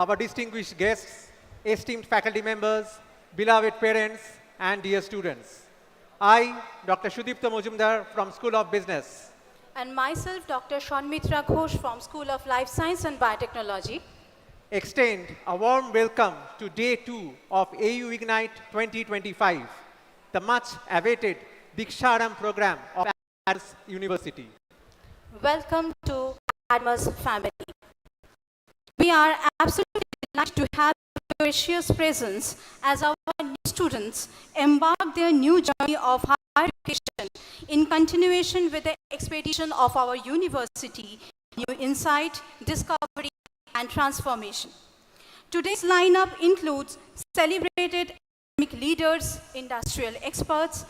our distinguished guests, esteemed faculty members, beloved parents, and dear students. I, Dr. Shudipta Mojumdar from School of Business. And myself, Dr. Shanmitra Ghosh from School of Life Science and Biotechnology. Extend a warm welcome to Day 2 of AUIgnite 2025, the much awaited Diksharam program of Adamas University. Welcome to Adamas family. We are absolutely delighted to have your gracious presence as our new students embark their new journey of higher education in continuation with the expedition of our university, new insight, discovery, and transformation. Today's lineup includes celebrated academic leaders, industrial experts,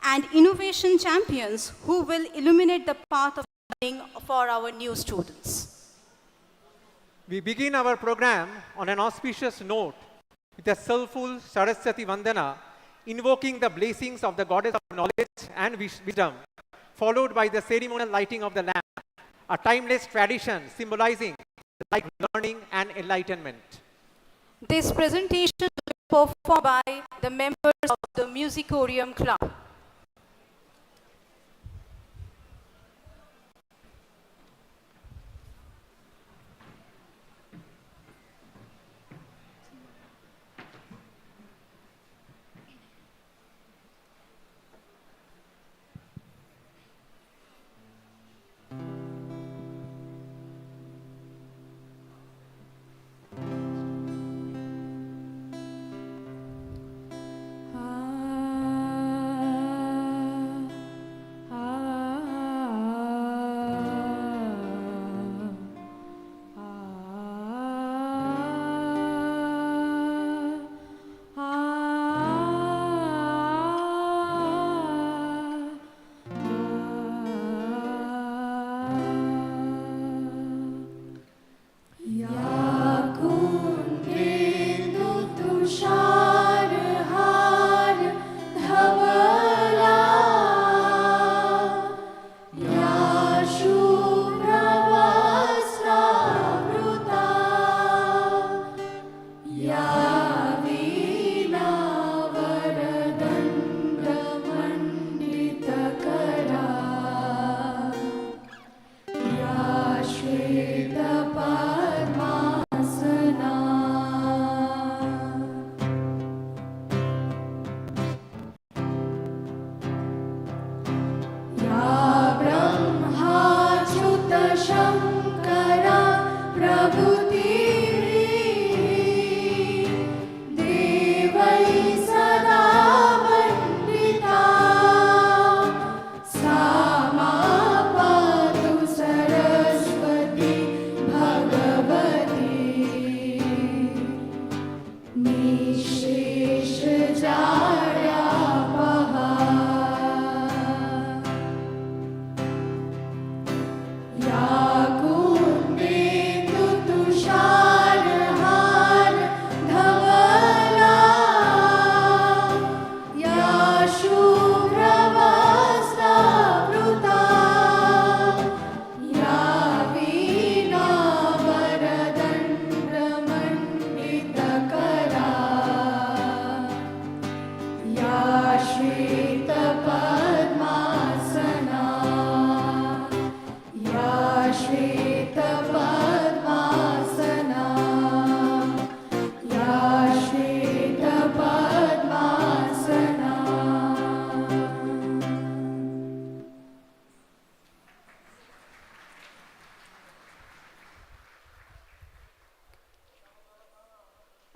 and innovation champions who will illuminate the path of learning for our new students. We begin our program on an auspicious note with a soulful Saraswati Vandana, invoking the blessings of the goddess of knowledge and wisdom, followed by the ceremonial lighting of the lamp, a timeless tradition symbolizing like learning and enlightenment. This presentation will be performed by the members of the Musicorium Club.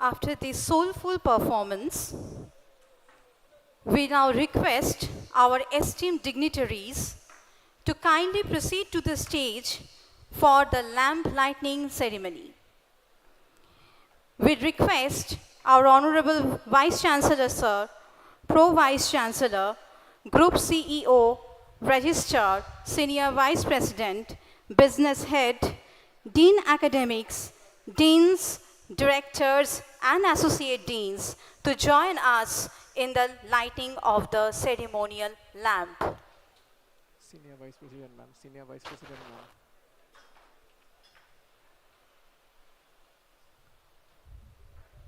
After this soulful performance, we now request our esteemed dignitaries to kindly proceed to the stage for the lamp lighting ceremony. We request our Honorable Vice Chancellor, Sir, Pro Vice Chancellor, Group CEO, Registrar, Senior Vice President, Business Head, Dean Academics, Deans, Directors, and Associate Deans to join us in the lighting of the ceremonial lamp. Senior Vice President, ma'am. Senior Vice President, ma'am.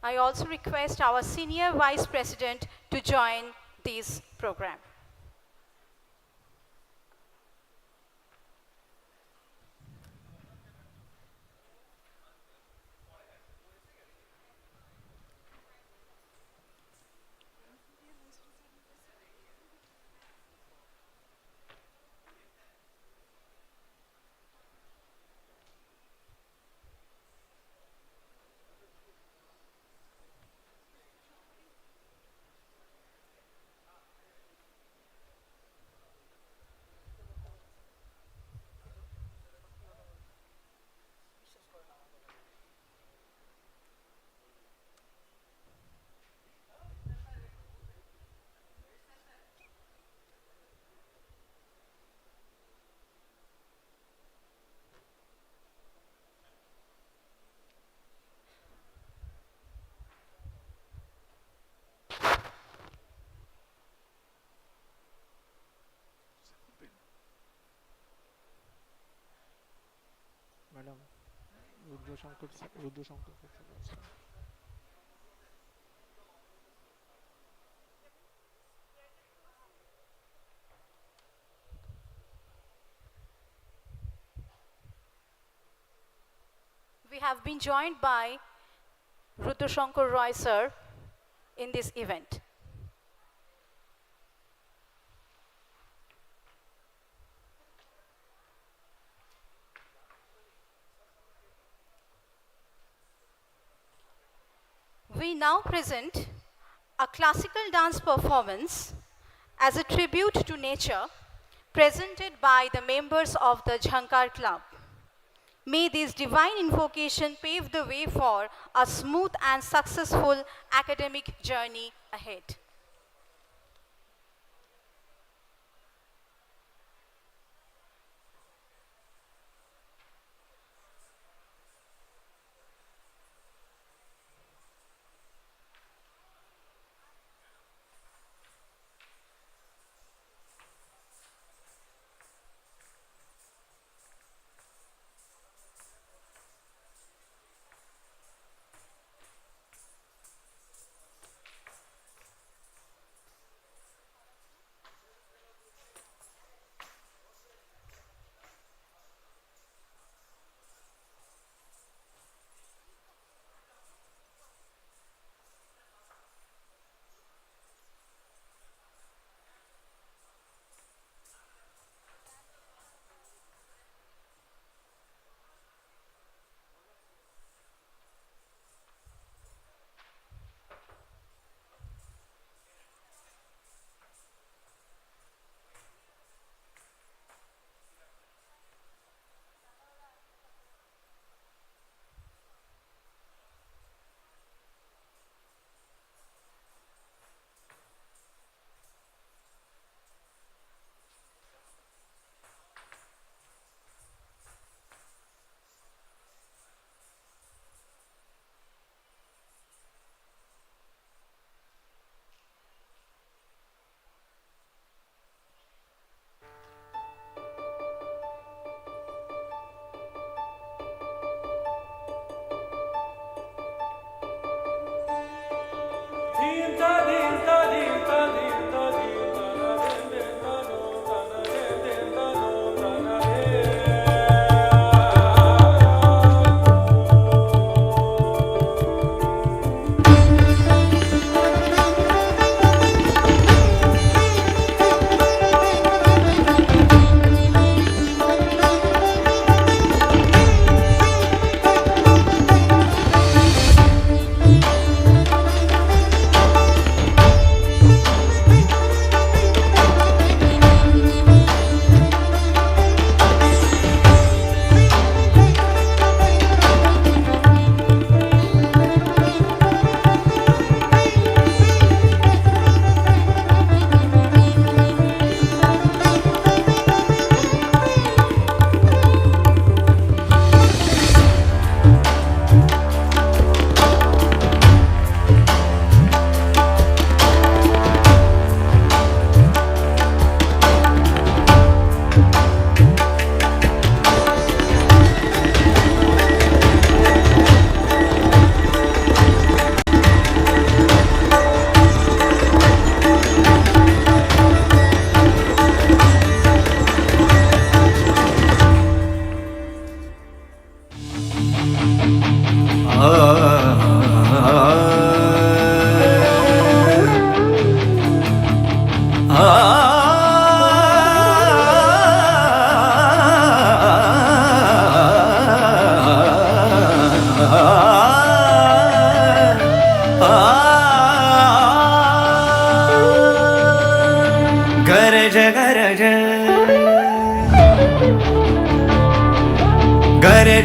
I also request our Senior Vice President to join this program. Madam, Rudra Shankar sir, Rudra Shankar sir. We have been joined by Rudra Shankar Roy sir in this event. We now present a classical dance performance as a tribute to nature presented by the members of the Jhankar Club. May this divine invocation pave the way for a smooth and successful academic journey ahead.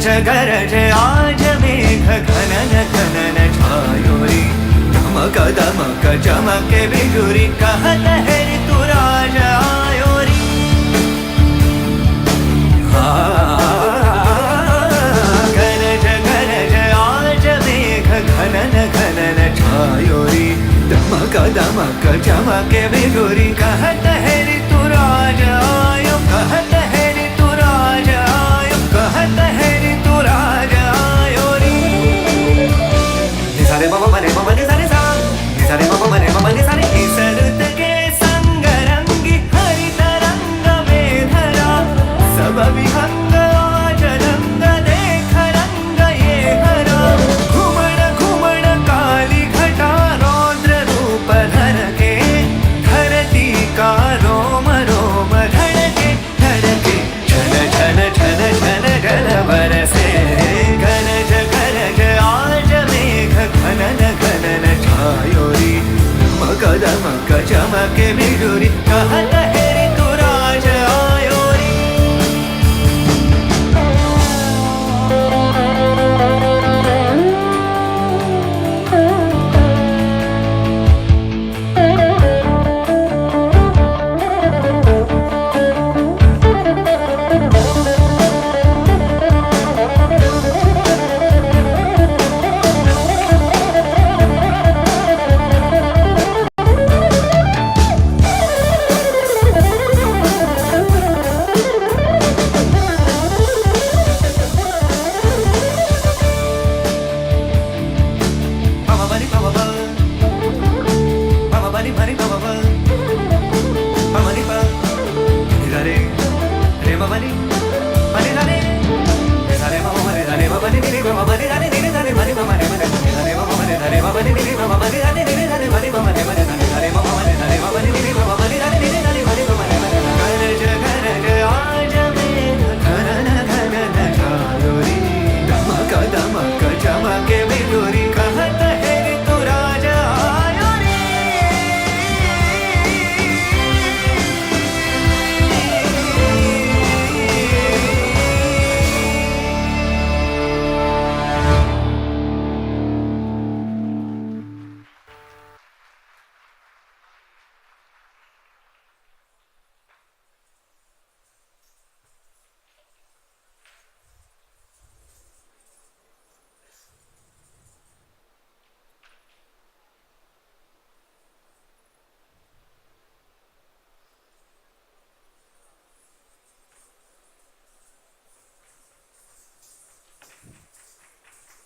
गरज गरज आज मेघ घनन घनन छायोरी दमक दमक चमके बिजुरी कहत है ऋतुराज ivory गरज गरज आज मेघ घनन घनन छायोरी दमक दमक चमके बिजुरी कहत है ऋतुराज आयो कहत है ऋतुराज आयो कहत है ऋतुराज आयोरी निसारे मम मने मम निसारे सा निसारे मम मने मम निसारे इस ऋतु के संग रंगी हरित रंग में धरा सब विहंग आज रंग देख रंग ये हरा घुमण घुमण काली घटा रौद्र रूप धर के धरती का रोम रोम धड़के धड़के झन झन झन झन जल बरसे गरज गरज आज मेघ घनन घनन छायोरी दमक दमक चमके बिजुरी कहत है ऋतुराज आयोरी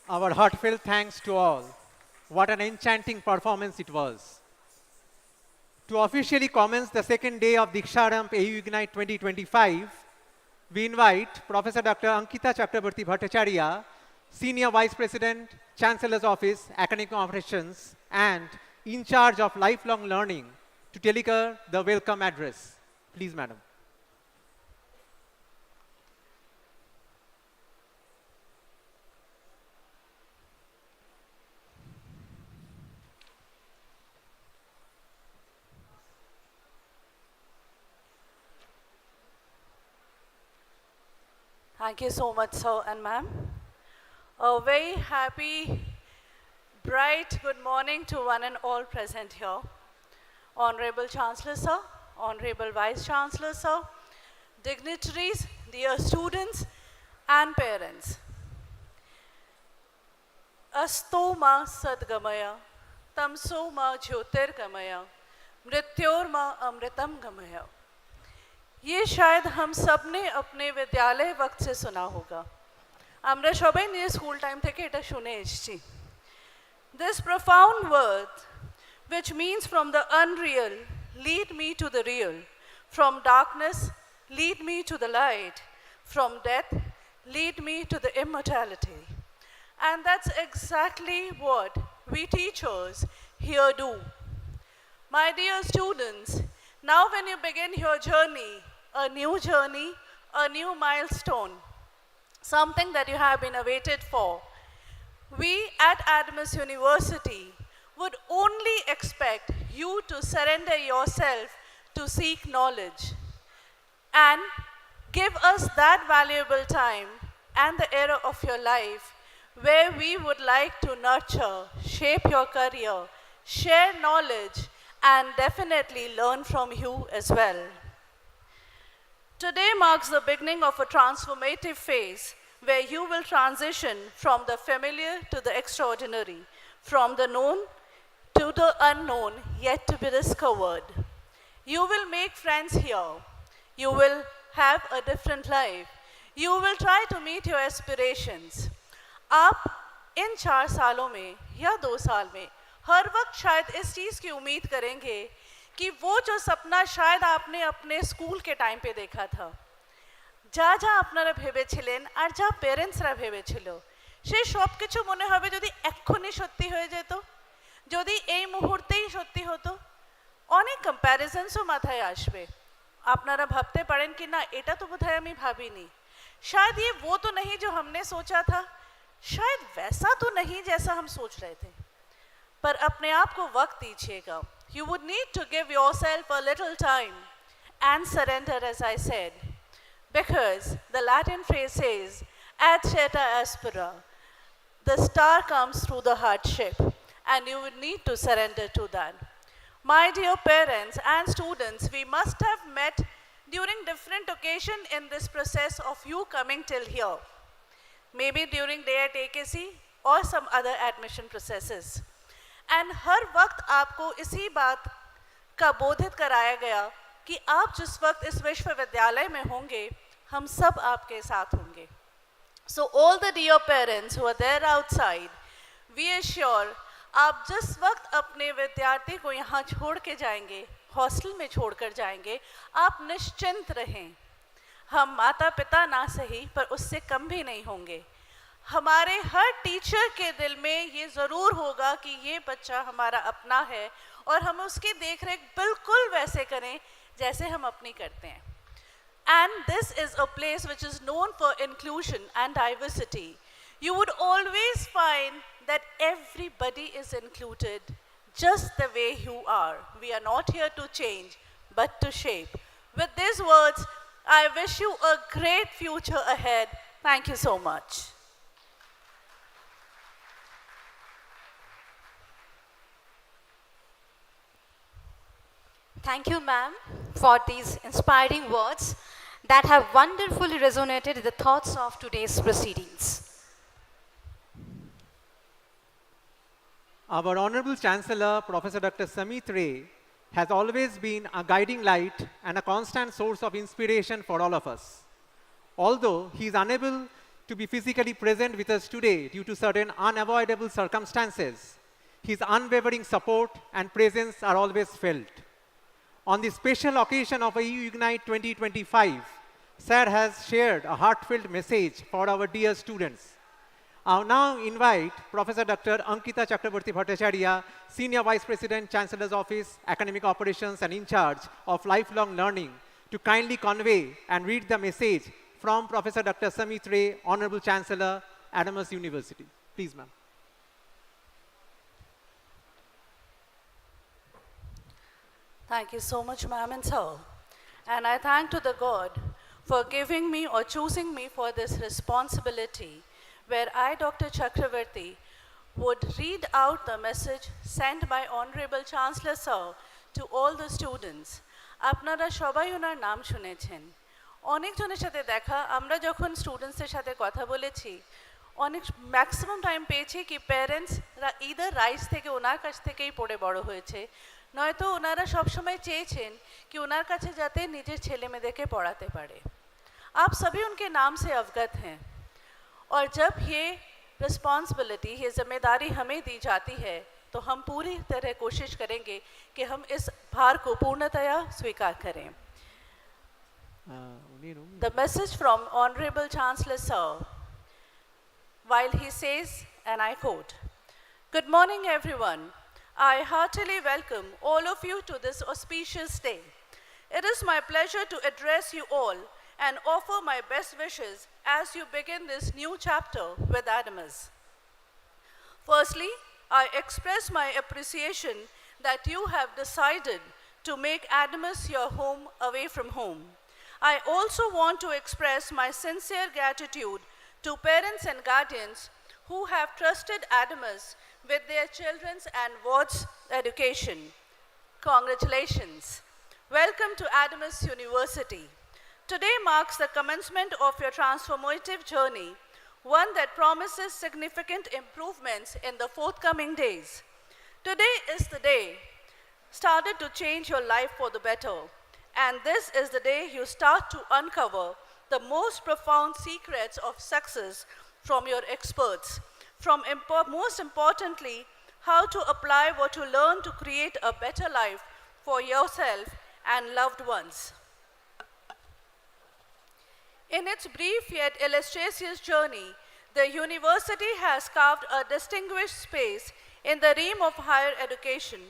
Our heartfelt thanks to all. What an enchanting performance it was. To officially commence the second day of Diksharamp AUIgnite 2025, we invite Professor Dr. Ankita Chakrabarti Bhattacharya, Senior Vice President, Chancellor's Office, Academic Operations, and in charge of lifelong learning, to deliver the welcome address. Please, Madam. Thank you so much, sir and ma'am. A very happy, bright good morning to one and all present here. Honorable Chancellor, sir, Honorable Vice Chancellor, sir, dignitaries, dear students and parents. Asto ma sadgamaya, tamso ma jyotirgamaya, mrityorma amritam gamaya. ये शायद हम सब ने अपने विद्यालय वक्त से सुना होगा আমরা সবাই নিজের স্কুল টাইম থেকে এটা শুনে এসেছি This profound word which means from the unreal lead me to the real from darkness lead me to the light from death lead me to the immortality and that's exactly what we teachers here do My dear students now when you begin your journey a new milestone, something that you have been awaited for. We at Adamas University would only expect you to surrender yourself to seek knowledge and give us that valuable time and the era of your life where we would like to nurture, shape your career, share knowledge, and definitely learn from you as well. Today marks the beginning of a transformative phase where you will transition from the familiar to the extraordinary, from the known to the unknown yet to be discovered. You will make friends here. You will have a different life. You will try to meet your aspirations. आप इन 4 सालों में या 2 साल में हर वक्त शायद इस चीज़ की उम्मीद करेंगे कि वो जो सपना शायद आपने अपने स्कूल के टाइम पे देखा था যা যা আপনারা ভেবেছিলেন আর যা প্যারেন্টসরা ভেবেছিল সেই সব কিছু মনে হবে যদি এক্ষুনি সত্যি হয়ে যেত যদি এই মুহূর্তেই সত্যি হতো অনেক কম্প্যারিজনসও মাথায় আসবে আপনারা ভাবতে পারেন कि ना এটা তো বোধহয় আমি ভাবিনি शायद ये वो तो नहीं जो हमने सोचा था शायद वैसा तो नहीं जैसा हम सोच रहे थे पर अपने आप को वक्त दीजिएगा you would need to give yourself a little time and surrender as I said because the Latin phrase says ad ceta aspera the star comes through the hardship and you would need to surrender to that. My dear parents and students, we must have met during different occasions in this process of you coming till here. Maybe during day at AKC or some other admission processes. And हर वक्त आपको इसी बात का बोधित कराया गया कि आप जिस वक्त इस विश्वविद्यालय में होंगे, हम सब आपके साथ होंगे. So all the dear parents who are there outside, we assure आप जिस वक्त अपने विद्यार्थी को यहाँ छोड़ के जाएंगे हॉस्टल में छोड़कर जाएंगे आप निश्चिंत रहें हम माता पिता ना सही पर उससे कम भी नहीं होंगे हमारे हर टीचर के दिल में ये ज़रूर होगा कि ये बच्चा हमारा अपना है और हम उसकी देखरेख बिल्कुल वैसे करें जैसे हम अपनी करते हैं and this is a place which is known for inclusion and diversity you would always find that everybody is included just the way you are. We are not here to change, but to shape. With these words, I wish you a great future ahead. Thank you so much. Thank you, ma'am, for these inspiring words that have wonderfully resonated with the thoughts of today's proceedings. Our Honorable Chancellor, Professor Dr. Samit Ray, has always been a guiding light and a constant source of inspiration for all of us. Although he is unable to be physically present with us today due to certain unavoidable circumstances, his unwavering support and presence are always felt. On the special occasion of AUIgnite 2025, Sir has shared a heartfelt message for our dear students. I now invite Professor Dr. Ankita Chakraborty Bhattacharya, Senior Vice President, Chancellor's Office, Academic Operations and in charge of lifelong learning, to kindly convey and read the message from Professor Dr. Samit Ray, Honorable Chancellor, Adamas University. Please, ma'am. Thank you so much, ma'am and sir. And I thank to the God for giving me or choosing me for this responsibility where I, Dr. Chakraborty, would read out the message sent by Honorable Chancellor Sir to all the students. আপনারা সবাই ওনার নাম শুনেছেন অনেকজনের সাথে দেখা আমরা যখন স্টুডেন্টসদের সাথে কথা বলেছি অনেক ম্যাক্সিমাম টাইম পেয়েছি কি প্যারেন্টসরা ইদার রাইস থেকে ওনার কাছ থেকেই পড়ে বড় হয়েছে নয়তো ওনারা সবসময় চেয়েছেন कि ওনার কাছে যাতে নিজের ছেলে মেয়েদেরকে পড়াতে পারে आप सभी उनके नाम से अवगत हैं और जब ये रिस्पॉन्सिबिलिटी ये जिम्मेदारी हमें दी जाती है तो हम पूरी तरह कोशिश करेंगे कि हम इस भार को पूर्णतया स्वीकार करें The message from Honorable Chancellor Sir while he says and I quote Good morning everyone I heartily welcome all of you to this auspicious day It is my pleasure to address you all and offer my best wishes as you begin this new chapter with Adamas. Firstly, I express my appreciation that you have decided to make Adamas your home away from home. I also want to express my sincere gratitude to parents and guardians who have trusted Adamas with their children's and wards' education. Congratulations. Welcome to Adamas University. Today marks the commencement of your transformative journey, one that promises significant improvements in the forthcoming days. Today is the day started to change your life for the better, and this is the day you start to uncover the most profound secrets of success from your experts, most importantly, how to apply what you learn to create a better life for yourself and loved ones. In its brief yet illustrious journey, the university has carved a distinguished space in the realm of higher education,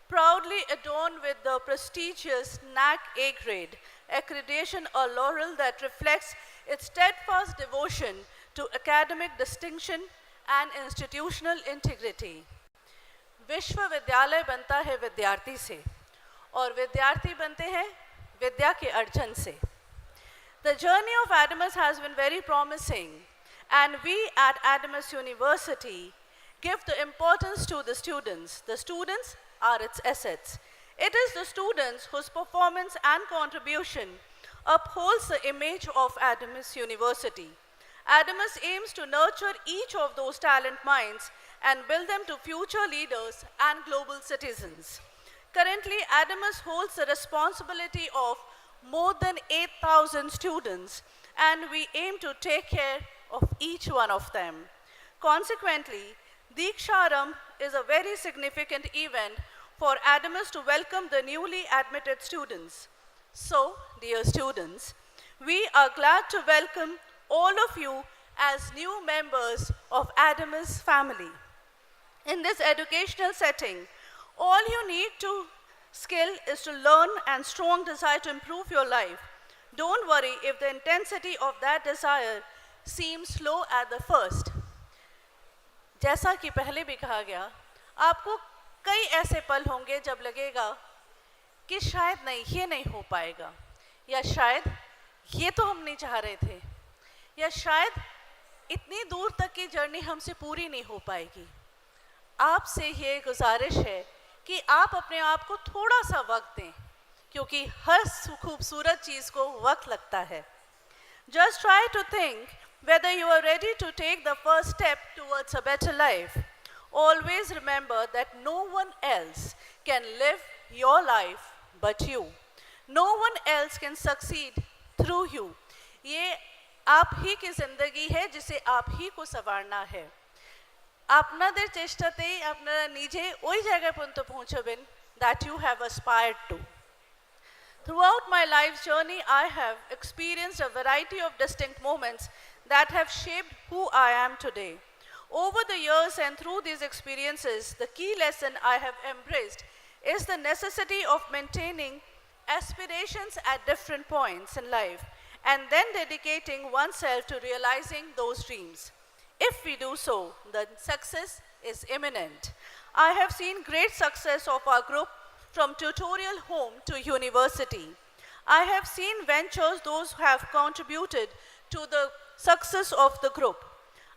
proudly adorned with the prestigious NAC A grade accreditation, a laurel that reflects its steadfast devotion to academic distinction and institutional integrity. विश्वविद्यालय बनता है विद्यार्थी से और विद्यार्थी बनते हैं विद्या के अर्जन से. The journey of Adamas has been very promising, and we at Adamas University give the importance to the students. The students are its assets. It is the students whose performance and contribution upholds the image of Adamas University. Adamas aims to nurture each of those talent minds and build them to future leaders and global citizens. Currently, Adamas holds the responsibility of more than 8,000 students, and we aim to take care of each one of them. Consequently, Diksharam is a very significant event for Adamas to welcome the newly admitted students. So, dear students, we are glad to welcome all of you as new members of Adamas family. In this educational setting, all you need to skill is to learn and strong desire to improve your life. Don't worry if the intensity of that desire seems slow at the first. जैसा कि पहले भी कहा गया, आपको कई ऐसे पल होंगे जब लगेगा कि शायद नहीं, ये नहीं हो पाएगा, या शायद ये तो हम नहीं चाह रहे थे, या शायद इतनी दूर तक की जर्नी हमसे पूरी नहीं हो पाएगी. आपसे ये गुजारिश है कि आप अपने आप को थोड़ा सा वक्त दें, क्योंकि हर खूबसूरत चीज़ को वक्त लगता है. Just try to think whether you are ready to take the first step towards a better life. Always remember that no one else can live your life but you. No one else can succeed through you. ये आप ही की ज़िंदगी है जिसे आप ही को संवारना है. আপনাদের চেষ্টাতেই আপনারা নিজে ওই জায়গায় পর্যন্ত পৌঁছবেন that you have aspired to. Throughout my life's journey, I have experienced a variety of distinct moments that have shaped who I am today. Over the years and through these experiences, the key lesson I have embraced is the necessity of maintaining aspirations at different points in life and then dedicating oneself to realizing those dreams. If we do so, then success is imminent. I have seen great success of our group from tutorial home to university. I have seen ventures those who have contributed to the success of the group.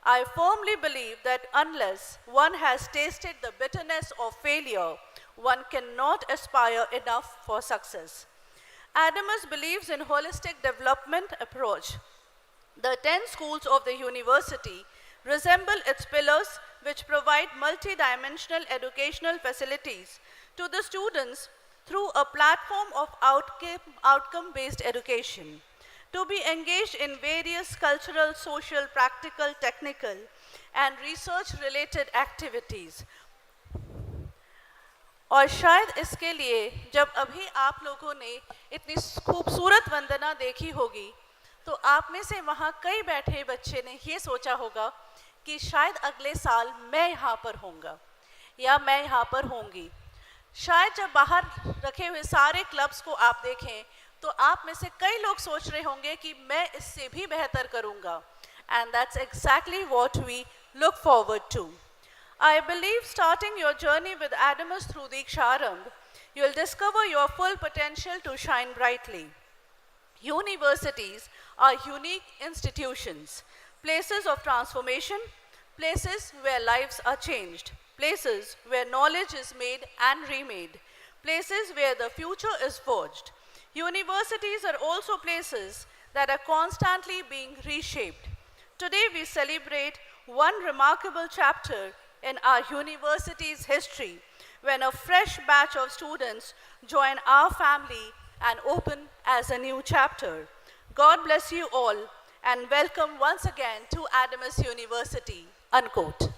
I firmly believe that unless one has tasted the bitterness of failure, one cannot aspire enough for success. Adamas believes in holistic development approach. The 10 schools of the university resemble its pillars, which provide multi-dimensional educational facilities to the students through a platform of outcome-based education. To be engaged in various cultural, social, practical, technical, and research-related activities. और शायद इसके लिए जब अभी आप लोगों ने इतनी खूबसूरत वंदना देखी होगी, तो आप में से वहाँ कई बैठे बच्चे ने ये सोचा होगा कि शायद अगले साल मैं यहाँ पर होऊंगा या मैं यहाँ पर होंगी. शायद जब बाहर रखे हुए सारे क्लब्स को आप देखें तो आप में से कई लोग सोच रहे होंगे कि मैं इससे भी बेहतर करूँगा. And that's exactly what we look forward to. I believe starting your journey with Adamas through Diksharam, you'll discover your full potential to shine brightly. Universities are unique institutions, places of transformation, places where lives are changed, places where knowledge is made and remade, places where the future is forged. Universities are also places that are constantly being reshaped. Today we celebrate one remarkable chapter in our university's history when a fresh batch of students join our family and open as a new chapter. God bless you all and welcome once again to Adamas University, unquote.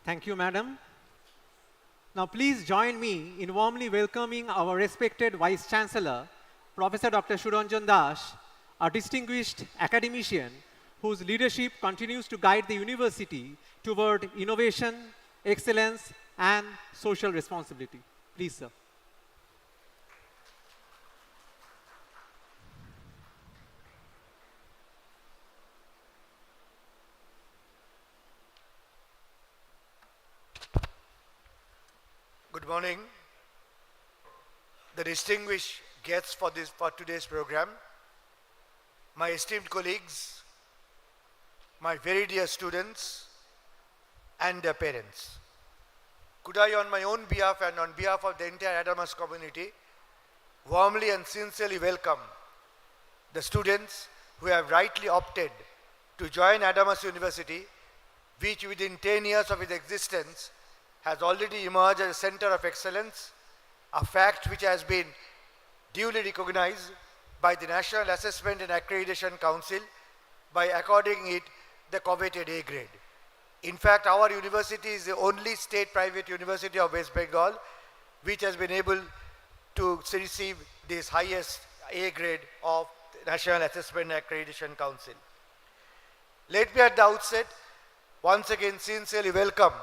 Thank you, madam. Now, please join me in warmly welcoming our respected Vice Chancellor, Professor Dr. Suranjan Das, a distinguished academician whose leadership continues to guide the university toward innovation, excellence, and social responsibility. Please, sir. Good morning. The distinguished guests for today's program, my esteemed colleagues, my very dear students, and their parents. Could I, on my own behalf and on behalf of the entire Adamas community, warmly and sincerely welcome the students who have rightly opted to join Adamas University, which within 10 years of its existence has already emerged as a center of excellence, a fact which has been duly recognized by the National Assessment and Accreditation Council by according it the coveted A grade. In fact, our university is the only state private university of West Bengal which has been able to receive this highest A grade of the National Assessment and Accreditation Council. Let me at the outset once again sincerely welcome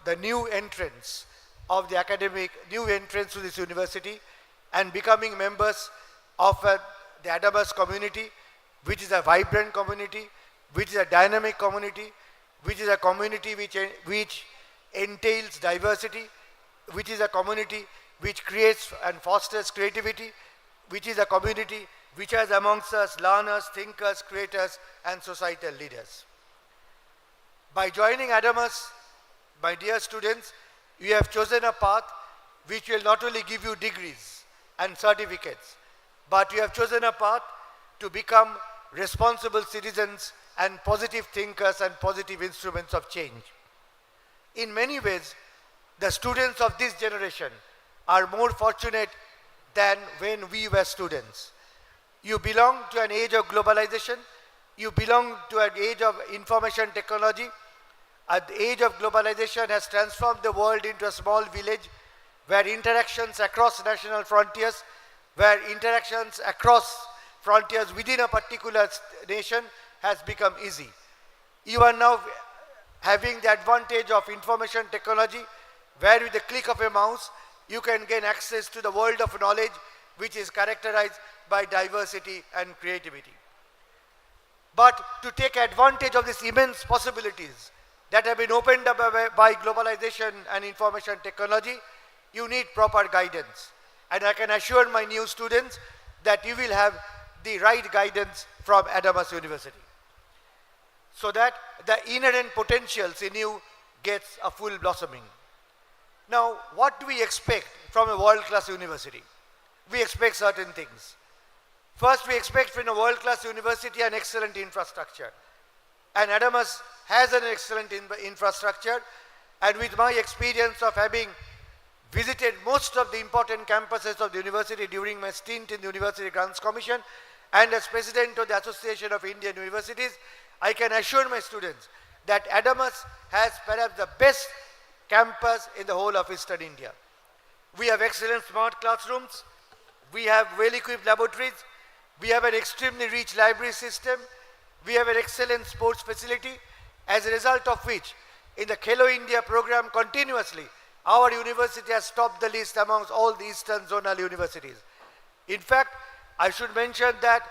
the new entrants of the new entrants to this university and becoming members of the Adamas community, which is a vibrant community, which is a dynamic community, which is a community which entails diversity, which is a community which creates and fosters creativity, which is a community which has amongst us learners, thinkers, creators, and societal leaders. By joining Adamas, my dear students, you have chosen a path which will not only give you degrees and certificates, but you have chosen a path to become responsible citizens and positive thinkers and positive instruments of change. In many ways, the students of this generation are more fortunate than when we were students. You belong to an age of globalization, you belong to an age of information technology. The age of globalization has transformed the world into a small village where interactions across national frontiers, where interactions across frontiers within a particular nation has become easy. You are now having the advantage of information technology where with the click of a mouse you can gain access to the world of knowledge which is characterized by diversity and creativity. But to take advantage of these immense possibilities that have been opened up by globalization and information technology, you need proper guidance. And I can assure my new students that you will have the right guidance from Adamas University, so that the inherent potentials in you gets a full blossoming. Now, what do we expect from a world-class university? We expect certain things. First, we expect from a world-class university an excellent infrastructure. And Adamas has an excellent infrastructure, and with my experience of having visited most of the important campuses of the university during my stint in the University Grants Commission and as President of the Association of Indian Universities, I can assure my students that Adamas has perhaps the best campus in the whole of Eastern India. We have excellent smart classrooms, we have well-equipped laboratories, we have an extremely rich library system, we have an excellent sports facility, as a result of which, in the Khelo India program continuously, our university has topped the list amongst all the Eastern zonal universities. In fact, I should mention that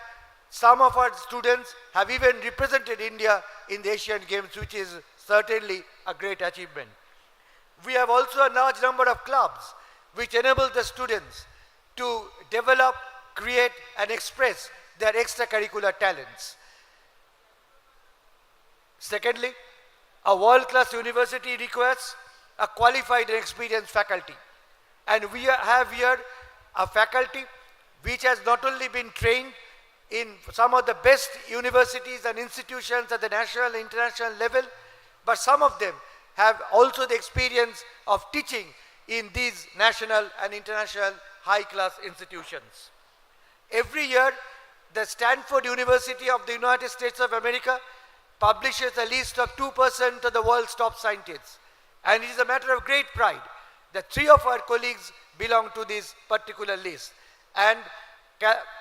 some of our students have even represented India in the Asian Games, which is certainly a great achievement. We have also a large number of clubs which enable the students to develop, create and express their extracurricular talents. Secondly, a world-class university requires a qualified and experienced faculty. And we have here a faculty which has not only been trained in some of the best universities and institutions at the national and international level, but some of them have also the experience of teaching in these national and international high-class institutions. Every year, the Stanford University of the United States of America publishes a list of 2% of the world's top scientists. And it is a matter of great pride that 3 of our colleagues belong to this particular list. And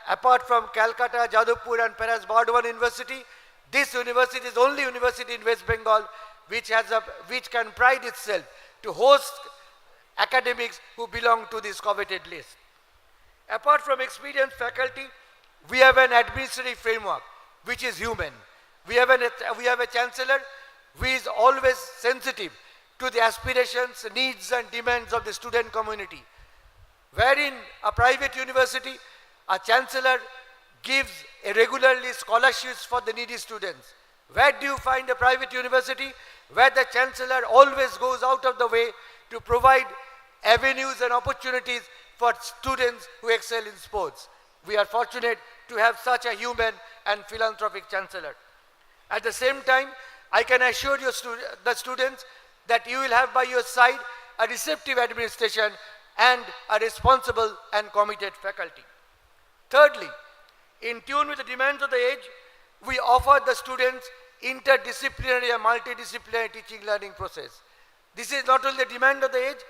apart from Calcutta, Jadavpur and perhaps Bardhaman University, this university is the only university in West Bengal which can pride itself to host academics who belong to this coveted list. Apart from experienced faculty, we have an administrative framework which is human. We have a chancellor who is always sensitive to the aspirations, needs and demands of the student community. Wherein a private university, a chancellor gives regularly scholarships for the needy students. Where do you find a private university? Where the chancellor always goes out of the way to provide avenues and opportunities for students who excel in sports. We are fortunate to have such a human and philanthropic chancellor. At the same time, I can assure you the students that you will have by your side a receptive administration and a responsible and committed faculty. Thirdly, in tune with the demands of the age, we offer the students interdisciplinary and multidisciplinary teaching learning process. This is not only the demand of the age,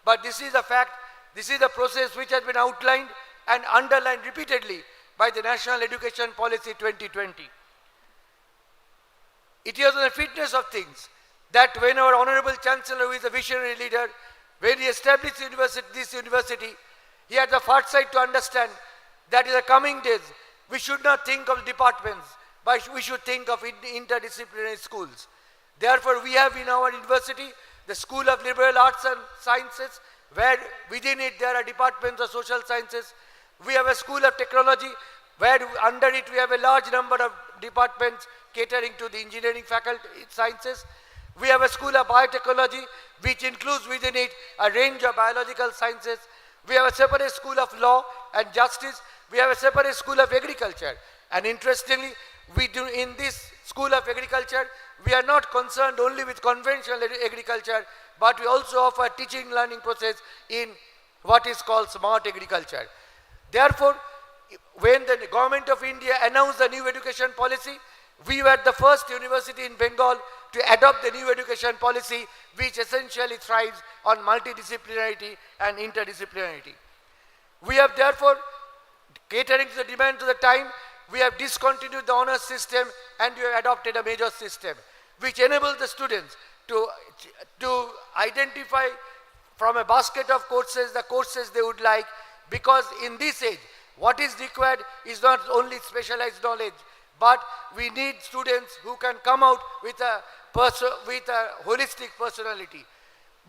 but this is a fact, this is a process which has been outlined and underlined repeatedly by the National Education Policy 2020. It is on the fitness of things that when our Honorable Chancellor, who is a visionary leader, when he established this university, he had the foresight to understand that in the coming days, we should not think of departments, but we should think of interdisciplinary schools. Therefore, we have in our university the School of Liberal Arts and Sciences, where within it there are departments of social sciences. We have a School of Technology, where under it we have a large number of departments catering to the engineering faculty sciences. We have a School of Biotechnology, which includes within it a range of biological sciences. We have a separate School of Law and Justice. We have a separate School of Agriculture. And interestingly, we do in this School of Agriculture, we are not concerned only with conventional agriculture, but we also offer teaching learning process in what is called smart agriculture. Therefore, when the government of India announced the new education policy, we were the first university in Bengal to adopt the new education policy, which essentially thrives on multidisciplinarity and interdisciplinarity. We have therefore, catering to the demand of the time, we have discontinued the honors system and we have adopted a major system, which enables the students to identify from a basket of courses the courses they would like, because in this age, what is required is not only specialized knowledge, but we need students who can come out with a holistic personality.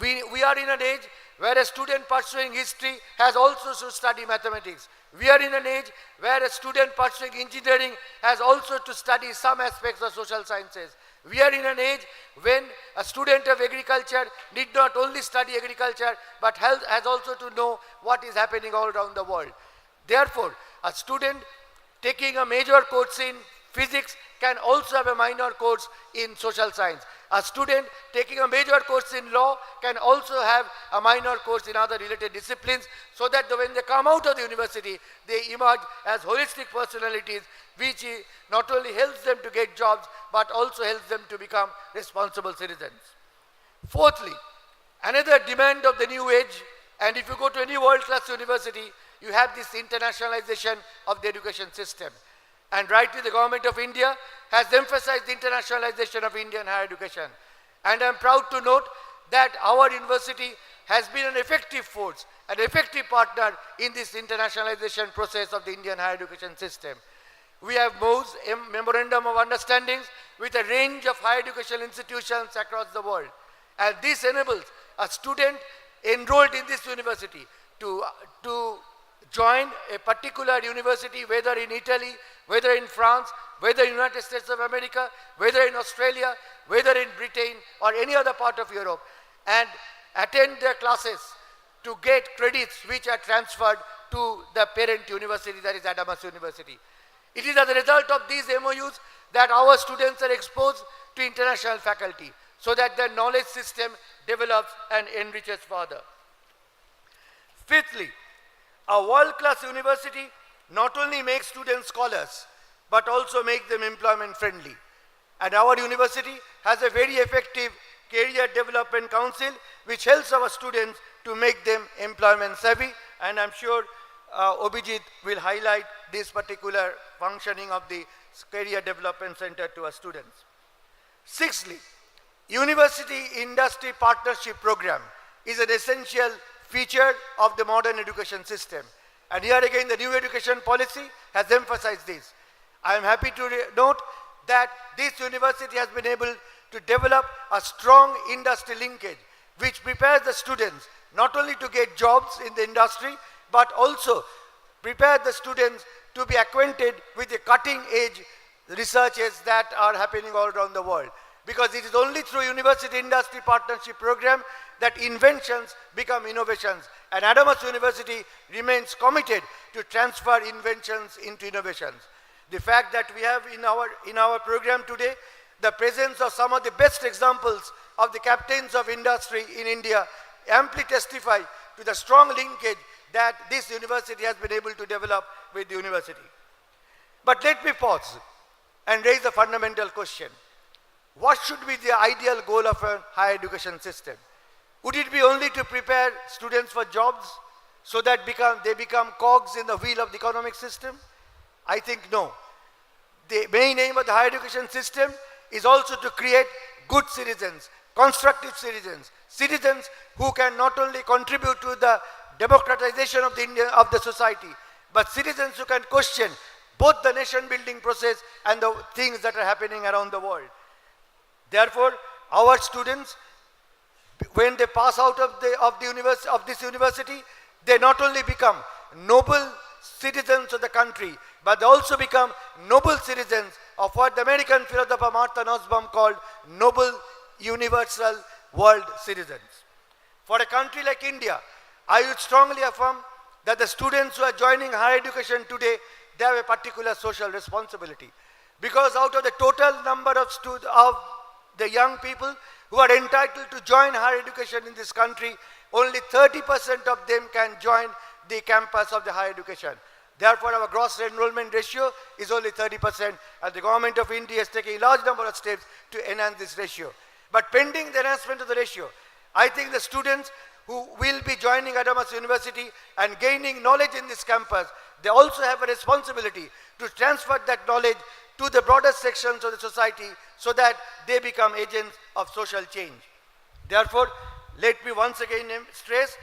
We are in an age where a student pursuing history has also to study mathematics. We are in an age where a student pursuing engineering has also to study some aspects of social sciences. We are in an age when a student of agriculture need not only study agriculture, but has also to know what is happening all around the world. Therefore, a student taking a major course in physics can also have a minor course in social science. A student taking a major course in law can also have a minor course in other related disciplines, so that when they come out of the university, they emerge as holistic personalities, which not only helps them to get jobs, but also helps them to become responsible citizens. Fourthly, another demand of the new age, and if you go to any world-class university, you have this internationalization of the education system. And rightly, the government of India has emphasized the internationalization of Indian higher education. And I'm proud to note that our university has been an effective force, an effective partner in this internationalization process of the Indian higher education system. We have MOUs, Memorandum of Understandings, with a range of higher educational institutions across the world. And this enables a student enrolled in this university to join a particular university, whether in Italy, whether in France, whether in United States of America, whether in Australia, whether in Britain or any other part of Europe, and attend their classes to get credits which are transferred to the parent university, that is Adamas University. It is as a result of these MOUs that our students are exposed to international faculty so that their knowledge system develops and enriches further. Fifthly, a world-class university not only makes students scholars, but also make them employment friendly. And our university has a very effective career development council which helps our students to make them employment savvy, and I'm sure Abhijit will highlight this particular functioning of the Career Development Center to our students. Sixthly, University Industry Partnership Program is an essential feature of the modern education system. And here again, the new education policy has emphasized this. I am happy to note that this university has been able to develop a strong industry linkage which prepares the students not only to get jobs in the industry, but also prepare the students to be acquainted with the cutting edge researches that are happening all around the world. Because it is only through University Industry Partnership Program that inventions become innovations. And Adamas University remains committed to transfer inventions into innovations. The fact that we have in our program today the presence of some of the best examples of the captains of industry in India amply testify to the strong linkage that this university has been able to develop with the university. But let me pause and raise a fundamental question. What should be the ideal goal of a higher education system? Would it be only to prepare students for jobs so that they become cogs in the wheel of the economic system? I think no. The main aim of the higher education system is also to create good citizens, constructive citizens, citizens who can not only contribute to the democratization of the society, but citizens who can question both the nation building process and the things that are happening around the world. Therefore, our students, when they pass out of this university, they not only become noble citizens of the country, but they also become noble citizens of what the American philosopher Martha Nussbaum called noble universal world citizens. For a country like India, I would strongly affirm that the students who are joining higher education today, they have a particular social responsibility. Because out of the total number of the young people who are entitled to join higher education in this country, only 30% of them can join the campus of the higher education. Therefore, our gross enrollment ratio is only 30%, and the government of India is taking a large number of steps to enhance this ratio. But pending the enhancement of the ratio, I think the students who will be joining Adamas University and gaining knowledge in this campus, they also have a responsibility to transfer that knowledge to the broader sections of the society so that they become agents of social change. Therefore, let me once again stress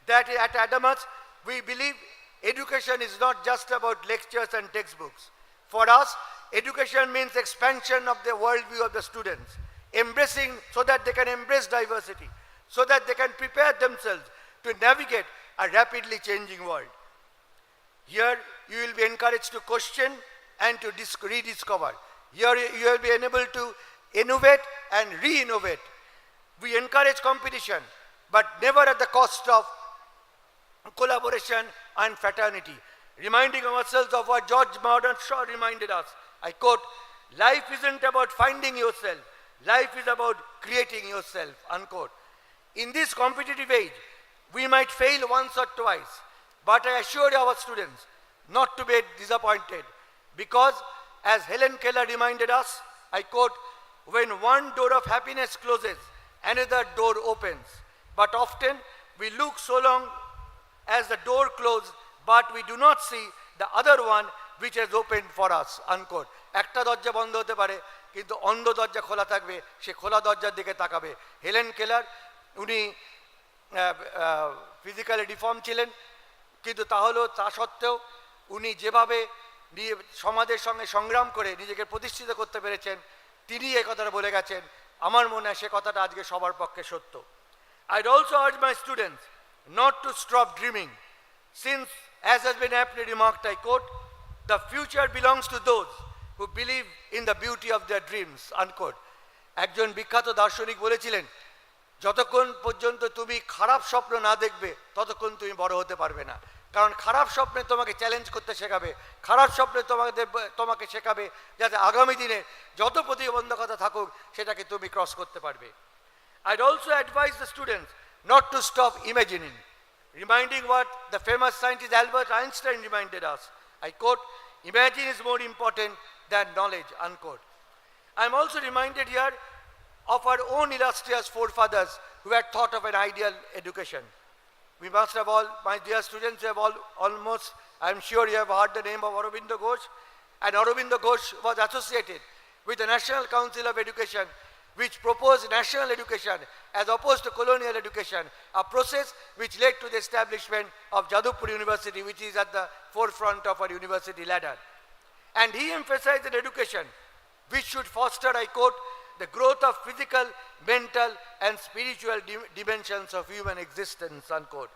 that at Adamas, we believe education is not just about lectures and textbooks. For us, education means expansion of the worldview of the students, embracing so that they can embrace diversity, so that they can prepare themselves to navigate a rapidly changing world. Here, you will be encouraged to question and to rediscover. Here, you will be enabled to innovate and re-innovate. We encourage competition, but never at the cost of collaboration and fraternity, reminding ourselves of what George Bernard Shaw reminded us. I quote, "Life isn't about finding yourself, life is about creating yourself," unquote. In this competitive age, we might fail once or twice, but I assure our students not to be disappointed, because as Helen Keller reminded us, I quote, "When one door of happiness closes, another door opens. But often we look so long as the door closed, but we do not see the other one which has opened for us," unquote. একটা দরজা বন্ধ হতে পারে, কিন্তু অন্য দরজা খোলা থাকবে, সে খোলা দরজার দিকে তাকাবে। হেলেন কেলার, উনি ফিজিক্যালি ডিফর্ম ছিলেন, কিন্তু তাহলেও তা সত্ত্বেও উনি যেভাবে সমাজের সঙ্গে সংগ্রাম করে নিজেকে প্রতিষ্ঠিত করতে পেরেছেন, তিনি এই কথাটা বলে গেছেন। আমার মনে হয় সে কথাটা আজকে সবার পক্ষে সত্য। I'd also urge my students not to stop dreaming, since, as has been aptly remarked, I quote, the future belongs to those who believe in the beauty of their dreams, unquote. একজন বিখ্যাত দার্শনিক বলেছিলেন, যতক্ষণ পর্যন্ত তুমি খারাপ স্বপ্ন না দেখবে ততক্ষণ তুমি বড় হতে পারবে না, কারণ খারাপ স্বপ্নে তোমাকে চ্যালেঞ্জ করতে শেখাবে, খারাপ স্বপ্নে তোমাকে শেখাবে যাতে আগামী দিনে যত প্রতিবন্ধকতা থাকুক সেটাকে তুমি ক্রস করতে পারবে। I'd also advise the students not to stop imagining, reminding what the famous scientist Albert Einstein reminded us. I quote, imagine is more important than knowledge, unquote. I'm also reminded here of our own illustrious forefathers who had thought of an ideal education. We must have all, my dear students, you have all almost, I'm sure you have heard the name of Aurobindo Ghosh, and Aurobindo Ghosh was associated with the National Council of Education, which proposed national education as opposed to colonial education, a process which led to the establishment of Jadavpur University, which is at the forefront of our university ladder. And he emphasized that education, which should foster, I quote, the growth of physical, mental, and spiritual dimensions of human existence, unquote.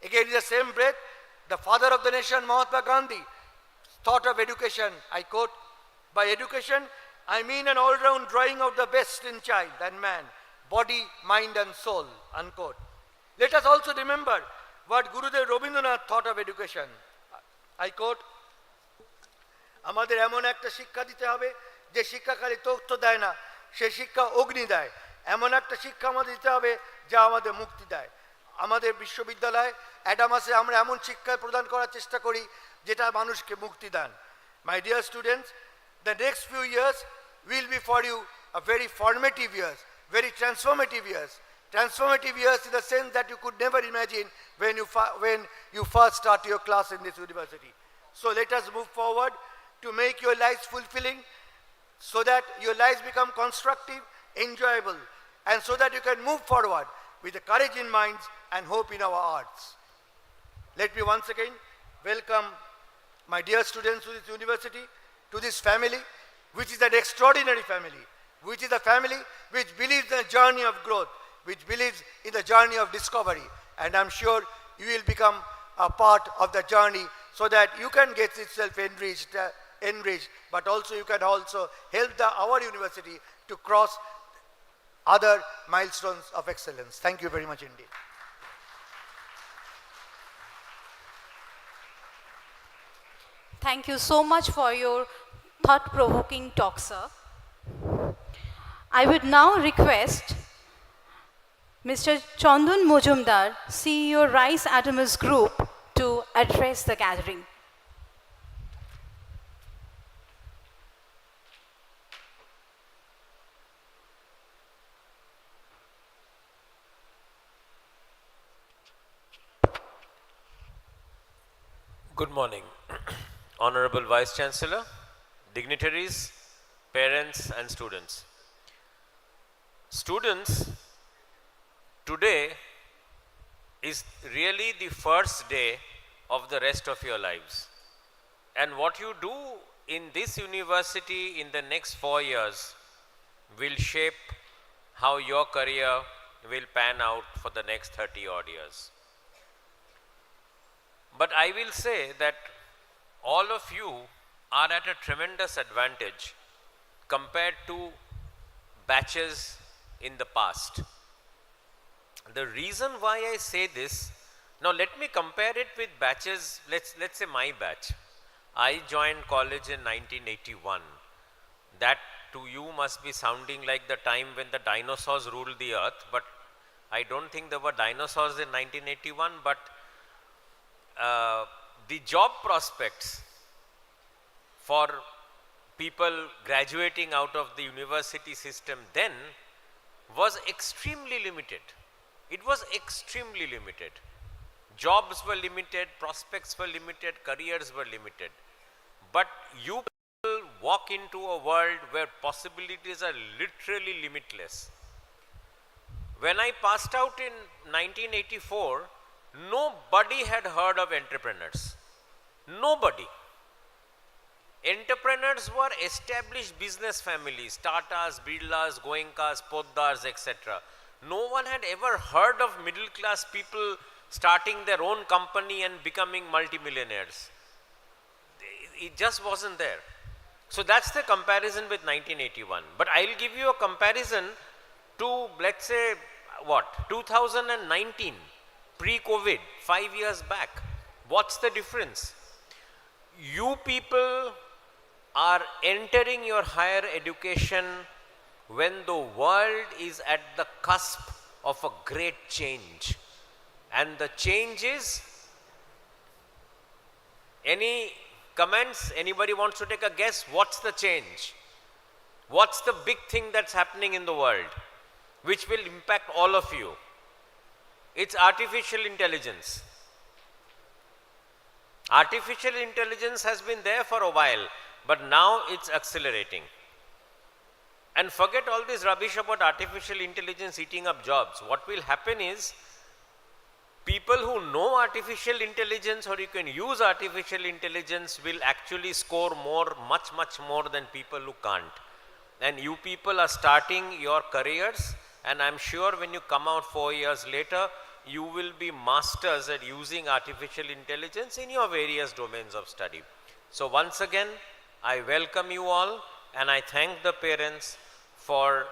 Again, in the same breath, the father of the nation, Mahatma Gandhi, thought of education, I quote, by education, I mean an all-round drawing of the best in child and man, body, mind, and soul, unquote. Let us also remember what Gurudev Rabindranath thought of education. I quote, আমাদের এমন একটা শিক্ষা দিতে হবে যে শিক্ষা খালি তথ্য দেয় না, সে শিক্ষা অগ্নি দেয়। এমন একটা শিক্ষা আমাদের দিতে হবে যা আমাদের মুক্তি দেয়। আমাদের বিশ্ববিদ্যালয় অ্যাডামাসে আমরা এমন শিক্ষা প্রদান করার চেষ্টা করি যেটা মানুষকে মুক্তি দেন। My dear students, the next few years will be for you a very formative years, very transformative years. Transformative years in the sense that you could never imagine when you first start your class in this university. So let us move forward to make your lives fulfilling, so that your lives become constructive, enjoyable, and so that you can move forward with the courage in minds and hope in our hearts. Let me once again welcome my dear students to this university, to this family, which is an extraordinary family, which is a family which believes in the journey of growth, which believes in the journey of discovery. And I'm sure you will become a part of the journey so that you can get yourself enriched, but also you can also help our university to cross other milestones of excellence. Thank you very much indeed. Thank you so much for your thought-provoking talk, sir. I would now request Mr. Chandan Mojumdar, CEO Rice Adamas Group, to address the gathering. Good morning, Honorable Vice Chancellor, dignitaries, parents and students. Students, today is really the first day of the rest of your lives. And what you do in this university in the next 4 years will shape how your career will pan out for the next 30 odd years. But I will say that all of you are at a tremendous advantage compared to batches in the past. The reason why I say this, now let me compare it with batches, let's say my batch. I joined college in 1981. That to you must be sounding like the time when the dinosaurs ruled the earth, but I don't think there were dinosaurs in 1981, but the job prospects for people graduating out of the university system then was extremely limited. It was extremely limited. Jobs were limited, prospects were limited, careers were limited. But you people walk into a world where possibilities are literally limitless. When I passed out in 1984, nobody had heard of entrepreneurs. Nobody. Entrepreneurs were established business families, Tatas, Birlas, Goenkas, Poddars, etc. No one had ever heard of middle class people starting their own company and becoming multimillionaires. It just wasn't there. So that's the comparison with 1981. But I'll give you a comparison to, let's say, what, 2019, pre-COVID, 5 years back. What's the difference? You people are entering your higher education when the world is at the cusp of a great change. And the change is, any comments? Anybody wants to take a guess? What's the change? What's the big thing that's happening in the world which will impact all of you? It's artificial intelligence. Artificial intelligence has been there for a while, but now it's accelerating. And forget all this rubbish about artificial intelligence eating up jobs. What will happen is, people who know artificial intelligence, or you can use artificial intelligence, will actually score more, much more than people who can't. And you people are starting your careers, and I'm sure when you come out 4 years later, you will be masters at using artificial intelligence in your various domains of study. So once again, I welcome you all, and I thank the parents for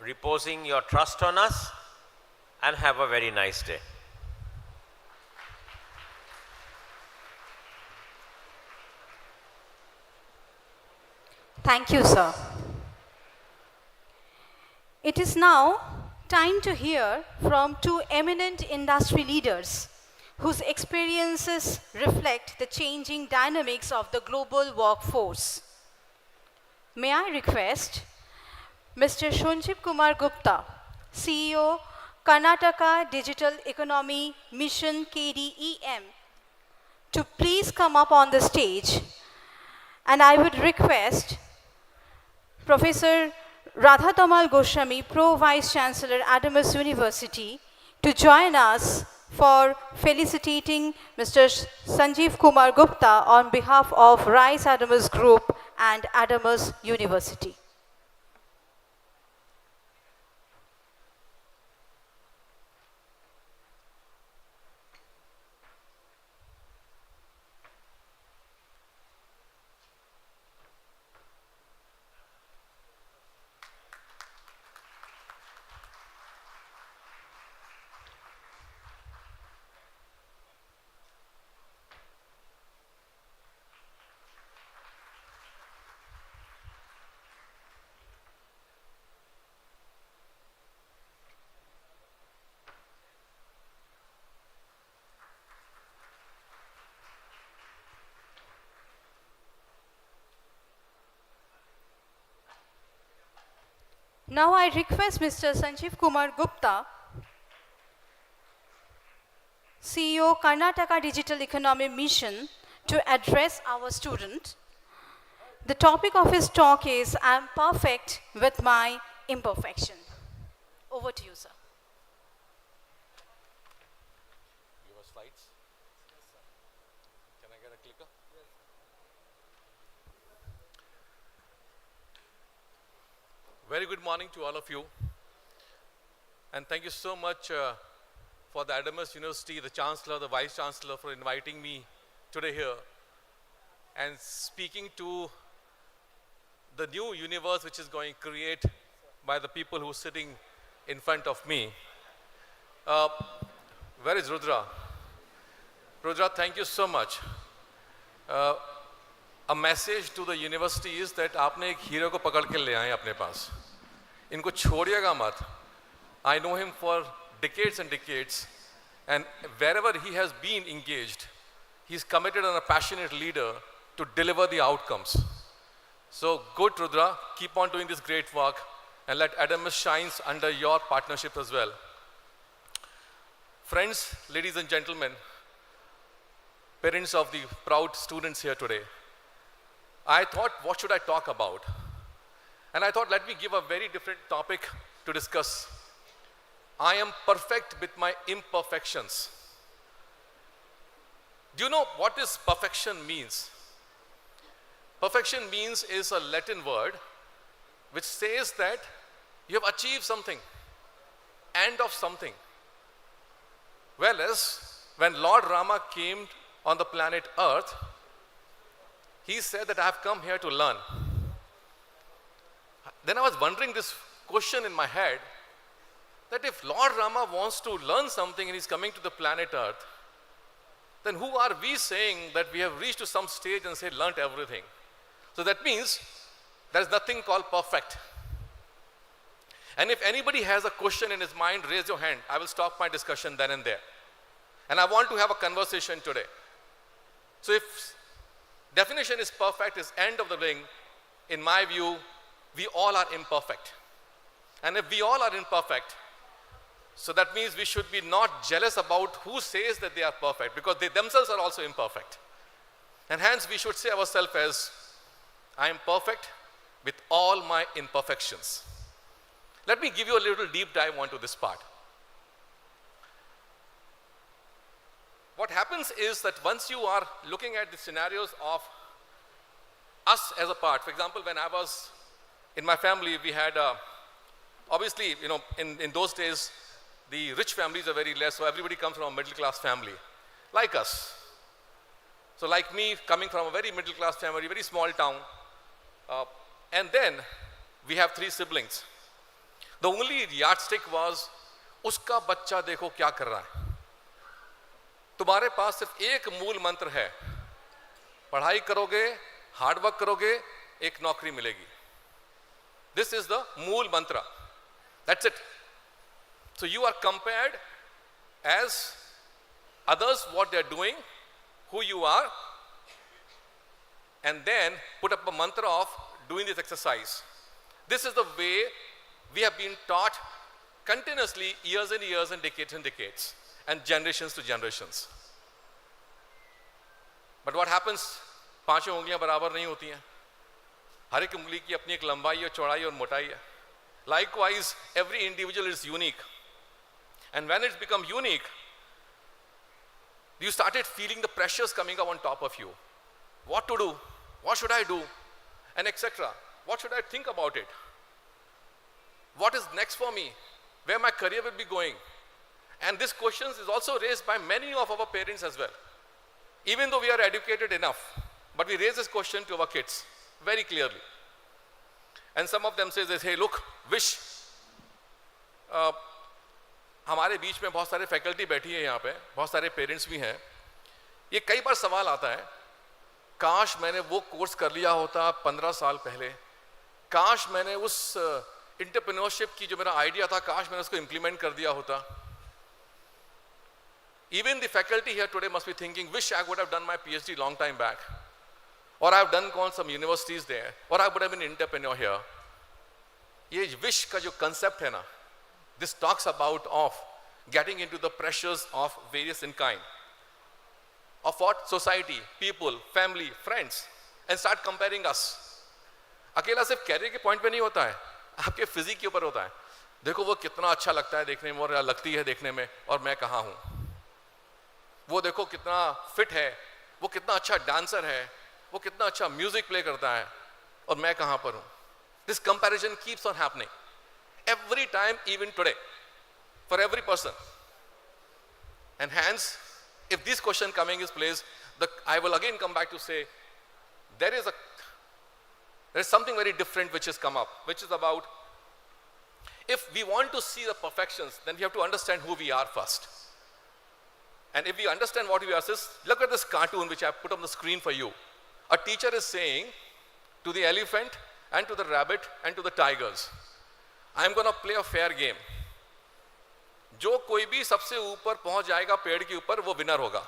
reposing your trust on us, and have a very nice day. Thank you, sir. It is now time to hear from two eminent industry leaders whose experiences reflect the changing dynamics of the global workforce. May I request Mr. Sanjeev Kumar Gupta, CEO, Karnataka Digital Economy Mission KDEM, to please come up on the stage. And I would request Professor Radhatamal Goswami, Pro Vice Chancellor, Adamas University, to join us for felicitating Mr. Sanjeev Kumar Gupta on behalf of Rice Adamas Group and Adamas University. Now I request Mr. Sanjeev Kumar Gupta, CEO, Karnataka Digital Economy Mission, to address our student. The topic of his talk is, I am perfect with my imperfection. Over to you, sir. Your slides? Yes, sir. Can I get a clicker? Yes. Very good morning to all of you. And thank you so much for the Adamas University, the Chancellor, the Vice Chancellor, for inviting me today here and speaking to the new universe which is going to create by the people who are sitting in front of me. Where is Rudra? Rudra, thank you so much. A message to the university is that आपने एक hero को पकड़ के ले आए अपने पास. इनको छोड़िएगा मत. I know him for decades and decades, and wherever he has been engaged, he's committed and a passionate leader to deliver the outcomes. So good, Rudra, keep on doing this great work, and let Adamas shines under your partnership as well. Friends, ladies and gentlemen, parents of the proud students here today, I thought, what should I talk about? And I thought, let me give a very different topic to discuss. I am perfect with my imperfections. Do you know what this perfection means? Perfection means is a Latin word which says that you have achieved something. end of something. Whereas when Lord Rama came on the planet Earth, he said that I have come here to learn. Then I was wondering this question in my head, that if Lord Rama wants to learn something and he's coming to the planet Earth, then who are we saying that we have reached to some stage and say learnt everything? So that means there's nothing called perfect. And if anybody has a question in his mind, raise your hand. I will stop my discussion then and there. And I want to have a conversation today. So if definition is perfect, is end of the ring, in my view, we all are imperfect. And if we all are imperfect, so that means we should be not jealous about who says that they are perfect, because they themselves are also imperfect. And hence we should say ourselves as, I am perfect with all my imperfections. Let me give you a little deep dive onto this part. What happens is that once you are looking at the scenarios of us as a part, for example, when I was in my family, we had, obviously, in those days, the rich families are very less, so everybody comes from a middle class family, like us. So like me, coming from a very middle class family, very small town, and then we have 3 siblings. The only yardstick was, uska bachcha dekho kya kar raha hai. तुम्हारे पास सिर्फ एक मूल मंत्र है, पढ़ाई करोगे, hard work करोगे, एक नौकरी मिलेगी. This is the मूल mantra. That's it. So you are compared as others, what they are doing, who you are, and then put up a mantra of doing this exercise. This is the way we have been taught continuously, years and years and decades, and generations to generations. But what happens? पांचों उंगलियां बराबर नहीं होती हैं. हर एक उंगली की अपनी एक लंबाई और चौड़ाई और मोटाई है. Likewise, every individual is unique. And when it's become unique, you started feeling the pressures coming up on top of you. What to do? What should I do? And etc. What should I think about it? What is next for me? Where my career will be going? And this question is also raised by many of our parents as well. Even though we are educated enough, but we raise this question to our kids very clearly. And some of them say, hey, look, wish. हमारे बीच में बहुत सारे faculty बैठी है यहाँ पे, बहुत सारे पेरेंट्स भी हैं. ये कई बार सवाल आता है, काश मैंने वो कोर्स कर लिया होता 15 साल पहले, काश मैंने उस एंटरप्रेन्योरशिप की जो मेरा आइडिया था, काश मैंने उसको इम्प्लीमेंट कर दिया होता. Even the faculty here today must be thinking, wish I would have done my PhD long time back, or I have done some universities there, or I would have been an entrepreneur here. ये wish का जो concept है ना, this talks about of getting into the pressures of various in kind, of what society, people, family, friends, and start comparing us. अकेला सिर्फ career के point पे नहीं होता है, आपके फिजिक के ऊपर होता है. देखो वो कितना अच्छा लगता है देखने में और लगती है देखने में, और मैं कहाँ हूँ. वो देखो कितना फिट है, वो कितना अच्छा डांसर है, वो कितना अच्छा म्यूजिक प्ले करता है, और मैं कहाँ पर हूँ. This comparison keeps on happening every time, even today, for every person. And hence, if this question coming is placed, I will again come back to say, there is something very different which has come up, which is about, if we want to see the perfections, then we have to understand who we are first. And if we understand what we are, look at this cartoon which I have put on the screen for you. A teacher is saying to the elephant and to the rabbit and to the tigers, I am going to play a fair game. जो कोई भी सबसे ऊपर पहुंच जाएगा पेड़ के ऊपर, वो विनर होगा.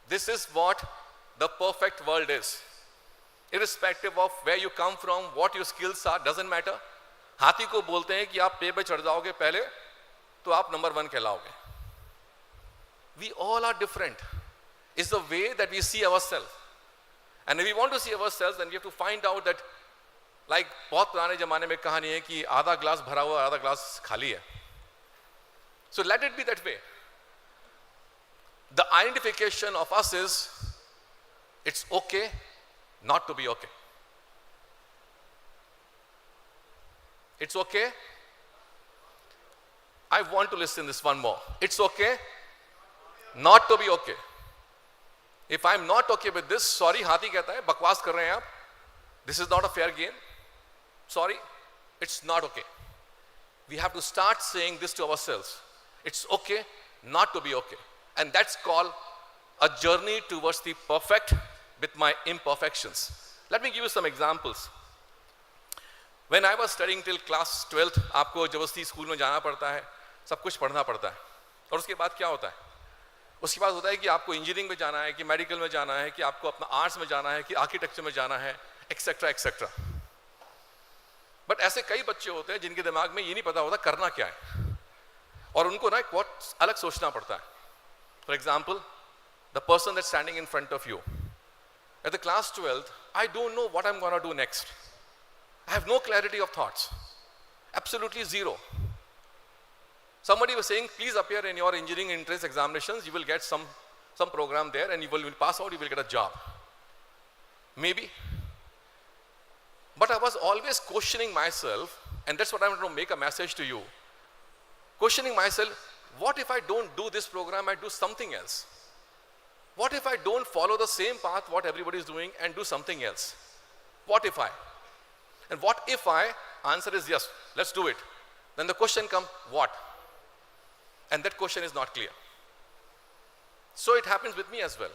This is what the perfect world is. Irrespective of where you come from, what your skills are, doesn't matter. हाथी को बोलते हैं कि आप पेड़ पे चढ़ जाओगे पहले, तो आप number 1 कहलाओगे. We all are different. It's the way that we see ourselves. And if we want to see ourselves, then we have to find out that, like बहुत पुराने जमाने में कहानी है कि आधा ग्लास भरा हुआ आधा ग्लास खाली है. So let it be that way. The identification of us is, it's okay not to be okay. It's okay I want to listen this one more. It's okay not to be okay. If I'm not okay with this, sorry, हाथी कहता है, बकवास कर रहे हैं आप. This is not a fair game. Sorry, it's not okay. We have to start saying this to ourselves. It's okay not to be okay. And that's called a journey towards the perfect with my imperfections. Let me give you some examples. When I was studying till class 12th, आपको जबरदस्ती school में जाना पड़ता है, सब कुछ पढ़ना पड़ता है. और उसके बाद क्या होता है? उसके बाद होता है कि आपको इंजीनियरिंग में जाना है, कि मेडिकल में जाना है, कि आपको अपना आर्ट्स में जाना है, कि आर्किटेक्चर में जाना है, एक्सेट्रा एक्सेट्रा. बट ऐसे कई बच्चे होते हैं जिनके दिमाग में ये नहीं पता होता करना क्या है, और उनको ना बहुत अलग सोचना पड़ता है. For example, the person that standing in front of you at the class 12th, I don't know what I am gonna do next. I have no clarity of thoughts, absolutely zero. Somebody was saying, please appear in your engineering entrance examinations, you will get some program there and you will pass out, you will get a job. Maybe. But I was always questioning myself, and that's what I'm going to make a message to you. Questioning myself, what if I don't do this program, I do something else? What if I don't follow the same path what everybody is doing and do something else? What if I? And what if I? Answer is yes, let's do it. Then the question comes, what? And that question is not clear. So it happens with me as well.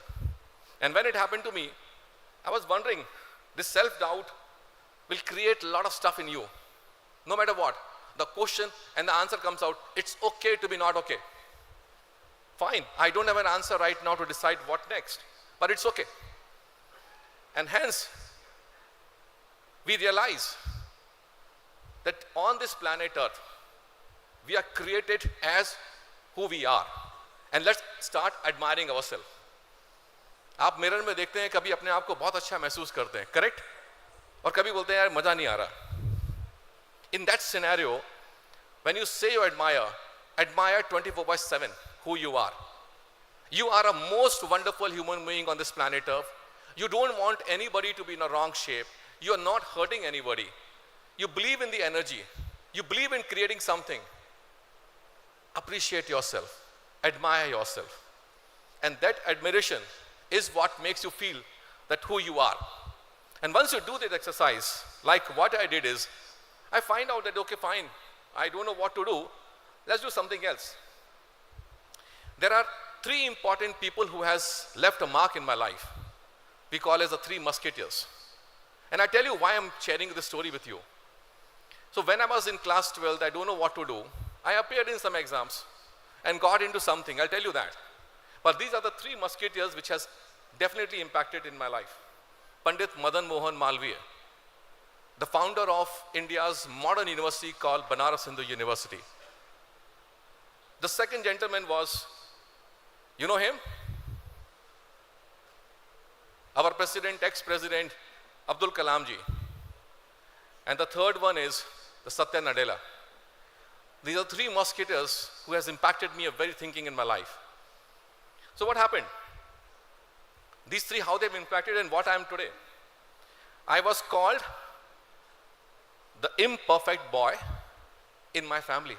And when it happened to me, I was wondering, this self-doubt will create a lot of stuff in you. No matter what, the question and the answer comes out, it's okay to be not okay. Fine, I don't have an answer right now to decide what next, but it's okay. And hence, we realize that on this planet Earth, we are created as who we are. And let's start admiring ourselves. आप mirror में देखते हैं, कभी अपने आप को बहुत अच्छा महसूस करते हैं, करेक्ट? और कभी बोलते हैं यार मजा नहीं आ रहा. In that scenario, when you say you admire 24/7 who you are. You are a most wonderful human being on this planet Earth. You don't want anybody to be in a wrong shape. You are not hurting anybody. You believe in the energy. You believe in creating something. Appreciate yourself. Admire yourself. And that admiration is what makes you feel that who you are. And once you do that exercise, like what I did is, I find out that, okay, fine, I don't know what to do. Let's do something else. There are 3 important people who has left a mark in my life. We call as the 3 musketeers. And I tell you why I'm sharing this story with you. So when I was in class 12, I don't know what to do. I appeared in some exams and got into something, I'll tell you that. But these are the 3 musketeers which has definitely impacted in my life. Pandit Madan Mohan Malviya, the founder of India's modern university called Banaras Hindu University. The second gentleman was, you know him? Our president, ex-president, Abdul Kalam ji. And the third one is the Satya Nadella. These are 3 musketeers who has impacted me a very thinking in my life. So what happened? These 3, how they've impacted and what I am today. I was called the imperfect boy in my family.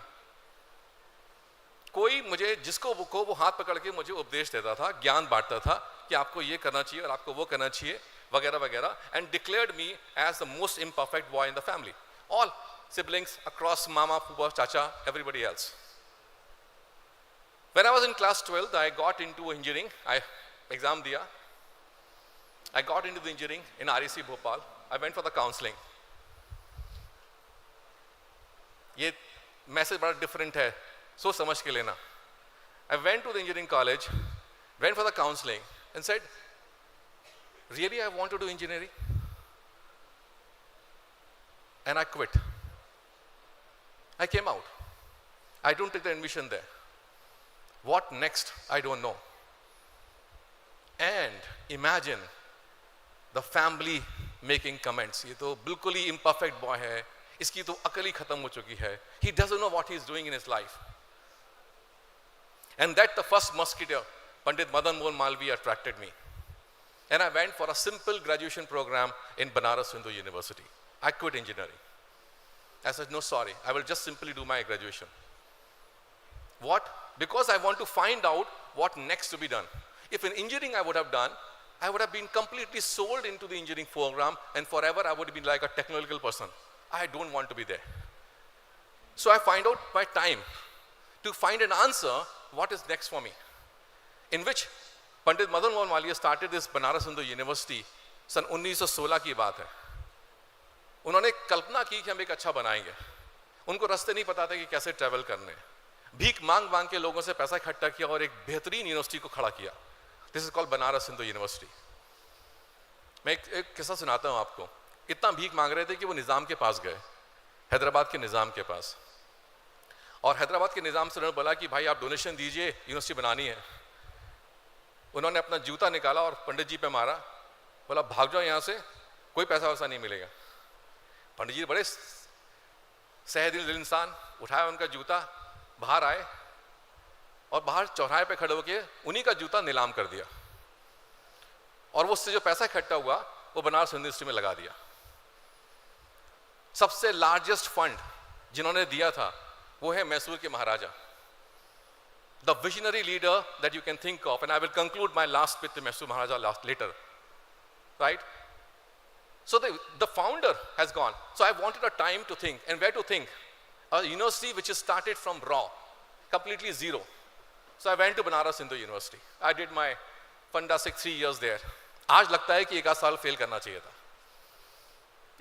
कोई मुझे जिसको वो हाथ पकड़ के मुझे उपदेश देता था, ज्ञान बांटता था कि आपको ये करना चाहिए और आपको वो करना चाहिए वगैरह वगैरह, and declared me as the most imperfect boy in the family. All siblings across mama, pupa, chacha, everybody else. When I was in class 12, I got into engineering. I exam diya. I got into the engineering in REC Bhopal. I went for the counseling. ये message बड़ा different है, सोच समझ के लेना. I went to the engineering college, went for the counseling and said, really I want to do engineering? And I quit. I came out. I don't take the admission there. What next? I don't know. And imagine the family making comments. ये तो बिल्कुल ही imperfect boy है, इसकी तो अकल ही खत्म हो चुकी है. He doesn't know what he is doing in his life. And that the first musketeer, Pandit Madan Mohan Malviya, attracted me. And I went for a simple graduation program in Banaras Hindu University. I quit engineering. I said, no, sorry, I will just simply do my graduation. What? Because I want to find out what next to be done. If in engineering I would have done, I would have been completely sold into the engineering program and forever I would have been like a technological person. I don't want to be there. So I find out my time to find an answer, what is next for me. In which Pandit Madan Mohan Malviya started this Banaras Hindu University, सन 1916 की बात है. उन्होंने कल्पना की कि हम एक अच्छा बनाएंगे. उनको रास्ते नहीं पता था कि कैसे ट्रैवल करने. भीख मांग मांग के लोगों से पैसा इकट्ठा किया और एक बेहतरीन यूनिवर्सिटी को खड़ा किया. This is called Banaras Hindu university. मैं एक किस्सा सुनाता हूँ आपको. इतना भीख मांग रहे थे कि वो निज़ाम के पास गए, हैदराबाद के निज़ाम के पास. और हैदराबाद के निज़ाम से उन्होंने बोला कि भाई आप डोनेशन दीजिए, यूनिवर्सिटी बनानी है. उन्होंने अपना जूता निकाला और पंडित जी पे मारा, बोला भाग जाओ यहाँ से, कोई पैसा वैसा नहीं मिलेगा. पंडित जी बड़े सहदिल इंसान, उठाया उनका जूता, बाहर आए और बाहर चौराहे पे खड़े होकर उन्हीं का जूता नीलाम कर दिया. और वो उससे जो पैसा इकट्ठा हुआ वो बनारस यूनिवर्सिटी में लगा दिया. सबसे लार्जेस्ट फंड जिन्होंने दिया था वो है मैसूर के Maharaja. The visionary leader that you can think of, and I will conclude my last with the Mysore Maharaja letter. Right? So the founder has gone. So I wanted a time to think. And where to think? A university which is started from raw, completely zero. So I went to Banaras Hindu University. I did my fantastic 3 years there. आज लगता है कि एक आध साल fail करना चाहिए था.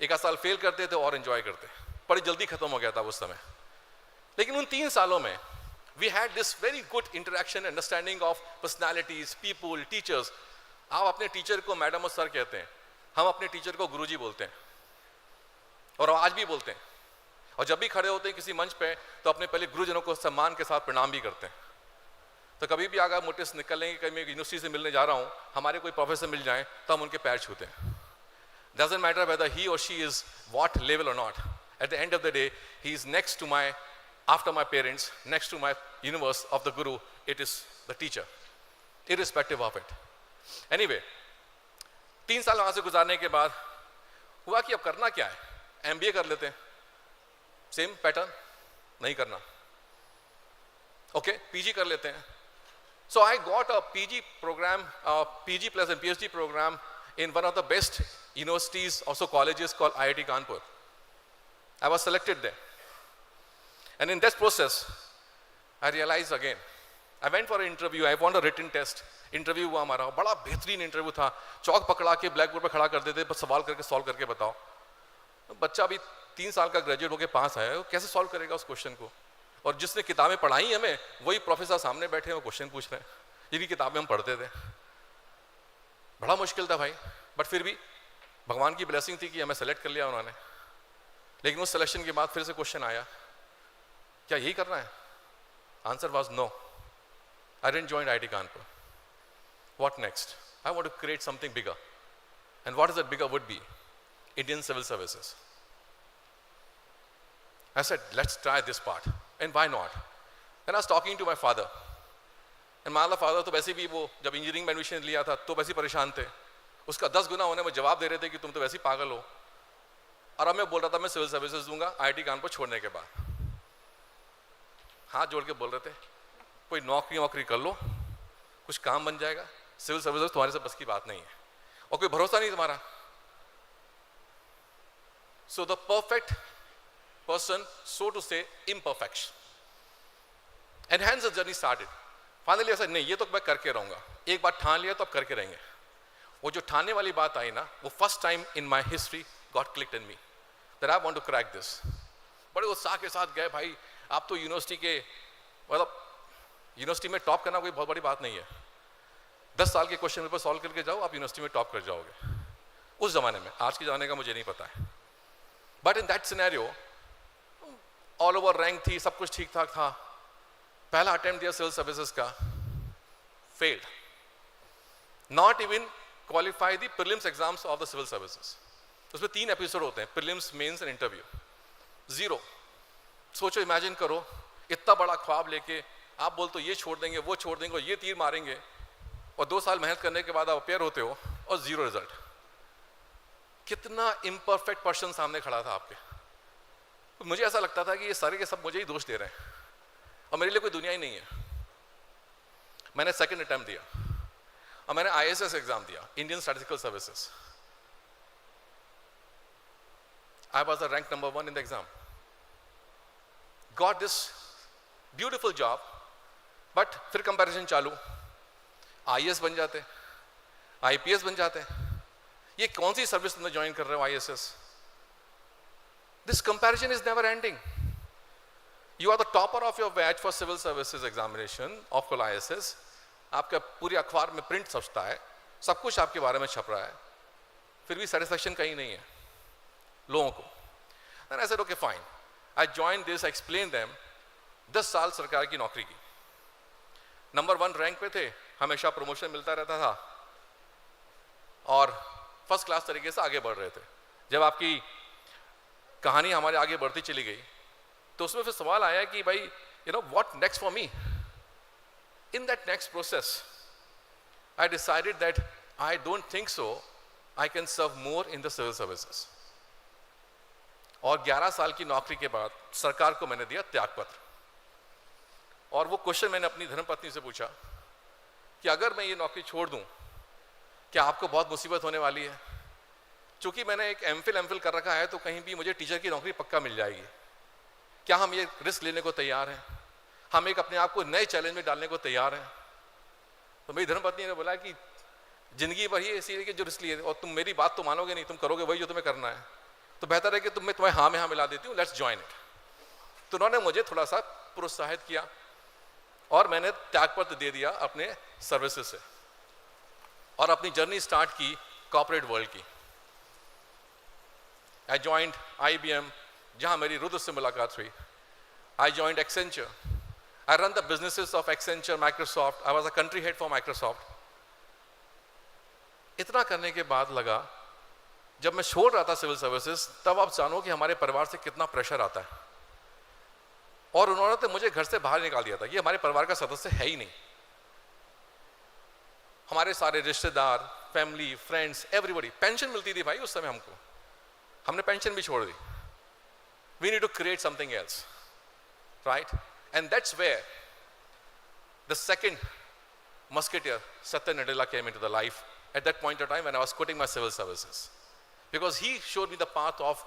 एक आध साल फेल करते थे और एंजॉय करते. बड़ी जल्दी खत्म हो गया था उस समय. लेकिन उन 3 सालों में we had this very good interaction, understanding of personalities, people, teachers. आप अपने टीचर को मैडम और सर कहते हैं, हम अपने टीचर को गुरुजी बोलते हैं और आज भी बोलते हैं. और जब भी खड़े होते हैं किसी मंच पे तो अपने पहले गुरुजनों को सम्मान के साथ प्रणाम भी करते हैं. तो कभी भी अगर नोटिस निकलेंगे कि मैं यूनिवर्सिटी से मिलने जा रहा हूँ, हमारे कोई प्रोफेसर मिल जाए तो हम उनके पैर छूते हैं. Doesn't matter whether he or she is what level or not. At the end of the day he is next to my, after my parents, next to my universe of the guru, it is the teacher, irrespective of it. Anyway, 3 साल वहां से गुजारने के बाद हुआ कि अब करना क्या है. MBA कर लेते हैं, सेम पैटर्न. नहीं करना. ओके, PG कर लेते हैं. So I got a PG program, PG plus and PhD program in one of the best universities, also colleges, called IIT Kanpur. I was selected there. And in that process, I realized again, I went for an interview, I won a written test. Interview हुआ हमारा, बड़ा बेहतरीन interview था. चौक पकड़ा के black board पर खड़ा कर देते, बस सवाल करके सॉल्व करके बताओ. बच्चा अभी 3 साल का ग्रेजुएट होकर पास आया है, वो कैसे सॉल्व करेगा उस क्वेश्चन को. और जिसने किताबें पढ़ाई हमें, वही प्रोफेसर सामने बैठे हैं, वो क्वेश्चन पूछ रहे हैं जिनकी किताबें हम पढ़ते थे. बड़ा मुश्किल था भाई, बट फिर भी भगवान की ब्लेसिंग थी कि हमें सेलेक्ट कर लिया उन्होंने. लेकिन उस सिलेक्शन के बाद फिर से क्वेश्चन आया, क्या यही करना है? Answer was no. I didn't join IIT Kanpur. What next? I want to create something bigger. And what is that bigger would be? Indian civil services. I said, let's try this part. And why not? Then I was talking to my father. And my father तो वैसे भी वो जब engineering में admission लिया था तो वैसे परेशान थे. उसका 10 गुना होने में जवाब दे रहे थे कि तुम तो वैसे ही पागल हो. और अब मैं बोल रहा था मैं सिविल सर्विसेज दूंगा IIT कानपुर छोड़ने के बाद. हाथ जोड़ के बोल रहे थे, कोई नौकरी कर लो, कुछ काम बन जाएगा. सिविल सर्विसेज तुम्हारे से बस की बात नहीं है और कोई भरोसा नहीं तुम्हारा. So the perfect person, so to say imperfection. And hence the journey started. Finally I said, नहीं ये तो मैं करके रहूंगा. एक बार ठान लिया तो अब करके रहेंगे. वो जो ठानने वाली बात आई ना, वो first time in my history got clicked in me that I want to crack this. बड़े उत्साह के साथ गए. भाई आप तो यूनिवर्सिटी के, मतलब यूनिवर्सिटी में टॉप करना कोई बहुत बड़ी बात नहीं है. 10 साल के क्वेश्चन पेपर सॉल्व करके जाओ, आप यूनिवर्सिटी में टॉप कर जाओगे उस जमाने में. आज के जमाने का मुझे नहीं पता है. But in that scenario all over rank थी, सब कुछ ठीक ठाक था. पहला अटेम्प्ट दिया सिविल सर्विसेज का, failed. Not even qualify the prelims exams of the civil services. उसमें 3 एपिसोड होते हैं, प्रीलिम्स, मेंस एंड इंटरव्यू. 0. सोचो, इमेजिन करो, इतना बड़ा ख्वाब लेके आप बोल तो ये छोड़ देंगे, वो छोड़ देंगे और ये तीर मारेंगे, और 2 साल मेहनत करने के बाद आप अपेयर होते हो और 0 रिजल्ट. कितना इम्परफेक्ट पर्सन सामने खड़ा था आपके. तो मुझे ऐसा लगता था कि ये सारे के सब मुझे ही दोष दे रहे हैं और मेरे लिए कोई दुनिया ही नहीं है। मैंने सेकंड अटेम्प्ट दिया और मैंने ISS एग्जाम दिया, Indian statistical services. I was the rank number 1 in the exam. Got this beautiful job, but फिर कंपैरिजन चालू, IAS बन जाते, IPS बन जाते। ये कौन सी सर्विस तुमने ज्वाइन कर रहे हो ISS? This comparison is never ending. You are the topper of your batch for civil services examination of full ISS. आपका पूरी अखबार में प्रिंट छपता है, सब कुछ आपके बारे में छप रहा है, फिर भी सेटिस्फेक्शन कहीं नहीं है लोगों को। And I said, okay, fine. I joined this, I explained them. 10 साल सरकार की नौकरी की, नंबर 1 रैंक पे थे, हमेशा प्रमोशन मिलता रहता था और फर्स्ट क्लास तरीके से आगे बढ़ रहे थे। जब आपकी कहानी हमारे आगे बढ़ती चली गई तो उसमें फिर सवाल आया कि भाई what next for me? In that next process, I decided that I don't think so I can serve more in the civil services. और 11 साल की नौकरी के बाद सरकार को मैंने दिया त्यागपत्र। और वो क्वेश्चन मैंने अपनी धर्मपत्नी से पूछा कि अगर मैं ये नौकरी छोड़ दूं, क्या आपको बहुत मुसीबत होने वाली है? चूंकि मैंने एक एमफिल कर रखा है तो कहीं भी मुझे टीचर की नौकरी पक्का मिल जाएगी। क्या हम ये रिस्क लेने को तैयार हैं? हम एक अपने आप को नए चैलेंज में डालने को तैयार हैं? तो मेरी धर्मपत्नी ने बोला कि जिंदगी भर ही ऐसी है कि जो रिस्क लिए, और तुम मेरी बात तो मानोगे नहीं, तुम करोगे वही जो तुम्हें करना है, तो बेहतर है कि तुम्हें हाँ में हाँ मिला देती हूँ, लेट्स ज्वाइन इट। तो उन्होंने मुझे थोड़ा सा प्रोत्साहित किया और मैंने त्यागपत्र दे दिया अपने सर्विसेज से और अपनी जर्नी स्टार्ट की कॉर्पोरेट वर्ल्ड की। आई जॉइंड IBM, जहां मेरी रुद्र से मुलाकात हुई। I joined Accenture. I run the businesses of Accenture, Microsoft. I was a country head for Microsoft. इतना करने के बाद लगा, जब मैं छोड़ रहा था सिविल सर्विसेज, तब आप जानो कि हमारे परिवार से कितना प्रेशर आता है। और उन्होंने तो मुझे घर से बाहर निकाल दिया था, ये हमारे परिवार का सदस्य है ही नहीं। हमारे सारे रिश्तेदार, फैमिली, फ्रेंड्स, एवरीबॉडी, पेंशन मिलती थी भाई उस समय हमको, हमने पेंशन भी छोड़ दी। We need to create something else, right? And that's where the second musketeer, Satya Nadella, came into the life at that point of time when I was quitting my civil services. Because he showed me the path of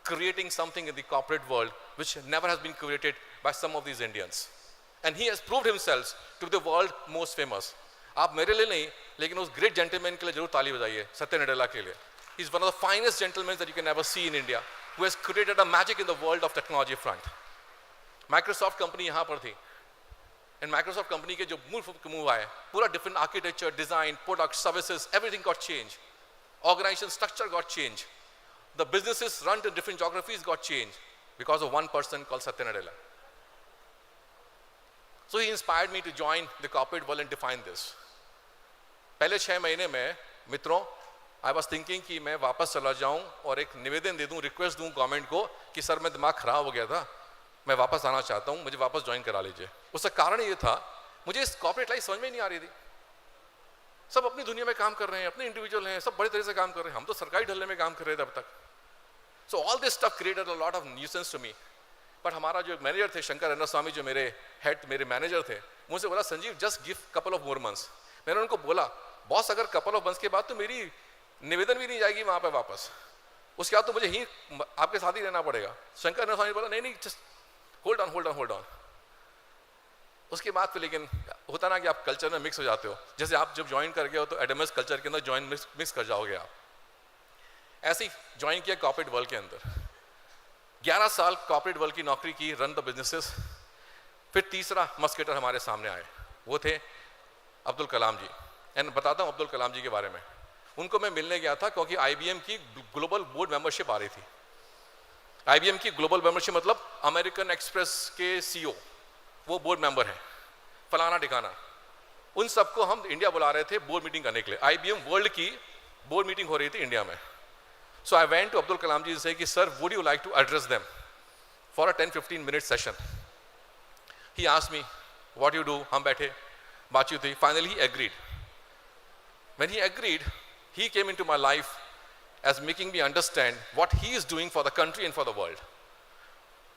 creating something in the corporate world which never has been created by some of these Indians. And he has proved himself to be the world most famous. आप मेरे लिए नहीं, लेकिन उस great gentleman के लिए जरूर ताली बजाइए, सत्य नडेला के लिए। He is one of the finest gentlemen that you can ever see in India, who has created a magic in the world of technology front. Microsoft company यहाँ पर थी, and Microsoft company के जो move आए, पूरा different architecture, design, products, services, everything got changed. Organization structure got changed. The businesses run in different geographies got changed because of one person called Satya Nadella. So he inspired me to join the corporate world and define this. पहले 6 महीने में मित्रों, I was thinking कि मैं वापस चला जाऊं और एक निवेदन दे दूं, रिक्वेस्ट दूं गवर्नमेंट को कि सर मैं दिमाग खराब हो गया था, मैं वापस आना चाहता हूं, मुझे वापस ज्वाइन करा लीजिए। उसका कारण ये था, मुझे इस कॉर्पोरेट लाइफ समझ में नहीं आ रही थी। सब अपनी दुनिया में काम कर रहे हैं, अपने इंडिविजुअल हैं, सब बड़े तरह से काम कर रहे हैं, हम तो सरकारी ढलने में काम कर रहे थे अब तक। So all this stuff created a lot of nuisance to me. But हमारा जो मैनेजर थे, शंकर रंगनाथ स्वामी, जो मेरे हेड, मेरे मैनेजर थे, मुझसे बोला Sanjeev just give couple of more months. मैंने उनको बोला बॉस अगर कपल ऑफ मंथ्स के बाद तो मेरी निवेदन भी नहीं जाएगी वहां पे वापस, उसके बाद तो मुझे ही आपके साथ ही रहना पड़ेगा। शंकर रंगनाथ स्वामी बोला नहीं जस्ट होल्ड ऑन। उसके बाद फिर लेकिन होता ना कि आप कल्चर में मिक्स हो जाते हो, जैसे आप जब ज्वाइन कर गए हो तो एडमस कल्चर के अंदर मिक्स कर जाओगे आप। ऐसे ही ज्वाइन किया कॉर्पोरेट वर्ल्ड के अंदर, 11 साल कॉर्पोरेट वर्ल्ड की नौकरी की, रन द बिजनेसेस। फिर तीसरा मस्केटर हमारे सामने आए, वो थे अब्दुल कलाम जी। एंड बताता हूँ अब्दुल कलाम जी के बारे में। उनको मैं मिलने गया था क्योंकि IBM की ग्लोबल बोर्ड मेंबरशिप आ रही थी। IBM की ग्लोबल मेंबरशिप मतलब अमेरिकन एक्सप्रेस के CEO, वो बोर्ड मेंबर हैं, फलाना ठिकाना। उन सबको हम इंडिया बुला रहे थे बोर्ड मीटिंग करने के लिए। IBM वर्ल्ड की बोर्ड मीटिंग हो रही थी इंडिया में। So I went to Abdul Kalam ji से कि sir would you like to address them for a 10-15 minute session. He asked me what you do. हम बैठे, बातचीत हुई, finally he agreed. When he agreed, he came into my life as making me understand what he is doing for the country and for the world.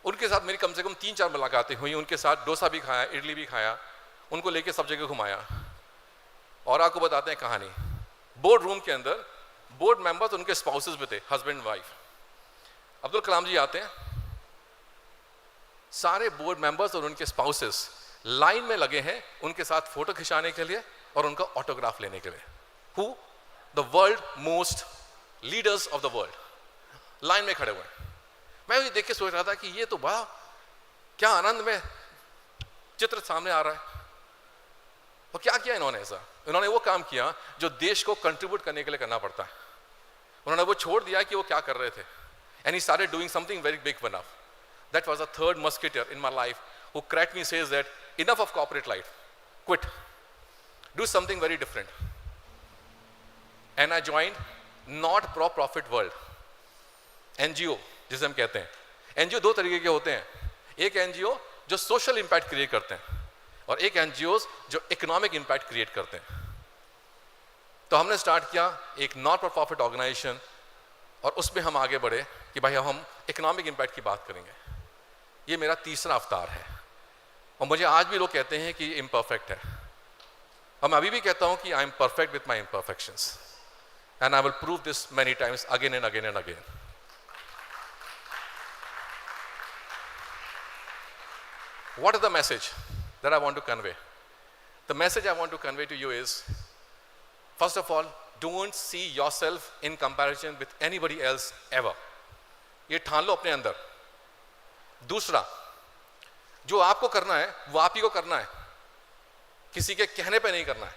उनके साथ मेरी कम से कम 3-4 मुलाकातें हुई, उनके साथ डोसा भी खाया, इडली भी खाया, उनको लेके सब जगह घुमाया। और आपको बताते हैं कहानी, बोर्ड रूम के अंदर बोर्ड मेंबर्स उनके स्पाउसेस भी थे, हस्बैंड वाइफ। अब्दुल कलाम जी आते हैं, सारे बोर्ड मेंबर्स और उनके स्पाउसेस लाइन में लगे हैं उनके साथ फोटो खिंचाने के लिए और उनका ऑटोग्राफ लेने के लिए। Who the world most leaders of the world line में खड़े हुए हैं। मैं भी देख के सोच रहा था कि ये तो बड़ा क्या आनंद में चित्र सामने आ रहा है। और क्या किया इन्होंने ऐसा? इन्होंने वो काम किया जो देश को कंट्रीब्यूट करने के लिए करना पड़ता है। उन्होंने वो छोड़ दिया कि वो क्या कर रहे थे, and he started doing something very big one of. That was the third musketeer in my life who cracked me, says that enough of corporate life, quit, do something very different. And I joined not profit world, NGO जिसे हम कहते हैं। NGO दो तरीके के होते हैं, एक NGO जो सोशल इम्पैक्ट क्रिएट करते हैं और एक NGOs जो इकोनॉमिक इम्पैक्ट क्रिएट करते हैं। तो हमने स्टार्ट किया एक नॉट फॉर प्रॉफिट ऑर्गेनाइजेशन और उसमें हम आगे बढ़े कि भाई हम इकोनॉमिक इम्पैक्ट की बात करेंगे। ये मेरा तीसरा अवतार है और मुझे आज भी लोग कहते हैं कि इम्परफेक्ट है, और मैं अभी भी कहता हूं कि आई am perfect with my imperfections, and I will prove this many times again and again and again. What is the message that I want to convey? The message I want to convey to you is, first of all, don't see yourself in comparison with anybody else ever. ये ठान लो अपने अंदर। दूसरा, जो आपको करना है वो आप ही को करना है, किसी के कहने पे नहीं करना है,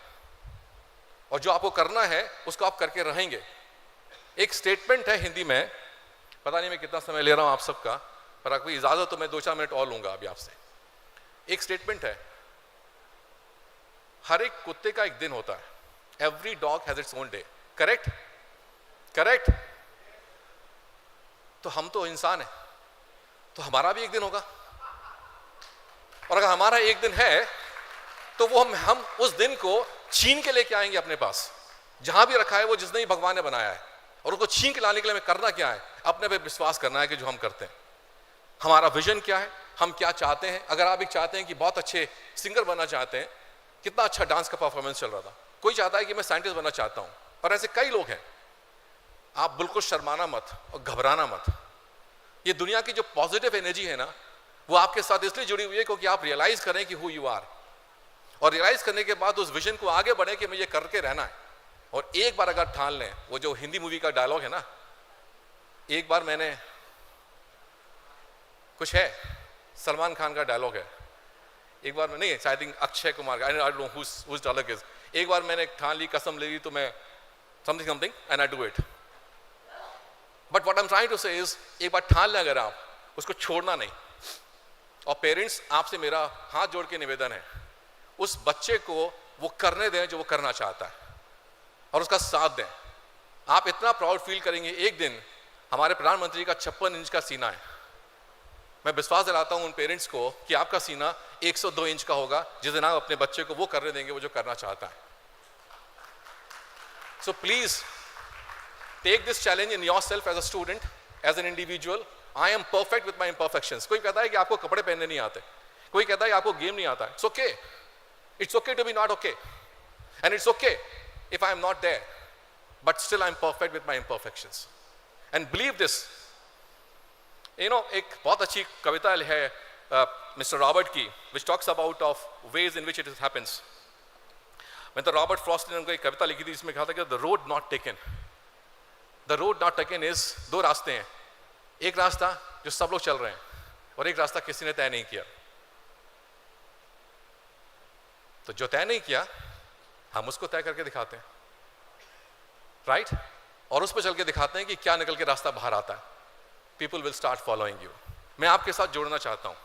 और जो आपको करना है उसको आप करके रहेंगे। एक स्टेटमेंट है हिंदी में, पता नहीं मैं कितना समय ले रहा हूं आप सबका, पर आपको इजाजत तो मैं 2-4 मिनट और लूंगा अभी आपसे। एक स्टेटमेंट है, हर एक कुत्ते का एक दिन होता है, every dog has its own day. Correct? Correct? तो हम तो इंसान हैं, तो हमारा भी एक दिन होगा, और अगर हमारा एक दिन है तो वो हम उस दिन को छीन के लेके आएंगे अपने पास। जहां भी रखा है वो जिसने ही भगवान ने बनाया है, और उसको छीन के लाने के लिए हमें करना क्या है? अपने पे विश्वास करना है कि जो हम करते हैं, हमारा विजन क्या है, हम क्या चाहते हैं। अगर आप एक चाहते हैं कि बहुत अच्छे सिंगर बनना चाहते हैं, कितना अच्छा डांस का परफॉर्मेंस चल रहा था, कोई चाहता है कि मैं साइंटिस्ट बनना चाहता हूं, और ऐसे कई लोग हैं। आप बिल्कुल शर्माना मत और घबराना मत। ये दुनिया की जो पॉजिटिव एनर्जी है ना, वो आपके साथ इसलिए जुड़ी हुई है क्योंकि आप रियलाइज करें कि हु यू आर, और रियलाइज करने के बाद उस विजन को आगे बढ़े कि मुझे करके रहना है। और एक बार अगर ठान लें, वो जो हिंदी मूवी का डायलॉग है ना, एक बार मैंने, कुछ है सलमान खान का डायलॉग है, एक बार मैं नहीं, आई थिंक अक्षय कुमार का, I don't know whose dialogue is, एक बार मैंने ठान ली, कसम ले ली, तो मैं something and I do it. But what I am trying to say is, एक बार ठान लें अगर आप, उसको छोड़ना नहीं। और पेरेंट्स, आपसे मेरा हाथ जोड़ के निवेदन है, उस बच्चे को वो करने दें जो वो करना चाहता है, और उसका साथ दें। आप इतना प्राउड फील करेंगे एक दिन। हमारे प्रधानमंत्री का 56 इंच का सीना है। मैं विश्वास दिलाता हूं उन पेरेंट्स को कि आपका सीना 102 इंच का होगा जिस दिन आप अपने बच्चे को वो करने देंगे वो जो करना चाहता है। So please take this challenge in yourself as a student, as an individual. I am perfect with my imperfections. कोई कहता है कि आपको कपड़े पहनने नहीं आते, कोई कहता है कि आपको गेम नहीं आता है। It's okay to be not okay, and it's okay if I am not there, but still I am perfect with my imperfections, and believe this. You know, एक बहुत अच्छी कविता है मिस्टर रॉबर्ट की, which talks about of ways in which it happens. मैं तो Robert Frost ने उनको एक कविता लिखी थी जिसमें कहा था कि the road not taken, the road not taken is, दो रास्ते हैं, एक रास्ता जो सब लोग चल रहे हैं और एक रास्ता किसी ने तय नहीं किया। तो जो तय नहीं किया हम उसको तय करके दिखाते हैं, राइट? और उस पर चल के दिखाते हैं कि क्या निकल के रास्ता बाहर आता है। People will start following you. मैं आपके साथ जोड़ना चाहता हूं।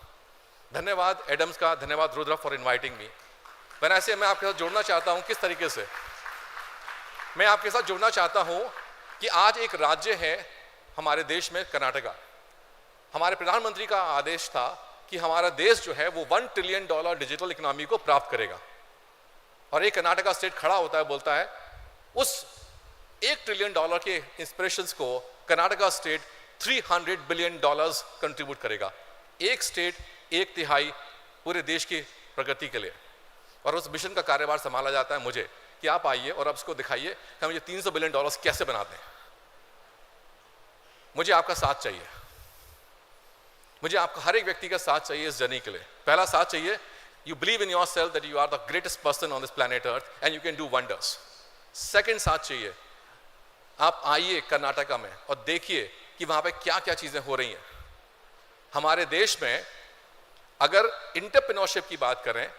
धन्यवाद एडम्स का, धन्यवाद रुद्रा फॉर इनवाइटिंग मी। मैं ऐसे मैं आपके साथ जोड़ना चाहता हूं। किस तरीके से मैं आपके साथ जोड़ना चाहता हूं कि आज एक राज्य है हमारे देश में, कर्नाटका। हमारे प्रधानमंत्री का आदेश था कि हमारा देश जो है वो $1 ट्रिलियन डिजिटल इकोनॉमी को प्राप्त करेगा, और एक कर्नाटका स्टेट खड़ा होता है, बोलता है उस $1 ट्रिलियन के इंस्पिरेशंस को कर्नाटका स्टेट $300 बिलियन कंट्रीब्यूट करेगा। एक स्टेट एक तिहाई पूरे देश की प्रगति के लिए, और उस मिशन का कार्यभार संभाला जाता है मुझे कि आप आइए और आप इसको दिखाइए कि हम ये $300 बिलियन कैसे बनाते हैं। मुझे आपका साथ चाहिए, मुझे आपका हर एक व्यक्ति का साथ चाहिए इस जर्नी के लिए। पहला साथ चाहिए, you believe in yourself that you are the greatest person on this planet earth and you can do wonders. Second साथ चाहिए, आप आइए कर्नाटका में और देखिए कि वहां पे क्या क्या चीजें हो रही हैं। हमारे देश में अगर एंटरप्रेन्योरशिप की बात करें,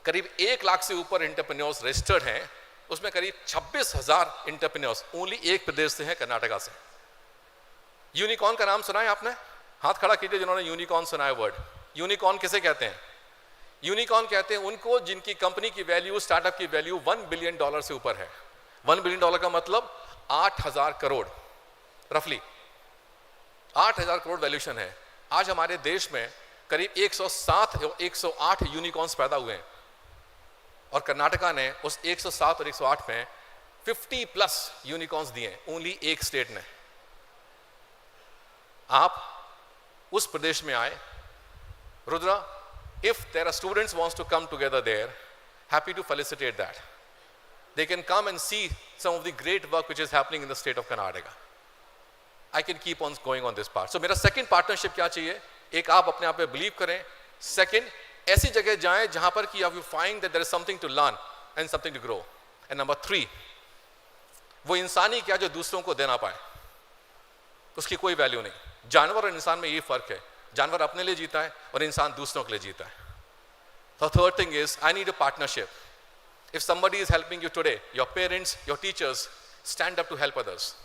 करीब 1 लाख से ऊपर एंटरप्रेन्योर्स रजिस्टर्ड हैं, उसमें करीब 26,000 एंटरप्रेन्योर्स ओनली एक प्रदेश से हैं, कर्नाटका से। यूनिकॉर्न का नाम सुना है आपने? हाथ खड़ा कीजिए जिन्होंने यूनिकॉर्न सुना है वर्ड। यूनिकॉर्न किसे कहते हैं? यूनिकॉर्न कहते हैं उनको जिनकी कंपनी की वैल्यू, स्टार्टअप की वैल्यू $1 बिलियन से ऊपर है। $1 बिलियन का मतलब 8,000 करोड़, रफली 8,000 करोड़ वैल्यूशन है। आज हमारे देश में करीब 107 या 108 यूनिकॉर्न्स पैदा हुए हैं, और कर्नाटका ने उस 107 और 108 में 50+ यूनिकॉर्न्स दिए ओनली एक स्टेट ने। आप उस प्रदेश में आए। Rudra, if there are students wants to come together there, happy to felicitate that. They can come and see some of the great work which is happening in the state of Karnataka. I can keep on going on this part. So मेरा second partnership क्या चाहिए? एक, आप अपने आप पे believe करें। Second, ऐसी जगह जाएं जहां पर कि you find that there is something to learn and something to grow. And number 3, वो इंसानी क्या जो दूसरों को देना पाए, उसकी कोई वैल्यू नहीं। जानवर और इंसान में ये फर्क है, जानवर अपने लिए जीता है और इंसान दूसरों के लिए जीता है। The third thing is, I need a partnership. If somebody is helping you today, your parents, your teachers, stand up to help others.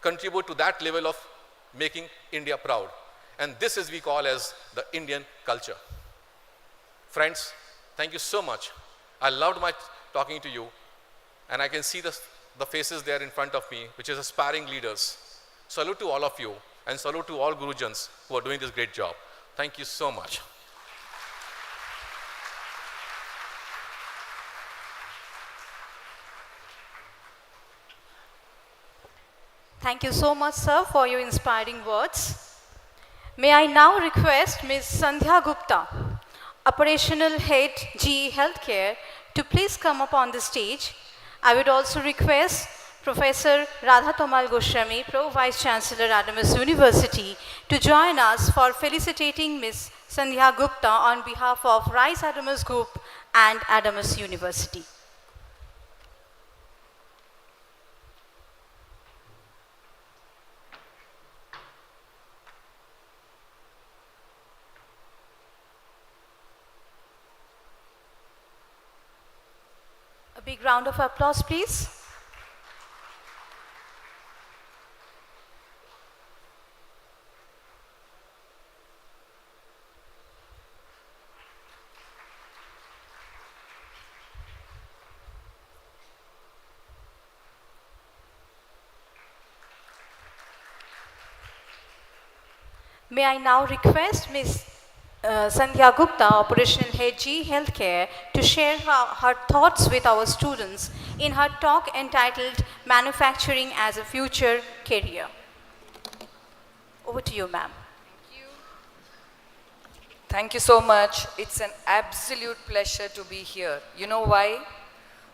Contribute to that level of making India proud. And this is we call as the Indian culture. Friends, thank you so much. I loved my talking to you, and I can see the faces there in front of me, which is aspiring leaders. Salute to all of you, and salute to all Gurujans who are doing this great job. Thank you so much. Thank you so much, sir, for your inspiring words. May I now request Ms. Sandhya Gupta, Operational Head GE Healthcare, to please come up on the stage. I would also request Professor Radha Tomal Goswami, Pro Vice Chancellor, Adamas University, to join us for felicitating Ms. Sandhya Gupta on behalf of Rice Adamas Group and Adamas University. A big round of applause, please. May I now request Ms. Sandhya Gupta, Operational Head GE Healthcare, to share her thoughts with our students in her talk entitled Manufacturing as a Future Career. Over to you, ma'am. Thank you so much. It's an absolute pleasure to be here. You know why?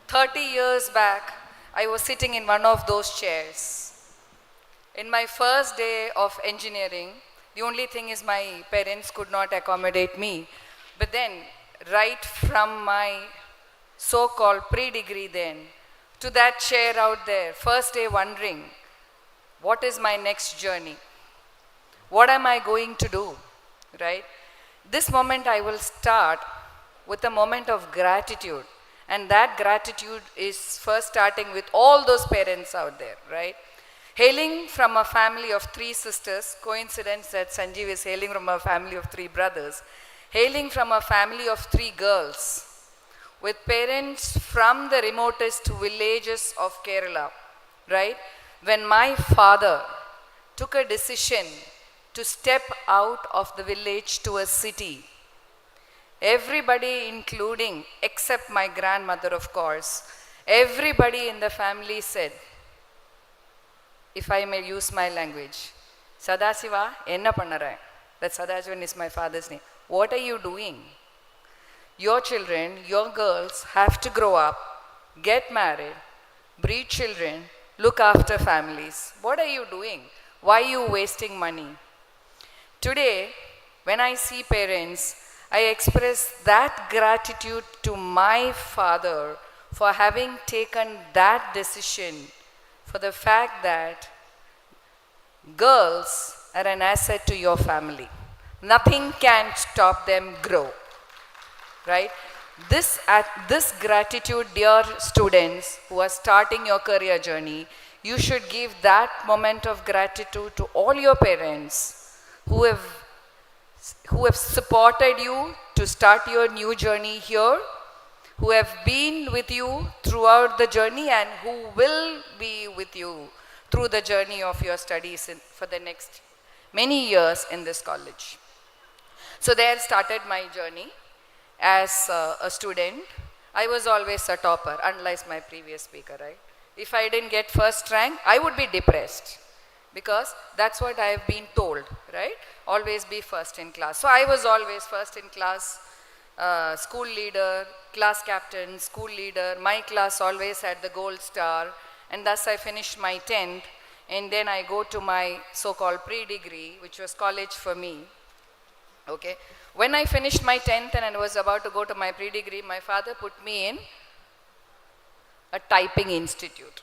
30 years back, I was sitting in one of those chairs. In my first day of engineering, the only thing is my parents could not accommodate me. But then, right from my so-called pre-degree then, to that chair out there, first day wondering, what is my next journey? What am I going to do, right? This moment I will start with a moment of gratitude. And that gratitude is first starting with all those parents out there, right? Hailing from a family of 3 sisters, coincidence that Sanjeev is hailing from a family of 3 brothers, hailing from a family of 3 girls, with parents from the remotest villages of Kerala, right? When my father took a decision to step out of the village to a city, everybody, including, except my grandmother, of course, everybody in the family said, if I may use my language, Sadasiva, enna pannarai? That Sadajivan is my father's name. What are you doing? Your children, your girls have to grow up, get married, breed children, look after families. What are you doing? Why are you wasting money? Today, when I see parents, I express that gratitude to my father for having taken that decision, for the fact that girls are an asset to your family. Nothing can stop them grow, right? This gratitude, dear students who are starting your career journey, you should give that moment of gratitude to all your parents who have supported you to start your new journey here, who have been with you throughout the journey and who will be with you through the journey of your studies for the next many years in this college. So there started my journey as a student. I was always a topper, unlike my previous speaker, right? If I didn't get first rank, I would be depressed because that's what I have been told, right? Always be first in class. So I was always first in class, school leader, class captain, school leader. My class always had the gold star, and thus I finished my 10th, and then I go to my so-called pre-degree, which was college for me. Okay. When I finished my 10th and I was about to go to my pre-degree, my father put me in a typing institute,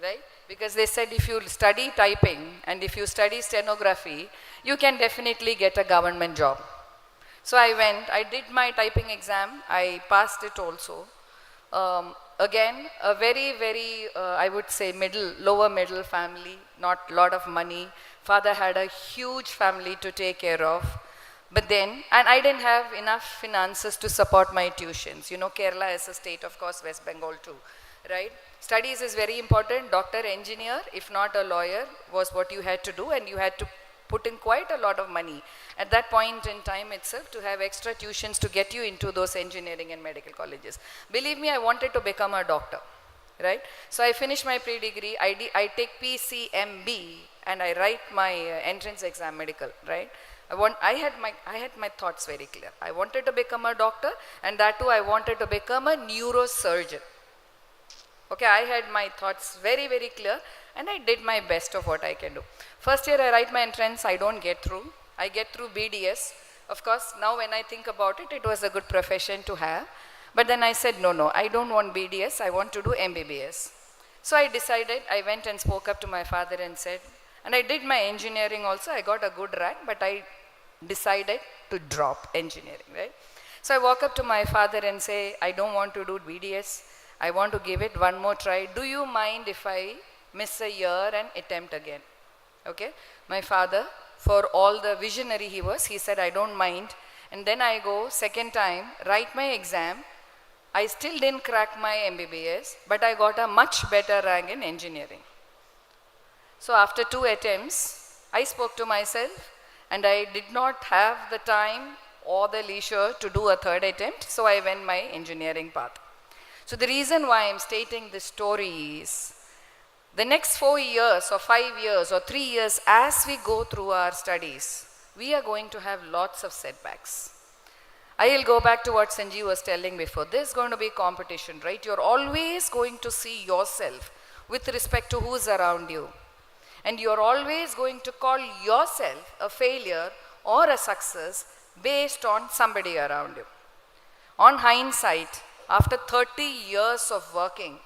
right? Because they said if you study typing and if you study stenography, you can definitely get a government job. So I went, I did my typing exam, I passed it also. Again, a very, very, I would say lower middle family, not a lot of money. Father had a huge family to take care of. But then, and I didn't have enough finances to support my tuitions. You know, Kerala is a state, of course, West Bengal too, right? Studies is very important. Doctor, engineer, if not a lawyer, was what you had to do, and you had to put in quite a lot of money at that point in time itself to have extra tuitions to get you into those engineering and medical colleges. Believe me, I wanted to become a doctor, right? So I finished my pre-degree, I take PCMB and I write my entrance exam medical, right? I had my thoughts very clear. I wanted to become a doctor, and that too I wanted to become a neurosurgeon. Okay, I had my thoughts very, very clear, and I did my best of what I can do. First year I write my entrance, I don't get through. I get through BDS. Of course, now when I think about it, it was a good profession to have. But then I said, no, I don't want BDS, I want to do MBBS. So I decided, I went and spoke up to my father and said, and I did my engineering also, I got a good rank, but I decided to drop engineering, right? So I walk up to my father and say, I don't want to do BDS, I want to give it one more try. Do you mind if I miss a year and attempt again? Okay, my father, for all the visionary he was, he said, I don't mind. And then I go second time, write my exam. I still didn't crack my MBBS, but I got a much better rank in engineering. So after 2 attempts, I spoke to myself, and I did not have the time or the leisure to do a third attempt, so I went my engineering path. So the reason why I'm stating this story is, the next 4 years or 5 years or 3 years as we go through our studies, we are going to have lots of setbacks. I will go back to what Sanjeev was telling before. There's going to be competition, right? You're always going to see yourself with respect to who's around you. And you're always going to call yourself a failure or a success based on somebody around you. On hindsight, after 30 years of working,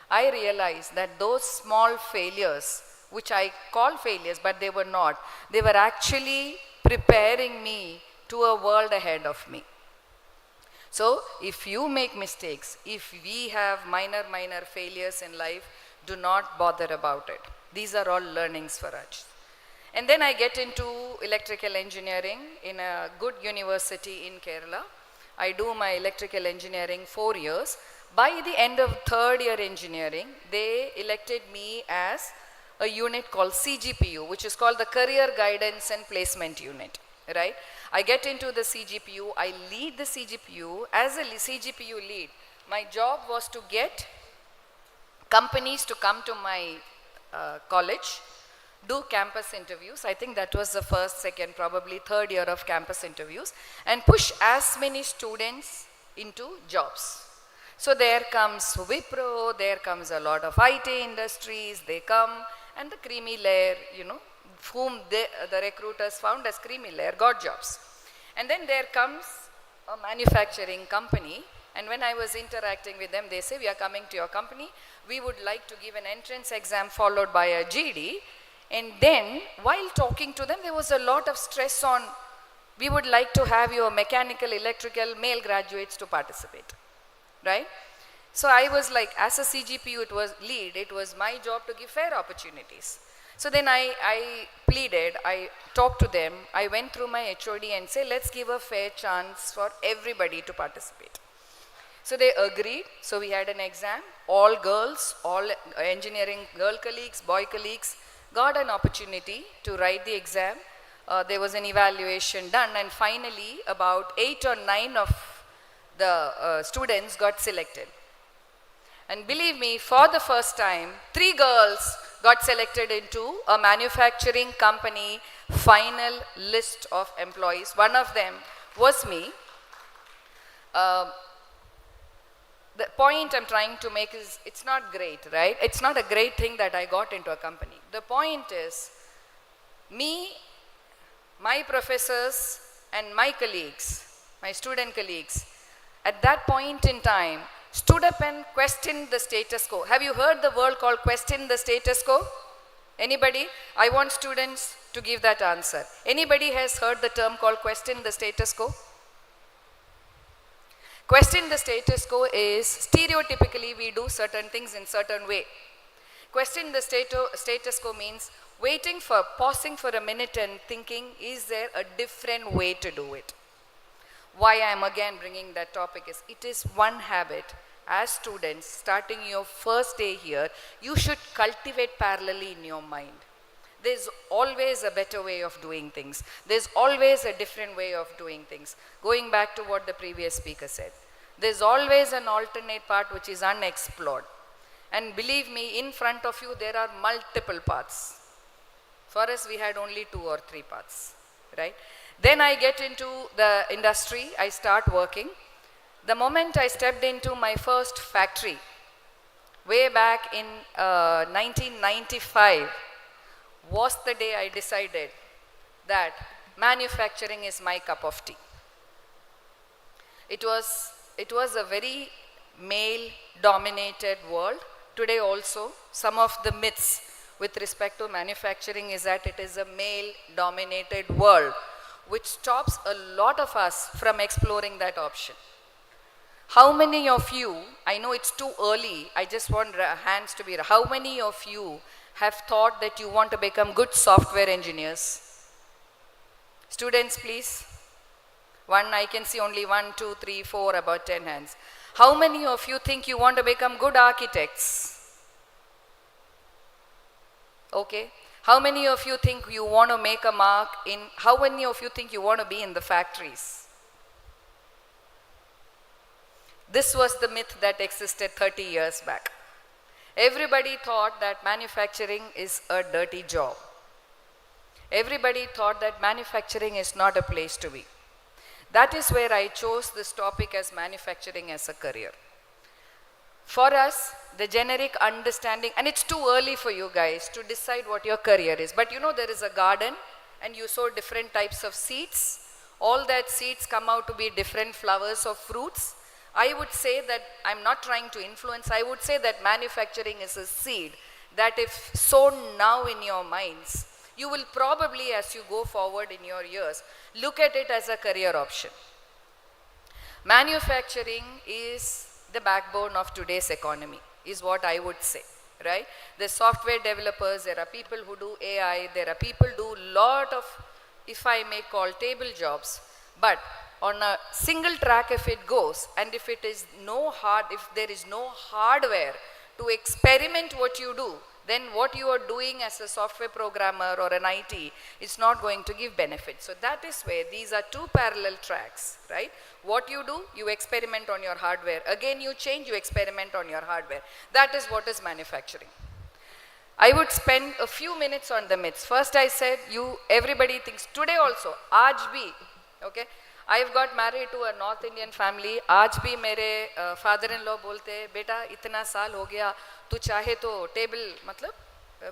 I realized that those small failures, which I call failures, but they were not, they were actually preparing me to a world ahead of me. So if you make mistakes, if we have minor failures in life, do not bother about it. These are all learnings for us. And then I get into electrical engineering in a good university in Kerala. I do my electrical engineering 4 years. By the end of third year engineering, they elected me as a unit called CGPU, which is called the Career Guidance and Placement Unit, right? I get into the CGPU, I lead the CGPU. As a CGPU lead, my job was to get companies to come to my college do campus interviews. I think that was the first, second, probably third year of campus interviews, and push as many students into jobs. So there comes Wipro, there comes a lot of IT industries, they come, and the creamy layer, you know, whom the recruiters found as creamy layer got jobs. And then there comes a manufacturing company, and when I was interacting with them, they say, we are coming to your company, we would like to give an entrance exam followed by a GD. And then, while talking to them, there was a lot of stress on, we would like to have your mechanical, electrical, male graduates to participate, right? So I was like, as a CGPU, it was my job to give fair opportunities. So then I pleaded, I talked to them, I went through my HOD and said, let's give a fair chance for everybody to participate. So they agreed, so we had an exam, all girls, all engineering girl colleagues, boy colleagues, got an opportunity to write the exam. There was an evaluation done, and finally about 8 or 9 of the students got selected. And believe me, for the first time, 3 girls got selected into a manufacturing company final list of employees. One of them was me. The point I'm trying to make is, it's not great, right? It's not a great thing that I got into a company. The point is, me, my professors, and my colleagues, my student colleagues, at that point in time, stood up and questioned the status quo. Have you heard the word called question the status quo? Anybody? I want students to give that answer. Anybody has heard the term called question the status quo? Question the status quo is, stereotypically we do certain things in certain way. Question the status quo means pausing for a minute and thinking, is there a different way to do it? Why I am again bringing that topic is, it is one habit as students starting your first day here, you should cultivate parallelly in your mind. There's always a better way of doing things. There's always a different way of doing things. Going back to what the previous speaker said, there's always an alternate part which is unexplored. And believe me, in front of you there are multiple paths. For us, we had only 2 or 3 paths, right? Then I get into the industry, I start working. The moment I stepped into my first factory, way back in 1995, was the day I decided that manufacturing is my cup of tea. It was a very male-dominated world. Today also, some of the myths with respect to manufacturing is that it is a male-dominated world, which stops a lot of us from exploring that option. How many of you, I know it's too early, I just want hands to be, how many of you have thought that you want to become good software engineers? Students, please. I can see only 1, 2, 3, 4, about 10 hands. How many of you think you want to become good architects? Okay. How many of you think you want to make a mark in, how many of you think you want to be in the factories? This was the myth that existed 30 years back. Everybody thought that manufacturing is a dirty job. Everybody thought that manufacturing is not a place to be. That is where I chose this topic as manufacturing as a career. For us, the generic understanding, and it's too early for you guys to decide what your career is, but you know there is a garden and you sow different types of seeds. All that seeds come out to be different flowers or fruits. I would say that, I'm not trying to influence, I would say that manufacturing is a seed that if sown now in your minds, you will probably, as you go forward in your years, look at it as a career option. Manufacturing is the backbone of today's economy, is what I would say, right? The software developers, there are people who do AI, there are people who do lot of, if I may call, table jobs, but on a single track if it goes, and if there is no hardware to experiment what you do, then what you are doing as a software programmer or an IT is not going to give benefit. So that is where these are 2 parallel tracks, right? What you do, you experiment on your hardware. Again, you change, you experiment on your hardware. That is what is manufacturing. I would spend a few minutes on the myths. First I said, everybody thinks, today also, aaj bhi, okay? I've got married to a North Indian family. आज भी मेरे father-in-law बोलते हैं, बेटा इतना साल हो गया, तू चाहे तो table मतलब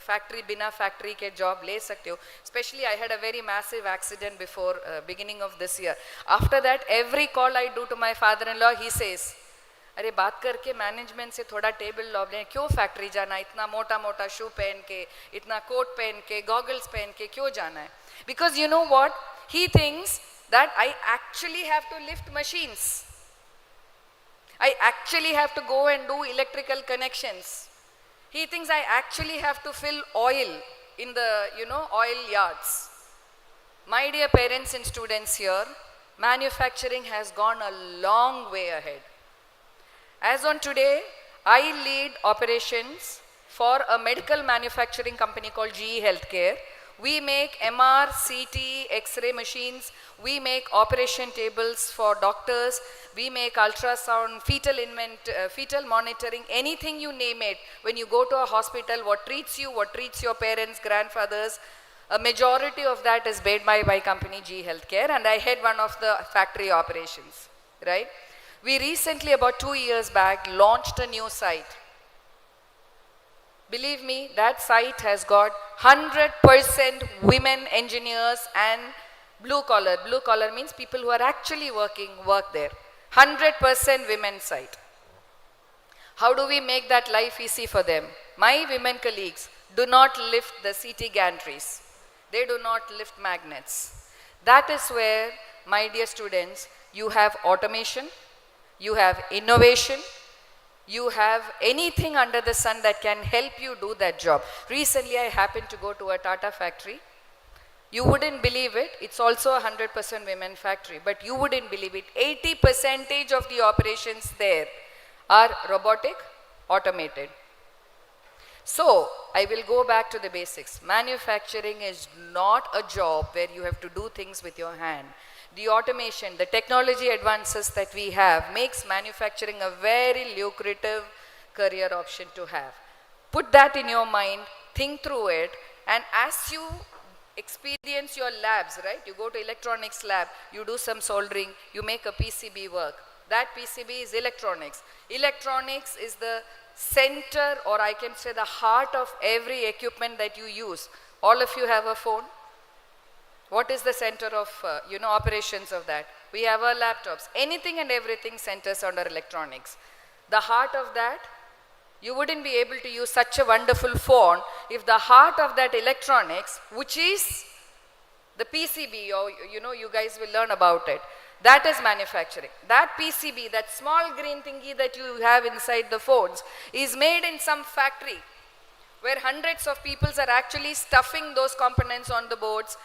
factory बिना factory के job ले सकते हो. Especially I had a very massive accident before beginning of this year. After that, every call I do to my father-in-law, he says, अरे बात करके मैनेजमेंट से थोड़ा टेबल लॉ लें, क्यों फैक्ट्री जाना, इतना मोटा मोटा शू पहन के, इतना कोट पहन के, गॉगल्स पहन के क्यों जाना है? Because you know what? He thinks that I actually have to lift machines. I actually have to go and do electrical connections. He thinks I actually have to fill oil in the, oil yards. My dear parents and students here, manufacturing has gone a long way ahead. As on today, I lead operations for a medical manufacturing company called GE Healthcare. We make MR, CT, X-ray machines. We make operation tables for doctors. We make ultrasound, fetal monitoring, anything you name it. When you go to a hospital, what treats you, what treats your parents, grandfathers, a majority of that is made by my company GE Healthcare, and I head one of the factory operations, right? We recently, about 2 years back, launched a new site. Believe me, that site has got 100% women engineers and blue collar. Blue collar means people who are actually work there. 100% women site. How do we make that life easy for them? My women colleagues do not lift the CT gantries. They do not lift magnets. That is where, my dear students, you have automation, you have innovation, you have anything under the sun that can help you do that job. Recently, I happened to go to a Tata factory. You wouldn't believe it. It's also a 100% women factory, but you wouldn't believe it. 80% of the operations there are robotic, automated. So, I will go back to the basics. Manufacturing is not a job where you have to do things with your hand. The automation, the technology advances that we have makes manufacturing a very lucrative career option to have. Put that in your mind, think through it, and as you experience your labs, right? You go to electronics lab, you do some soldering, you make a PCB work. That PCB is electronics. Electronics is the center, or I can say the heart of every equipment that you use. All of you have a phone. What is the center of, operations of that? We have our laptops. Anything and everything centers under electronics. The heart of that, you wouldn't be able to use such a wonderful phone if the heart of that electronics, which is the PCB, or you guys will learn about it. That is manufacturing. That PCB, that small green thingy that you have inside the phones, is made in some factory where hundreds of people are actually stuffing those components on the boards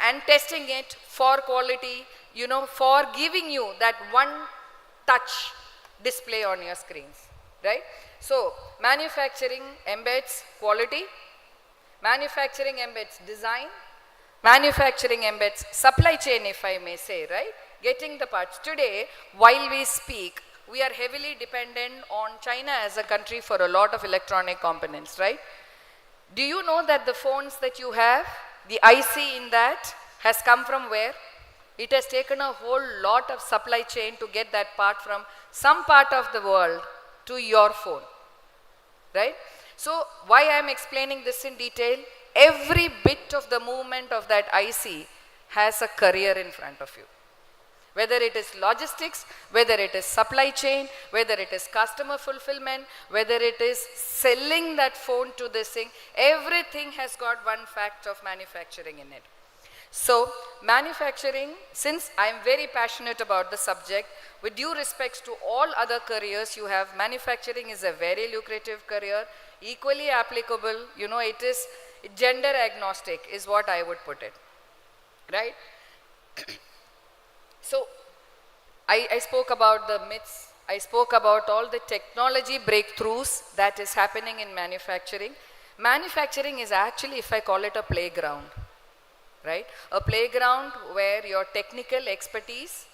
and testing it for quality, for giving you that one touch display on your screens, right? So, manufacturing embeds quality, manufacturing embeds design, manufacturing embeds supply chain, if I may say, right? Getting the parts. Today, while we speak, we are heavily dependent on China as a country for a lot of electronic components, right? Do you know that the phones that you have, the IC in that has come from where? It has taken a whole lot of supply chain to get that part from some part of the world to your phone, right? So, why I am explaining this in detail? Every bit of the movement of that IC has a career in front of you. Whether it is logistics, whether it is supply chain, whether it is customer fulfillment, whether it is selling that phone to this thing, everything has got one fact of manufacturing in it. So, manufacturing, since I am very passionate about the subject, with due respects to all other careers you have, manufacturing is a very lucrative career, equally applicable, it is gender agnostic is what I would put it, right? So, I spoke about the myths, I spoke about all the technology breakthroughs that is happening in manufacturing. Manufacturing is actually, if I call it a playground, right? A playground where your technical expertise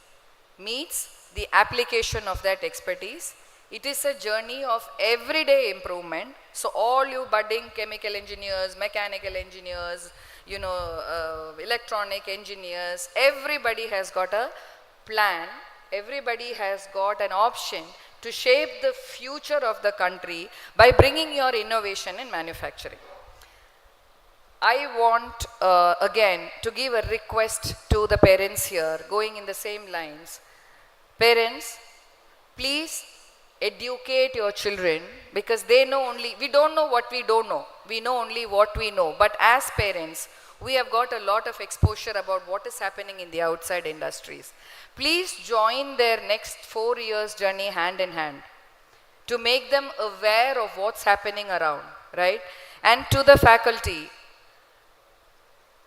meets the application of that expertise It is a journey of everyday improvement. So all you budding chemical engineers, mechanical engineers, electronic engineers, everybody has got a plan, everybody has got an option to shape the future of the country by bringing your innovation in manufacturing. I want again to give a request to the parents here, going in the same lines. Parents, please educate your children, because they know only, we don't know what we don't know. We know only what we know. But as parents, we have got a lot of exposure about what is happening in the outside industries. Please join their next 4 years journey hand in hand to make them aware of what's happening around, right? And to the faculty,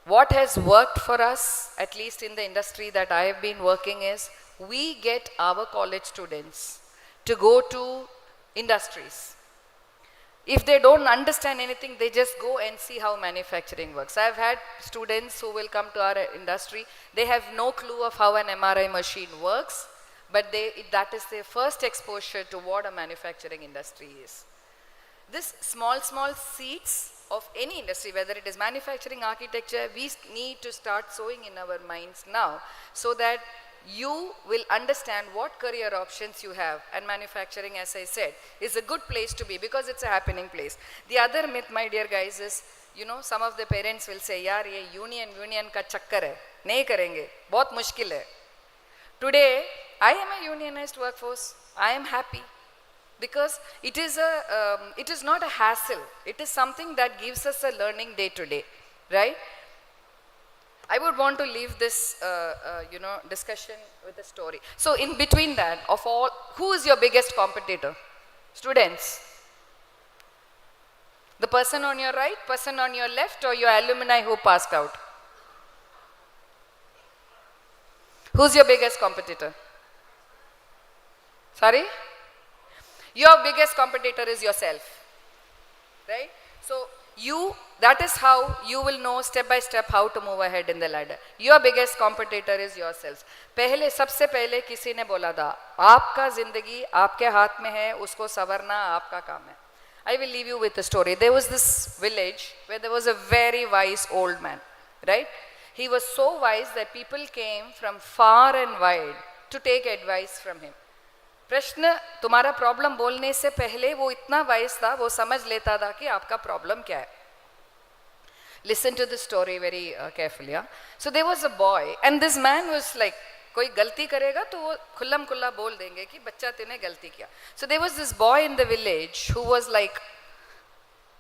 what has worked for us, at least in the industry that I have been working, is we get our college students to go to industries. If they don't understand anything, they just go and see how manufacturing works. I've had students who will come to our industry, they have no clue of how an MRI machine works, but that is their first exposure to what a manufacturing industry is. This small seeds of any industry, whether it is manufacturing, architecture, we need to start sowing in our minds now, so that you will understand what career options you have. And manufacturing, as I said, is a good place to be, because it's a happening place. The other myth, my dear guys, is, some of the parents will say, yaar, ye union ka chakkar hai, nahi karenge, bahut mushkil hai. Today, I am a unionized workforce. I am happy, because it is not a hassle. It is something that gives us a learning day to day, right? I would want to leave this, discussion with a story. So in between that, of all, who is your biggest competitor? Students. The person on your right, person on your left, or your alumni who passed out? Who's your biggest competitor? Sorry? Your biggest competitor is yourself, right? So that is how you will know step by step how to move ahead in the ladder. Your biggest competitor is yourselves. सबसे पहले किसी ने बोला था, आपका जिंदगी आपके हाथ में है, उसको संवरना आपका काम है. I will leave you with a story. There was this village where there was a very wise old man, right? He was so wise that people came from far and wide to take advice from him. प्रश्न, तुम्हारा problem बोलने से पहले वो इतना wise था, वो समझ लेता था कि आपका प्रॉब्लम क्या है. Listen to the story very carefully. So there was a boy, and this man was like, कोई गलती करेगा तो वो खुल्लम खुल्ला बोल देंगे कि बच्चा तूने गलती किया. So there was this boy in the village who was like,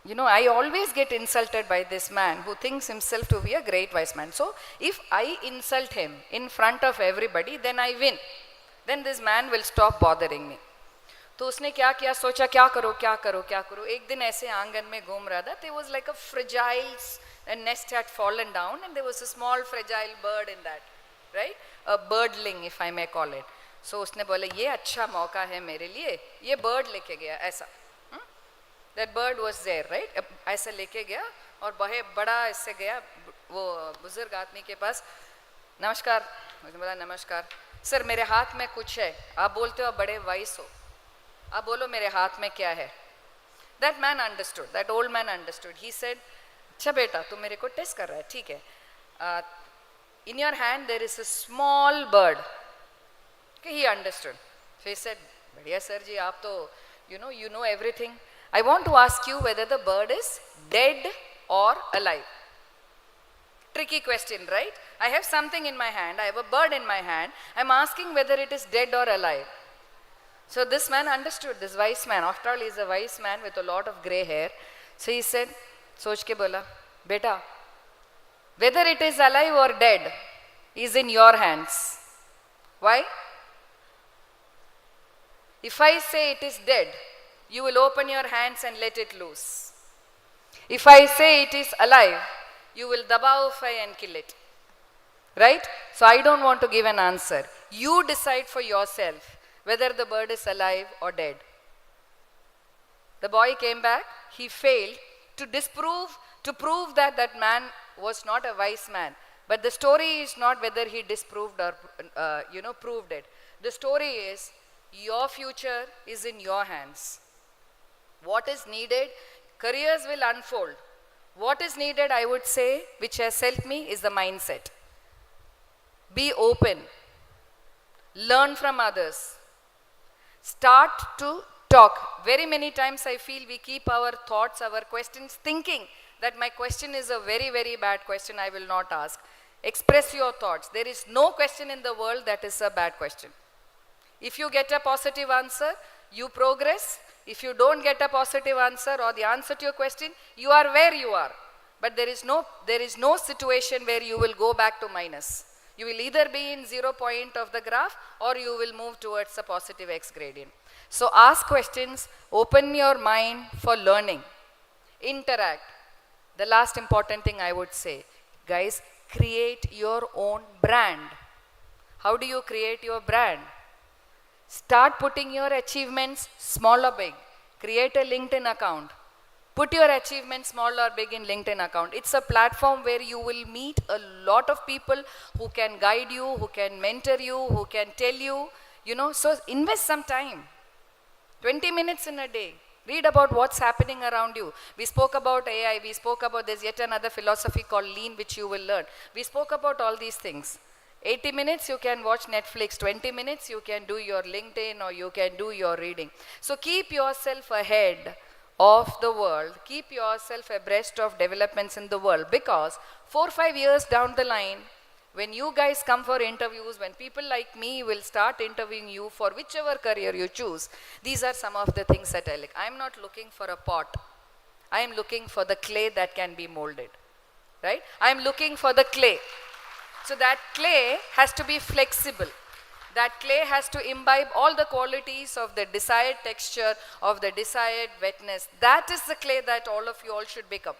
I always get insulted by this man who thinks himself to be a great wise man. So if I insult him in front of everybody, then I win. Then this man will stop bothering me. तो उसने क्या किया, सोचा क्या करो. एक दिन ऐसे आंगन में घूम रहा था. There was like a fragile nest had fallen down, and there was a small fragile bird in that, right? A birdling, if I may call it. So उसने बोला, ये अच्छा मौका है मेरे लिए, ये bird लेके गया ऐसा. That bird was there, right? ऐसा लेके गया और बहुत बड़ा इससे गया वो बुजुर्ग आदमी के पास. नमस्कार. उसने बोला नमस्कार. सर मेरे हाथ में कुछ है, आप बोलते हो आप बड़े वाइस हो, आप बोलो मेरे हाथ में क्या है. That man understood, that old man understood. He said, अच्छा बेटा तू मेरे को टेस्ट कर रहा है, ठीक है. In your hand there is a small bird. Okay, he understood. So he said, बढ़िया सर जी, आप तो you know everything. I want to ask you whether the bird is dead or alive. Tricky question, right? I have something in my hand, I have a bird in my hand, I'm asking whether it is dead or alive. So this man understood, this wise man, after all he is a wise man with a lot of grey hair. So he said, सोच के बोला, बेटा, whether it is alive or dead is in your hands. Why? If I say it is dead, you will open your hands and let it loose. If I say it is alive, you will dabaufai and kill it. Right? So I don't want to give an answer. You decide for yourself whether the bird is alive or dead. The boy came back, he failed to prove that that man was not a wise man. But the story is not whether he disproved or proved it. The story is Your future is in your hands. What is needed? Careers will unfold. What is needed, I would say, which has helped me, is the mindset. Be open. Learn from others. Start to talk. Very many times I feel we keep our thoughts, our questions, thinking that my question is a very, very bad question, I will not ask. Express your thoughts. There is no question in the world that is a bad question. If you get a positive answer, you progress. If you don't get a positive answer or the answer to your question, you are where you are. But there is no situation where you will go back to minus. You will either be in 0 point of the graph or you will move towards a positive X gradient. So ask questions, open your mind for learning, interact. The last important thing I would say, guys, create your own brand. How do you create your brand? Start putting your achievements small or big. Create a LinkedIn account. Put your achievements small or big in LinkedIn account. It's a platform where you will meet a lot of people who can guide you, who can mentor you, who can tell you, so invest some time. 20 minutes in a day. Read about what's happening around you. We spoke about AI. We spoke about, there's yet another philosophy called lean, which you will learn. We spoke about all these things. 80 minutes you can watch Netflix, 20 minutes you can do your LinkedIn or you can do your reading. So keep yourself ahead of the world, keep yourself abreast of developments in the world, because 4 or 5 years down the line, when you guys come for interviews, when people like me will start interviewing you for whichever career you choose, these are some of the things that I like. I'm not looking for a pot. I am looking for the clay that can be molded, right? I'm looking for the clay. So that clay has to be flexible. That clay has to imbibe all the qualities of the desired texture, of the desired wetness. That is the clay that all of you all should become.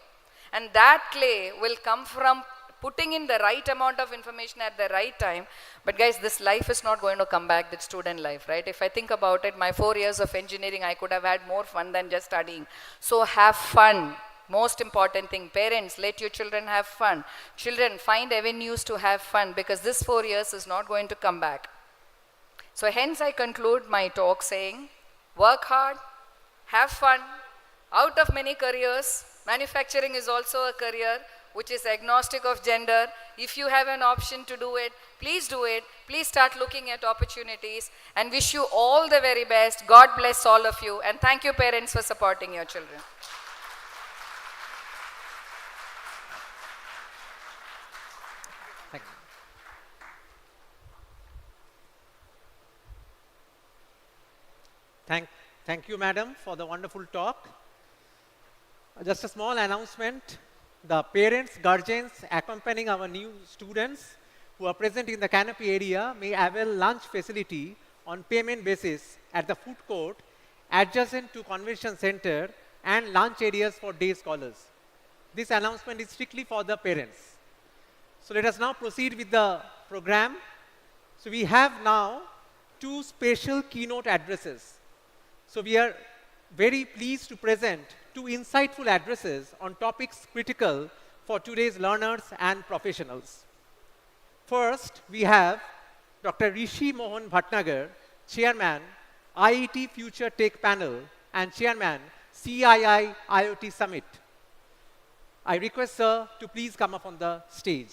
And that clay will come from putting in the right amount of information at the right time. But guys, this life is not going to come back, that student life, right? If I think about it, my 4 years of engineering, I could have had more fun than just studying. So have fun. Most important thing, parents, let your children have fun. Children, find avenues to have fun, because this 4 years is not going to come back. So hence I conclude my talk saying, work hard, have fun. Out of many careers, manufacturing is also a career which is agnostic of gender. If you have an option to do it, please do it. Please start looking at opportunities, and wish you all the very best. God bless all of you, and thank you parents for supporting your children. Thank you, madam, for the wonderful talk. Just a small announcement. The parents, guardians accompanying our new students who are present in the canopy area may avail lunch facility on payment basis at the food court adjacent to convention center and lunch areas for day scholars. This announcement is strictly for the parents. So let us now proceed with the program. So we have now 2 special keynote addresses. So we are very pleased to present 2 insightful addresses on topics critical for today's learners and professionals. First, we have Dr. Rishi Mohan Bhatnagar, Chairman, IIT Future Tech Panel and Chairman, CII IoT Summit. I request sir to please come up on the stage.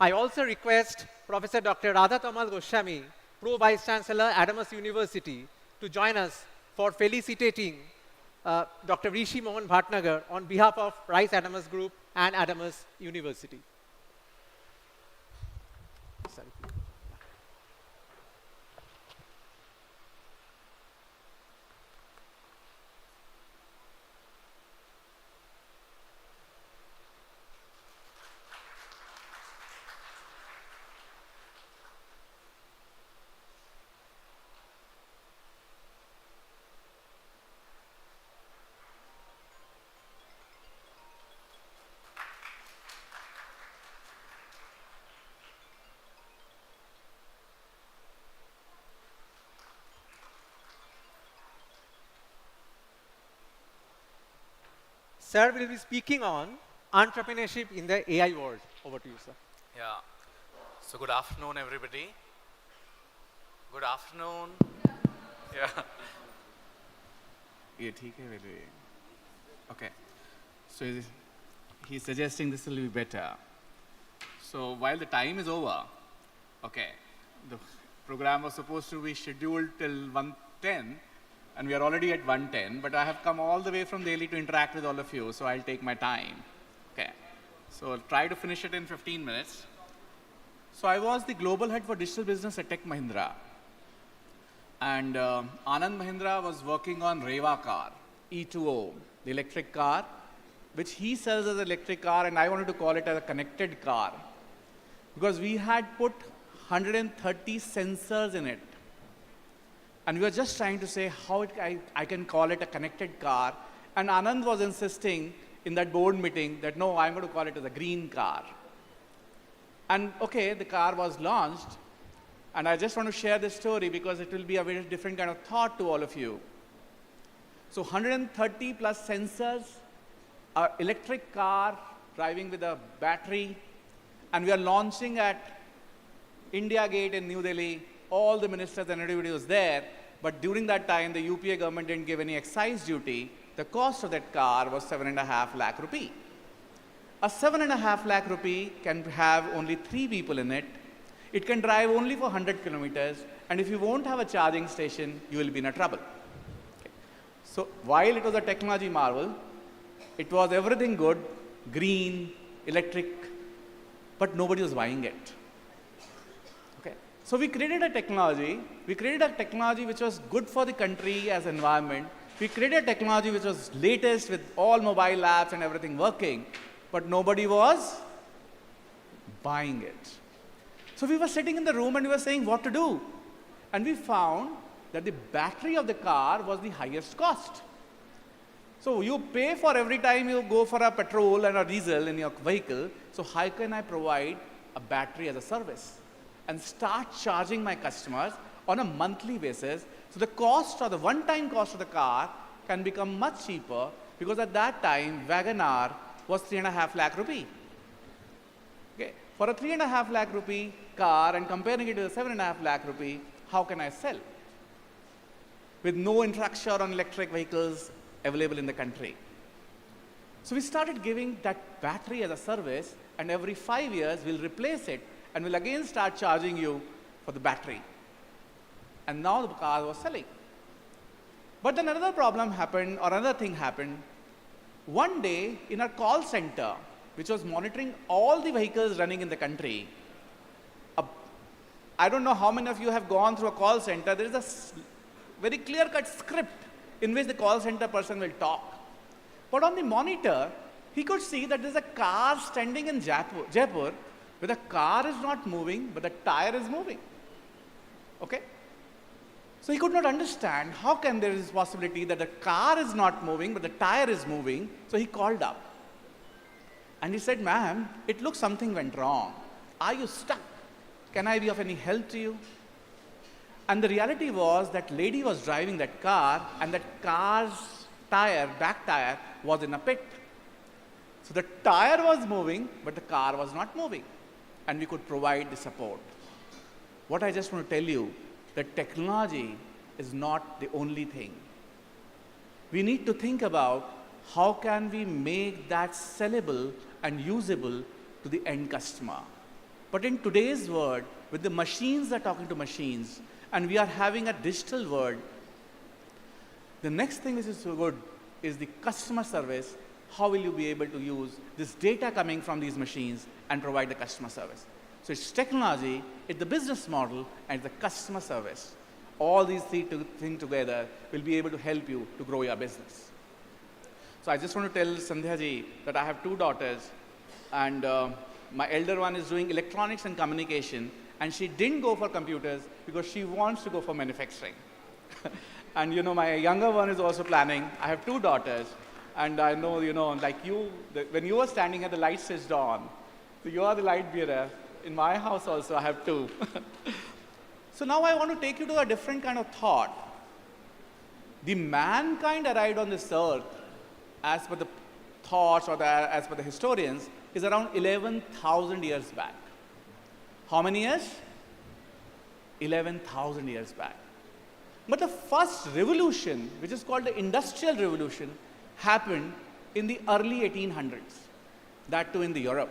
I also request Professor Dr. Radha Tamal Goswami, Pro Vice Chancellor, Adamas University, to join us for felicitating Dr. Rishi Mohan Bhatnagar on behalf of Rice Adamas Group and Adamas University. Sir will be speaking on entrepreneurship in the AI world. Over to you, sir. Yeah. So good afternoon, everybody. Good afternoon. Yeah. Yeah, ठीक है मेरे. Okay. So he's suggesting this will be better. So while the time is over, okay, the program was supposed to be scheduled till 1:10, and we are already at 1:10, but I have come all the way from Delhi to interact with all of you, so I'll take my time. Okay. So I'll try to finish it in 15 minutes. So I was the global head for digital business at Tech Mahindra. And Anand Mahindra was working on Reva car, E2O, the electric car, which he sells as an electric car, and I wanted to call it as a connected car. Because we had put 130 sensors in it. And we were just trying to say how I can call it a connected car. And Anand was insisting in that board meeting that no, I'm going to call it as a green car. And okay, the car was launched. And I just want to share this story because it will be a very different kind of thought to all of you. So 130 plus sensors, our electric car driving with a battery, and we are launching at India Gate in New Delhi. All the ministers and everybody was there, but during that time, the UPA government didn't give any excise duty. The cost of that car was 7.5 lakh rupee. A 7.5 lakh rupee can have only 3 people in it. It can drive only for 100 kilometers, and if you won't have a charging station, you will be in a trouble. Okay. So while it was a technology marvel, it was everything good, green, electric, but nobody was buying it. Okay. So we created a technology. We created a technology which was good for the country as environment. We created a technology which was latest with all mobile apps and everything working, but nobody was buying it. So we were sitting in the room and we were saying what to do. And we found that the battery of the car was the highest cost. So you pay for every time you go for a petrol and a diesel in your vehicle. So how can I provide a battery as a service and start charging my customers on a monthly basis? So the cost or the one-time cost of the car can become much cheaper, because at that time, WagonR was 3.5 lakh rupee. Okay. For a 3.5 lakh rupee car and comparing it to the 7.5 lakh rupee, how can I sell? With no infrastructure on electric vehicles available in the country. So we started giving that battery as a service, and every 5 years we'll replace it and we'll again start charging you for the battery. And now the car was selling. But then another problem happened, or another thing happened. One day in our call center, which was monitoring all the vehicles running in the country, I don't know how many of you have gone through a call center. There is a very clear-cut script in which the call center person will talk. But on the monitor, he could see that there's a car standing in Jaipur, where the car is not moving, but the tire is moving. Okay? So he could not understand how can there is possibility that the car is not moving, but the tire is moving. So he called up. And he said, ma'am, it looks something went wrong. Are you stuck? Can I be of any help to you? And the reality was that lady was driving that car, and that car's tire, back tire, was in a pit. So the tire was moving, but the car was not moving. And we could provide the support. What I just want to tell you, that technology is not the only thing. We need to think about how can we make that sellable and usable to the end customer. But in today's world, with the machines are talking to machines, and we are having a digital world, the next thing which is so good is the customer service. How will you be able to use this data coming from these machines and provide the customer service? So it's technology, it's the business model, and it's the customer service. All these three things together will be able to help you to grow your business. So I just want to tell Sandhya ji that I have 2 daughters, and my elder one is doing electronics and communication, and she didn't go for computers because she wants to go for manufacturing. And you know, my younger one is also planning. I have 2 daughters, and I know, you know, like you, when you were standing here, the light switched on. So you are the light bearer. In my house also, I have 2. So now I want to take you to a different kind of thought. The mankind arrived on this earth, as per the thoughts or as per the historians, is around 11,000 years back. How many years? 11,000 years back. But the first revolution, which is called the Industrial Revolution, happened in the early 1800s, that too in the Europe.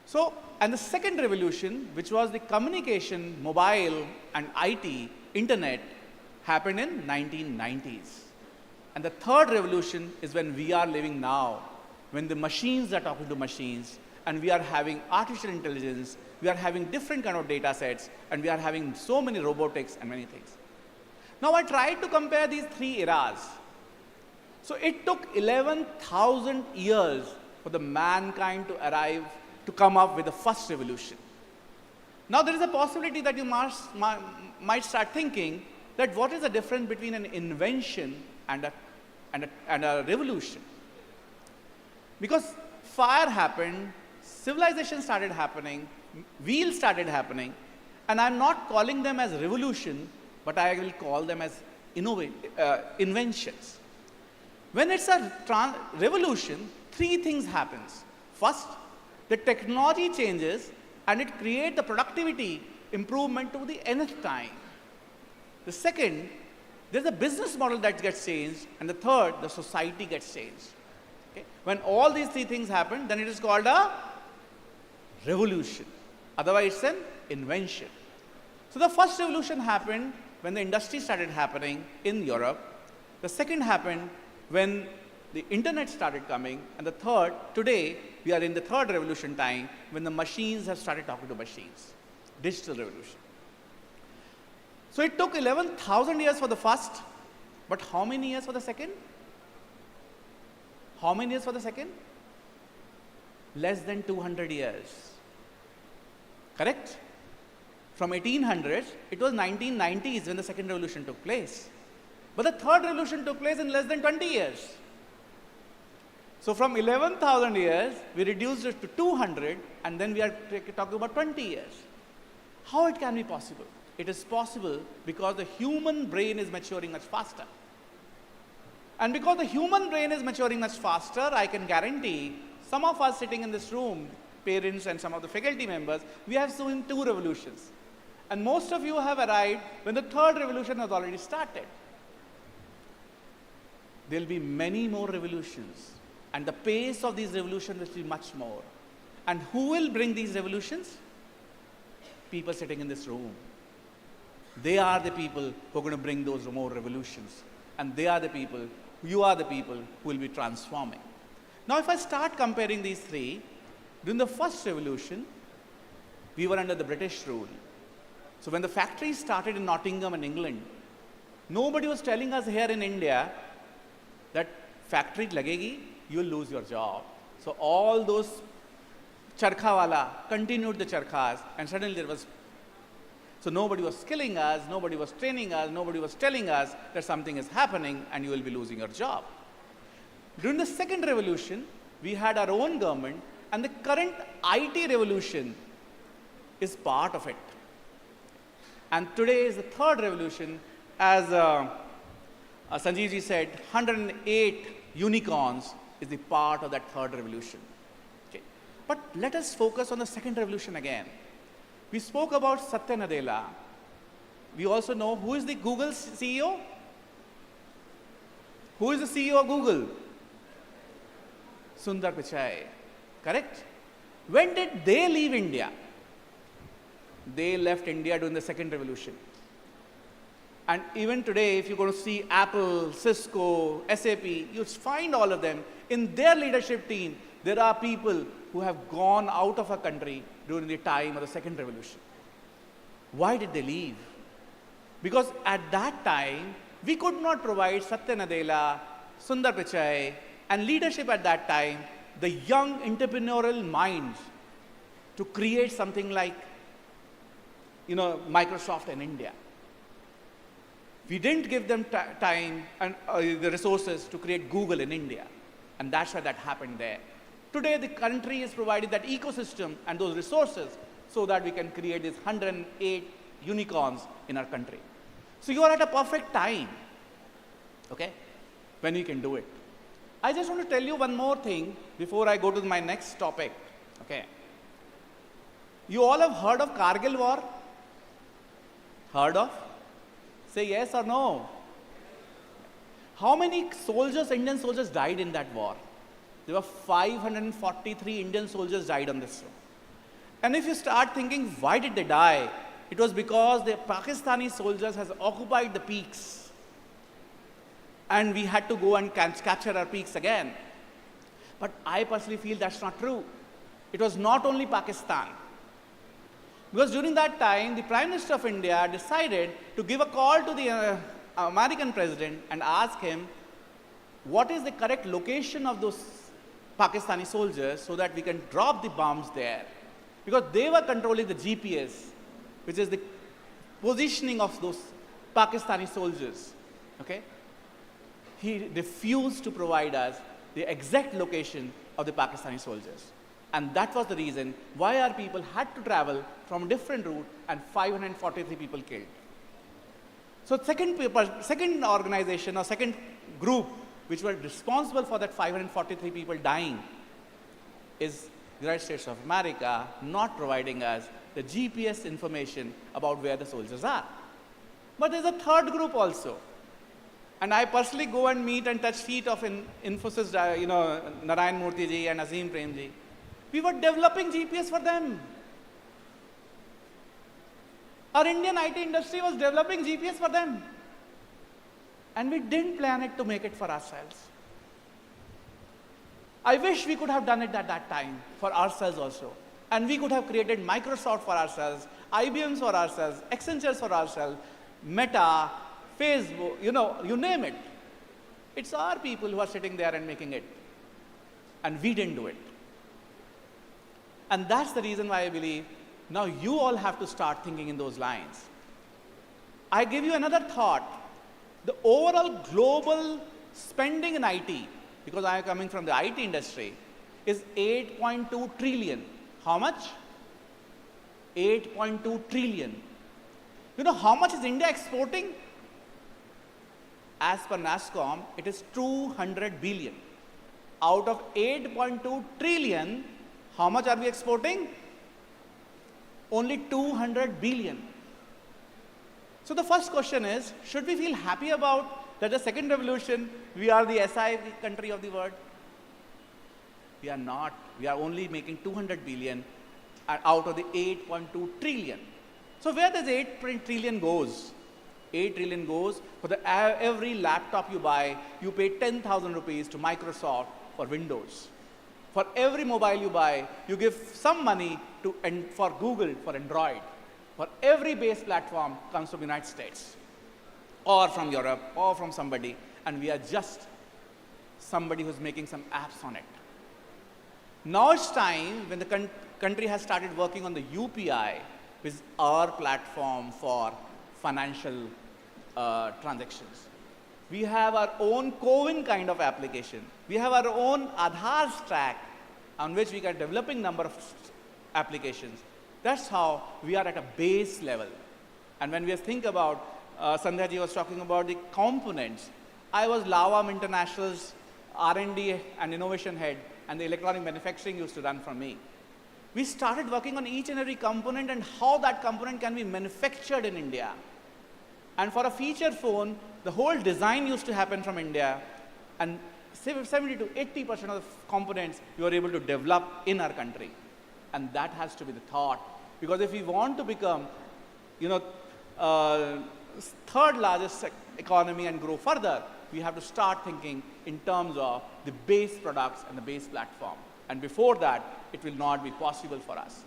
So, and the second revolution, which was the communication, mobile and IT, internet, happened in 1990s. And the third revolution is when we are living now, when the machines are talking to machines, and we are having artificial intelligence, we are having different kind of data sets, and we are having so many robotics and many things. Now I tried to compare these three eras. So it took 11,000 years for the mankind to arrive, to come up with the first revolution. Now there is a possibility that you might start thinking that what is the difference between an invention and a revolution? Because fire happened, civilization started happening, wheels started happening, and I'm not calling them as revolution, but I will call them as inventions. When it's a revolution, three things happens. First, the technology changes and it creates the productivity improvement to the nth time. The second, there's a business model that gets changed, and the third, the society gets changed. Okay? When all these three things happen, then it is called a revolution. Otherwise, it's an invention. So the first revolution happened when the industry started happening in Europe. The second happened when the internet started coming, and the third, today, we are in the third revolution time when the machines have started talking to machines. Digital revolution. So it took 11,000 years for the first, but how many years for the second? How many years for the second? Less than 200 years. Correct? From 1800s, it was 1990s when the second revolution took place. But the third revolution took place in less than 20 years. So from 11,000 years, we reduced it to 200, and then we are talking about 20 years. How it can be possible? It is possible because the human brain is maturing much faster. And because the human brain is maturing much faster, I can guarantee some of us sitting in this room, parents and some of the faculty members, we have seen two revolutions. And most of you have arrived when the third revolution has already started. There will be many more revolutions, and the pace of these revolutions will be much more. And who will bring these revolutions? People sitting in this room. They are the people who are going to bring those more revolutions. And they are the people, you are the people who will be transforming. Now if I start comparing these three, during the first revolution, we were under the British rule. So when the factories started in Nottingham in England, nobody was telling us here in India that factory lagegi, you will lose your job. So all those charkha wala continued the charkhas, and suddenly there was. So nobody was skilling us, nobody was training us, nobody was telling us that something is happening and you will be losing your job. During the second revolution, we had our own government, and the current IT revolution is part of it. And today is the third revolution. As Sanjeev ji said, 108 unicorns is the part of that third revolution. Okay. But let us focus on the second revolution again. We spoke about Satya Nadella. We also know who is the Google CEO? Who is the CEO of Google? Sundar Pichai. Correct? When did they leave India? They left India during the second revolution. And even today, if you're going to see Apple, Cisco, SAP, you'll find all of them. In their leadership team, there are people who have gone out of a country during the time of the second revolution. Why did they leave? Because at that time, we could not provide Satya Nadella, Sundar Pichai, and leadership at that time, the young entrepreneurial minds to create something like, Microsoft in India. We didn't give them time and the resources to create Google in India. And that's why that happened there. Today, the country is provided that ecosystem and those resources so that we can create these 108 unicorns in our country. So you are at a perfect time, okay, when you can do it. I just want to tell you one more thing before I go to my next topic, okay. You all have heard of Kargil war? Heard of? Say yes or no. How many soldiers, Indian soldiers died in that war? There were 543 Indian soldiers died on this war. And if you start thinking, why did they die? It was because the Pakistani soldiers has occupied the peaks. And we had to go and capture our peaks again. But I personally feel that's not true. It was not only Pakistan. Because during that time, the Prime Minister of India decided to give a call to the American president and ask him, what is the correct location of those Pakistani soldiers so that we can drop the bombs there? Because they were controlling the GPS, which is the positioning of those Pakistani soldiers. Okay? He refused to provide us the exact location of the Pakistani soldiers. And that was the reason why our people had to travel from a different route and 543 people killed. So second organization or second group which were responsible for that 543 people dying is the United States of America not providing us the GPS information about where the soldiers are. But there's a third group also. And I personally go and meet and touch feet of Infosys, Narayan Murthy ji and Azim Prem ji. We were developing GPS for them. Our Indian IT industry was developing GPS for them. And we didn't plan it to make it for ourselves. I wish we could have done it at that time for ourselves also. And we could have created Microsoft for ourselves, IBM's for ourselves, Accenture's for ourselves, Meta, Facebook, you name it. It's our people who are sitting there and making it. And we didn't do it. And that's the reason why I believe now you all have to start thinking in those lines. I give you another thought. The overall global spending in IT, because I am coming from the IT industry, is 8.2 trillion. How much? 8.2 trillion. You know how much is India exporting? As per NASSCOM, it is 200 billion. Out of 8.2 trillion, how much are we exporting? Only 200 billion. So the first question is, should we feel happy about that the second revolution, we are the SI country of the world? We are not. We are only making 200 billion out of the 8.2 trillion. So where does 8 trillion goes? 8 trillion goes for every laptop you buy, you pay 10,000 rupees to Microsoft for Windows. For every mobile you buy, you give some money for Google for Android. For every base platform comes from the United States or from Europe or from somebody, and we are just somebody who's making some apps on it. Now it's time when the country has started working on the UPI, which is our platform for financial transactions. We have our own CoWIN kind of application. We have our own Aadhaar stack on which we are developing number of applications. That's how we are at a base level. And when we think about, Sandhya ji was talking about the components. I was Lawam International's R&D and innovation head, and the electronic manufacturing used to run from me. We started working on each and every component and how that component can be manufactured in India. And for a feature phone, the whole design used to happen from India, and 70 to 80% of the components you are able to develop in our country. And that has to be the thought. Because if we want to become, third largest economy and grow further, we have to start thinking in terms of the base products and the base platform. And before that, it will not be possible for us.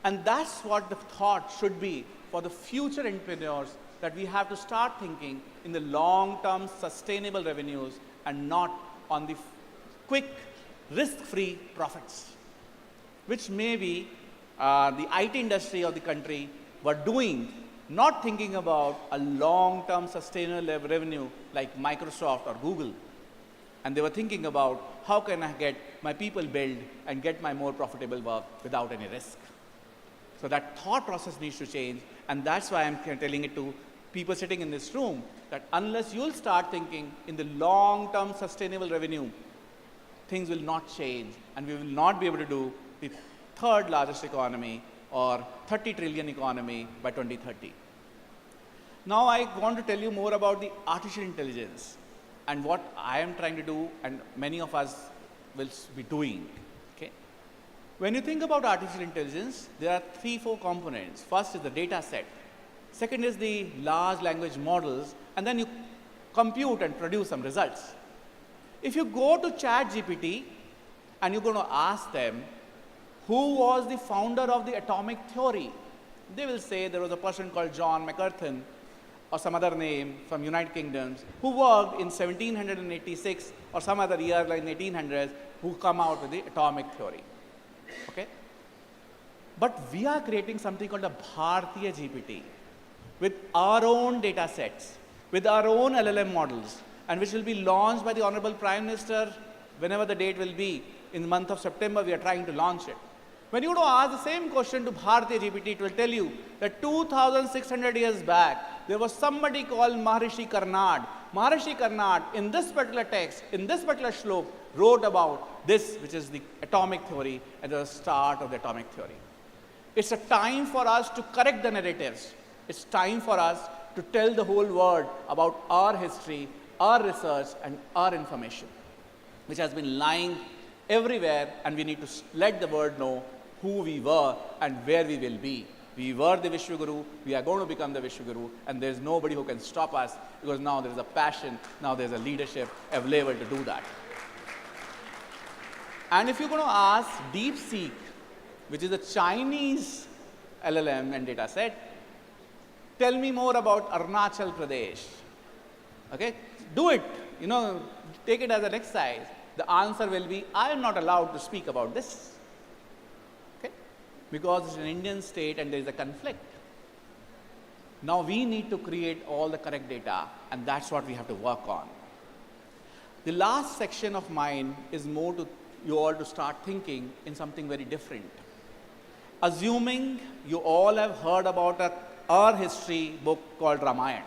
And that's what the thought should be for the future entrepreneurs, that we have to start thinking in the long-term sustainable revenues and not on the quick, risk-free profits, which maybe the IT industry of the country were doing, not thinking about a long-term sustainable revenue like Microsoft or Google. And they were thinking about how can I get my people build and get my more profitable work without any risk. So that thought process needs to change, and that's why I'm telling it to people sitting in this room, that unless you'll start thinking in the long-term sustainable revenue, things will not change, and we will not be able to do the third largest economy or 30 trillion economy by 2030. Now I want to tell you more about the artificial intelligence and what I am trying to do and many of us will be doing. Okay? When you think about artificial intelligence, there are 3-4 components. First is the data set. Second is the large language models, and then you compute and produce some results. If you go to ChatGPT and you're going to ask them, who was the founder of the atomic theory? They will say there was a person called John McCarthy or some other name from United Kingdom who worked in 1786 or some other year like 1800s who come out with the atomic theory. Okay? But we are creating something called a Bharatiya GPT with our own data sets, with our own LLM models, and which will be launched by the Honorable Prime Minister whenever the date will be. In the month of September, we are trying to launch it. When you ask the same question to Bharatiya GPT, it will tell you that 2,600 years back, there was somebody called Maharishi Karnad. Maharishi Karnad, in this particular text, in this particular shlok, wrote about this, which is the atomic theory, and the start of the atomic theory. It's a time for us to correct the narratives. It's time for us to tell the whole world about our history, our research, and our information, which has been lying everywhere, and we need to let the world know who we were and where we will be. We were the Vishwaguru, we are going to become the Vishwaguru, and there's nobody who can stop us because now there's a passion, now there's a leadership available to do that. And if you're going to ask DeepSeek, which is a Chinese LLM and data set, tell me more about Arunachal Pradesh. Okay? Do it, take it as an exercise. The answer will be, I am not allowed to speak about this. Okay? Because it's an Indian state and there is a conflict. Now we need to create all the correct data, and that's what we have to work on. The last section of mine is more to you all to start thinking in something very different. Assuming you all have heard about our history book called Ramayana,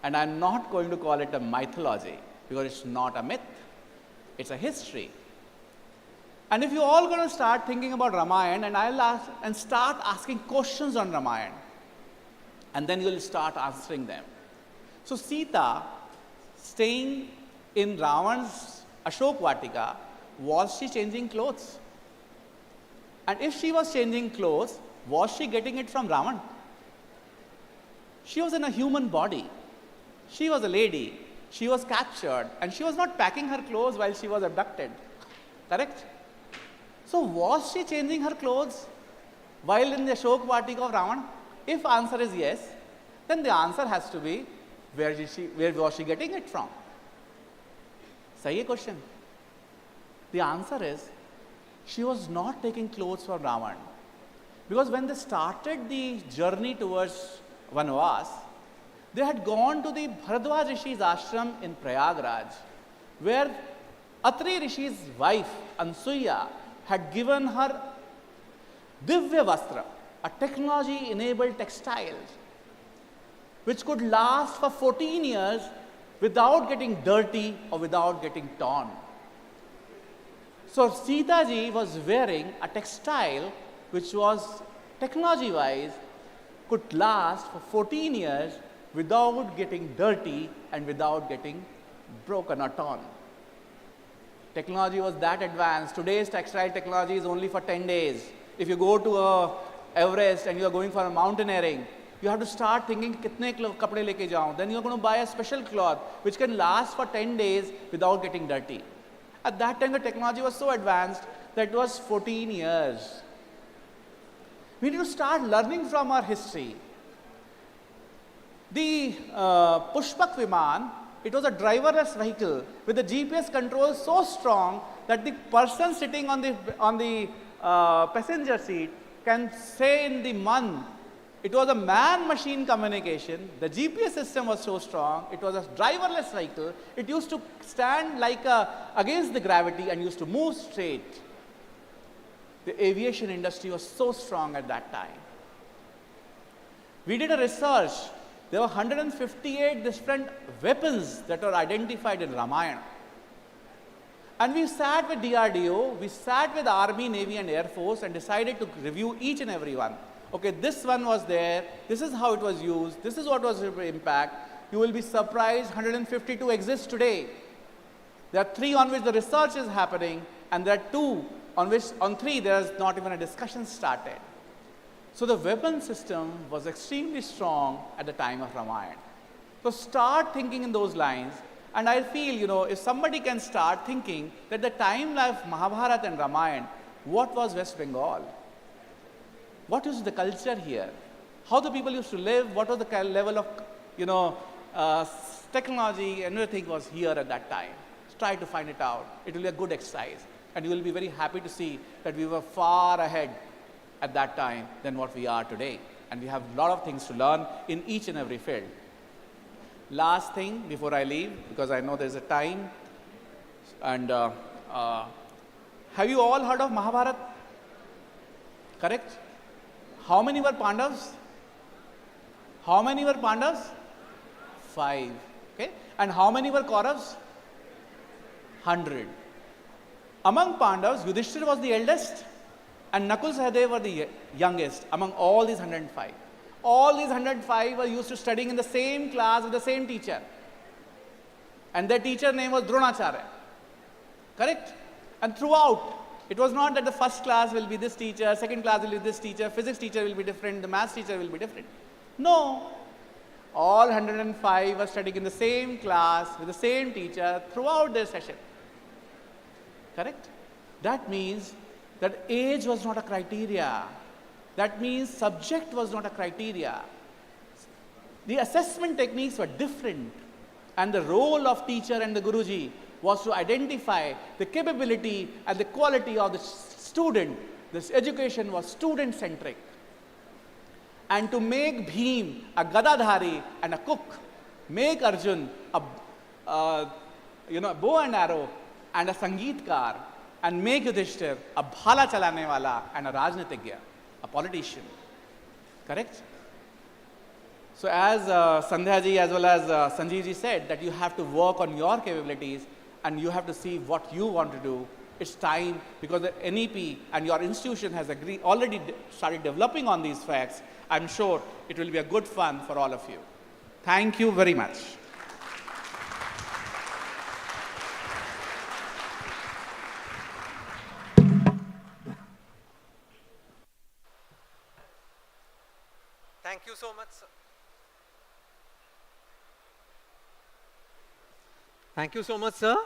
and I'm not going to call it a mythology because it's not a myth. It's a history. And if you're all going to start thinking about Ramayana, and I'll ask and start asking questions on Ramayana, and then you'll start answering them. So Sita, staying in Ravan's Ashok Vatika, was she changing clothes? And if she was changing clothes, was she getting it from Ravan? She was in a human body. She was a lady. She was captured, and she was not packing her clothes while she was abducted. Correct? So was she changing her clothes while in the Ashok Vatika of Ravan? If answer is yes, then the answer has to be, where was she getting it from? Sahi question. The answer is, she was not taking clothes from Ravan. Because when they started the journey towards Vanvas, they had gone to the Bharadwaj Rishi's ashram in Prayagraj, where Atri Rishi's wife, Ansuya, had given her Divya Vastra, a technology-enabled textile, which could last for 14 years without getting dirty or without getting torn. So Sita ji was wearing a textile which was technology-wise could last for 14 years without getting dirty and without getting broken or torn. Technology was that advanced. Today's textile technology is only for 10 days. If you go to Everest and you are going for a mountaineering, you have to start thinking, kitne kapde leke jaun? Then you are going to buy a special cloth which can last for 10 days without getting dirty. At that time, the technology was so advanced that it was 14 years. We need to start learning from our history. The Pushpak Viman, it was a driverless vehicle with the GPS control so strong that the person sitting on the passenger seat can say in the month. It was a man-machine communication. The GPS system was so strong. It was a driverless vehicle. It used to stand like against the gravity and used to move straight. The aviation industry was so strong at that time. We did a research. There were 158 different weapons that were identified in Ramayana. And we sat with DRDO, we sat with Army, Navy and Air Force and decided to review each and every one. okay, this one was there, this is how it was used, this is what was the impact, you will be surprised 152 exist today. There are 3 on which the research is happening, and there are 2 on 3 there is not even a discussion started. So the weapon system was extremely strong at the time of Ramayana. So start thinking in those lines, and I feel, if somebody can start thinking that the time of Mahabharata and Ramayana, what was West Bengal? What is the culture here? How the people used to live? What was the level of, technology? Everything was here at that time. Try to find it out. It will be a good exercise, and you will be very happy to see that we were far ahead at that time than what we are today, and we have a lot of things to learn in each and every field. Last thing before I leave, because I know there is a time, and have you all heard of Mahabharata? Correct? How many were Pandavas? How many were Pandavas? 5. Okay? And how many were Kauravas? 100. Among Pandavas, Yudhishthira was the eldest, and Nakul Sahadev were the youngest among all these 105. All these 105 were used to studying in the same class with the same teacher. And their teacher name was Dronacharya. Correct? And throughout, it was not that the first class will be this teacher, second class will be this teacher, physics teacher will be different, the maths teacher will be different. No. All 105 were studying in the same class with the same teacher throughout their session. Correct? That means that age was not a criteria. That means subject was not a criteria. The assessment techniques were different, and the role of teacher and the Guruji was to identify the capability and the quality of the student. This education was student-centric. And to make Bhim a Gadadhari and a cook, make Arjun a bow and arrow and a Sangeetkar, and make Yudhishthir a Bhala Chalane Wala and a Rajnitigya, a politician. Correct? So as Sandhya ji as well as Sanjeev ji said, that you have to work on your capabilities and you have to see what you want to do. It's time, because the NEP and your institution has already started developing on these facts. I'm sure it will be a good fun for all of you. Thank you very much. Thank you so much, sir. Thank you so much, sir.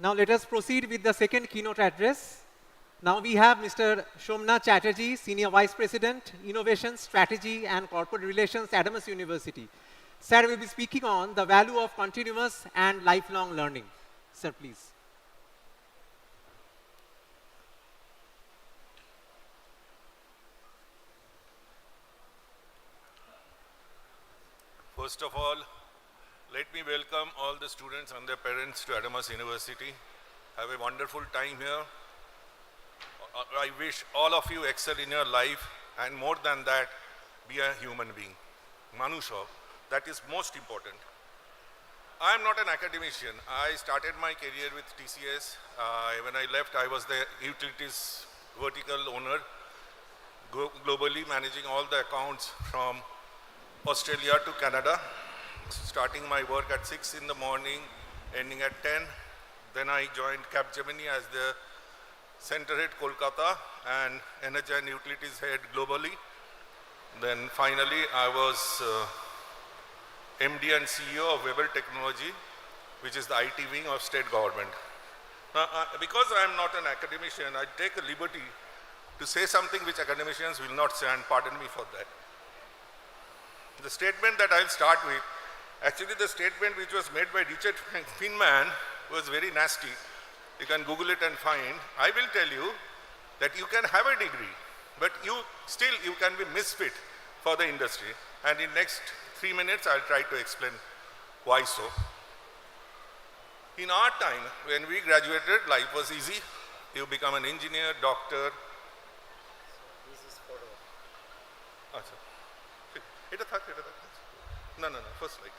Now let us proceed with the second keynote address. Now we have Mr. Shomna Chatterjee, Senior Vice President, Innovation, Strategy and Corporate Relations, Adamas University. Sir will be speaking on the value of continuous and lifelong learning. Sir, please. First of all, let me welcome all the students and their parents to Adamas University. Have a wonderful time here. I wish all of you excel in your life, and more than that, be a human being. Manusha, that is most important. I am not an academician. I started my career with TCS. When I left, I was the utilities vertical owner, globally managing all the accounts from Australia to Canada, starting my work at 6 in the morning, ending at 10. Then I joined Capgemini as the center head Kolkata and energy and utilities head globally. Then finally I was MD and CEO of Weber Technology, which is the IT wing of state government. Now, because I am not an academician, I take a liberty to say something which academicians will not say, and pardon me for that. The statement that I'll start with, actually the statement which was made by Richard Feynman was very nasty. You can Google it and find. I will tell you that you can have a degree, but you can be misfit for the industry. And in next 3 minutes, I'll try to explain why so. In our time, when we graduated, life was easy. You become an engineer, doctor. This is for No, first slide.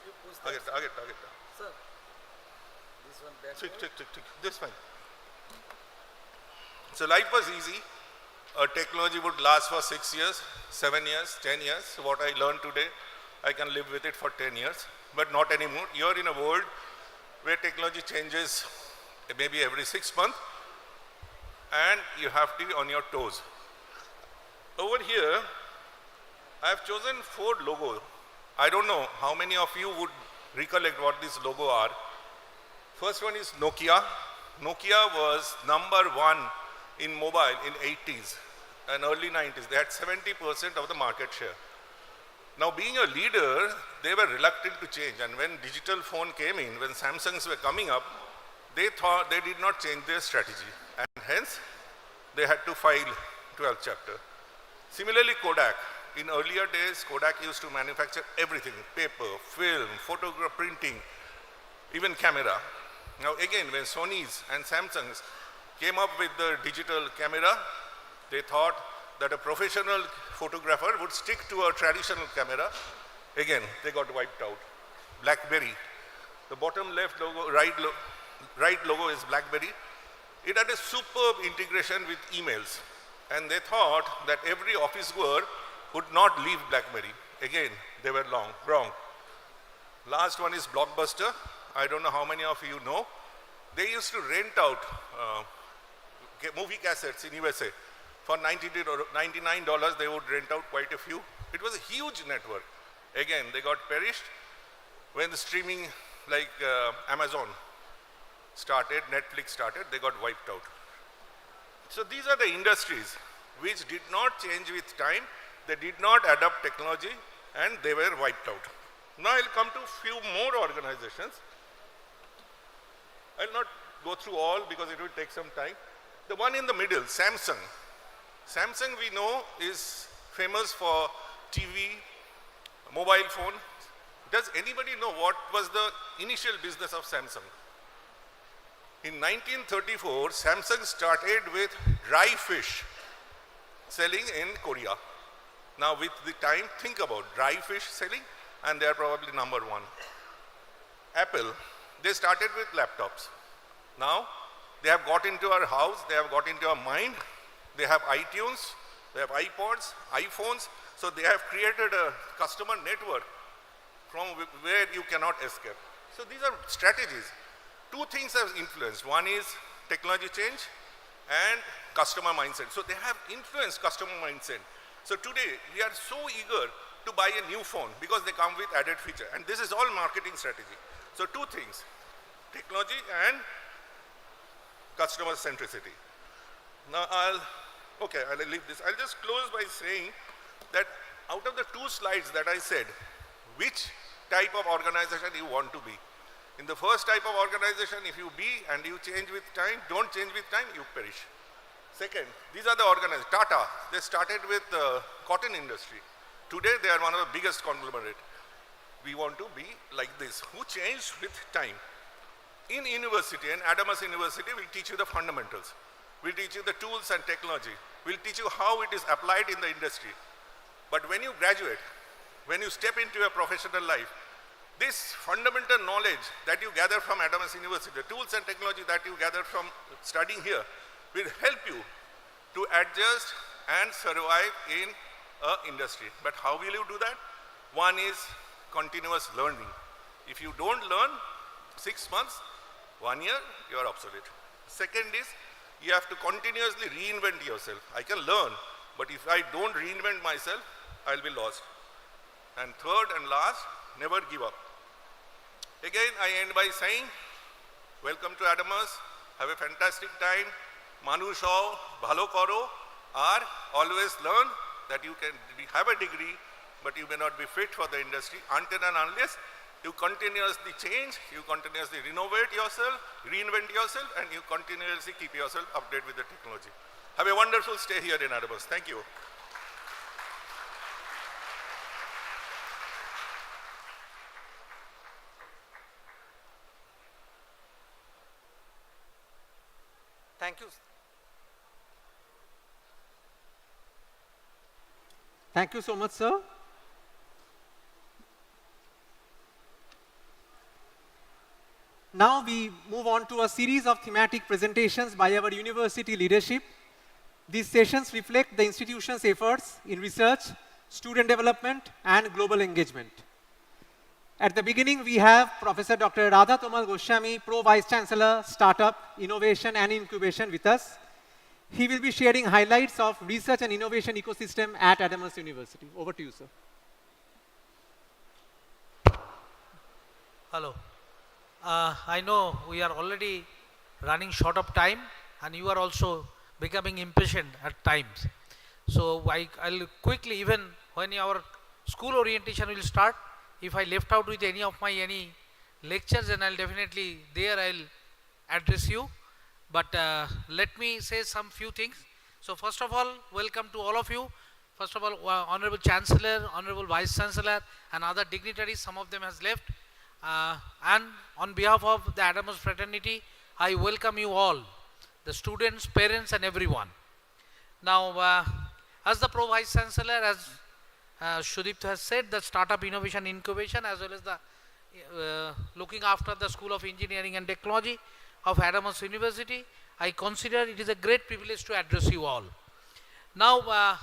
You push that. Sir, this one back. This fine. So life was easy. a technology would last for 6 years, 7 years, 10 years. So what I learned today, I can live with it for 10 years, but not anymore. You're in a world where technology changes maybe every 6 months, and you have to be on your toes. Over here, I have chosen 4 logos. I don't know how many of you would recollect what these logos are. First one is Nokia. Nokia was #1 in mobile in 80s and early 90s. They had 70% of the market share. Now, being a leader, they were reluctant to change. And when digital phone came in, when Samsungs were coming up, they thought they did not change their strategy. And hence, they had to file 12th chapter. Similarly, Kodak. In earlier days, Kodak used to manufacture everything: paper, film, photograph, printing, even camera. Now again, when Sony's and Samsung's came up with the digital camera, they thought that a professional photographer would stick to a traditional camera. Again, they got wiped out. BlackBerry. The bottom left logo, right logo is BlackBerry. It had a superb integration with emails. And they thought that every office goer would not leave BlackBerry. Again, they were wrong. Last one is Blockbuster. I don't know how many of you know. They used to rent out movie cassettes in USA. For $99, they would rent out quite a few. It was a huge network. Again, they got perished when the streaming like Amazon started, Netflix started, they got wiped out. So these are the industries which did not change with time, they did not adopt technology, and they were wiped out. Now I'll come to few more organizations. I'll not go through all because it will take some time. The one in the middle, Samsung. Samsung, we know, is famous for TV, mobile phone. Does anybody know what was the initial business of Samsung? In 1934, Samsung started with dry fish selling in Korea. Now with the time, think about dry fish selling, and they are probably #1. Apple, they started with laptops. Now they have got into our house, they have got into our mind, they have iTunes, they have iPods, iPhones, so they have created a customer network from where you cannot escape. So these are strategies. Two things have influenced. One is technology change and customer mindset. So they have influenced customer mindset. So today we are so eager to buy a new phone because they come with added feature. And this is all marketing strategy. So two things, technology and customer centricity. Now I'll leave this. I'll just close by saying that out of the 2 slides that I said, which type of organization you want to be. In the first type of organization, if you be and you change with time, don't change with time, you perish. Second, these are the organizations. Tata, they started with the cotton industry. Today, they are one of the biggest conglomerate. We want to be like this, who changed with time. In university, and Adamas University will teach you the fundamentals. We'll teach you the tools and technology. We'll teach you how it is applied in the industry. But when you graduate, when you step into your professional life, this fundamental knowledge that you gather from Adamas University, the tools and technology that you gather from studying here, will help you to adjust and survive in an industry. But how will you do that? One is continuous learning. If you don't learn 6 months, 1 year, you are obsolete. Second is you have to continuously reinvent yourself. I can learn, but if I don't reinvent myself, I'll be lost. And third and last, never give up. Again, I end by saying, welcome to Adamas, have a fantastic time, Manush hao, bhalo karo, or always learn that you can have a degree, but you may not be fit for the industry until and unless you continuously change, you continuously renovate yourself, reinvent yourself, and you continuously keep yourself updated with the technology. Have a wonderful stay here in Adamas. Thank you. Thank you. Thank you so much, sir. Now we move on to a series of thematic presentations by our university leadership. These sessions reflect the institution's efforts in research, student development, and global engagement. At the beginning, we have Professor Dr. Radha Tomal Goswami, Pro Vice Chancellor, Startup, Innovation and Incubation with us. He will be sharing highlights of research and innovation ecosystem at Adamas University. Over to you, sir. Hello. I know we are already running short of time and you are also becoming impatient at times. So I'll quickly, even when our school orientation will start, if I left out with any of my lectures, then I'll definitely I'll address you. But let me say some few things. So first of all, welcome to all of you. First of all, Honorable Chancellor, Honorable Vice Chancellor and other dignitaries, some of them has left. And on behalf of the Adamas fraternity, I welcome you all, the students, parents and everyone. Now, as the Pro Vice Chancellor, as Sudipta has said, the Startup Innovation Incubation as well as the looking after the School of Engineering and Technology of Adamas University, I consider it is a great privilege to address you all. Now,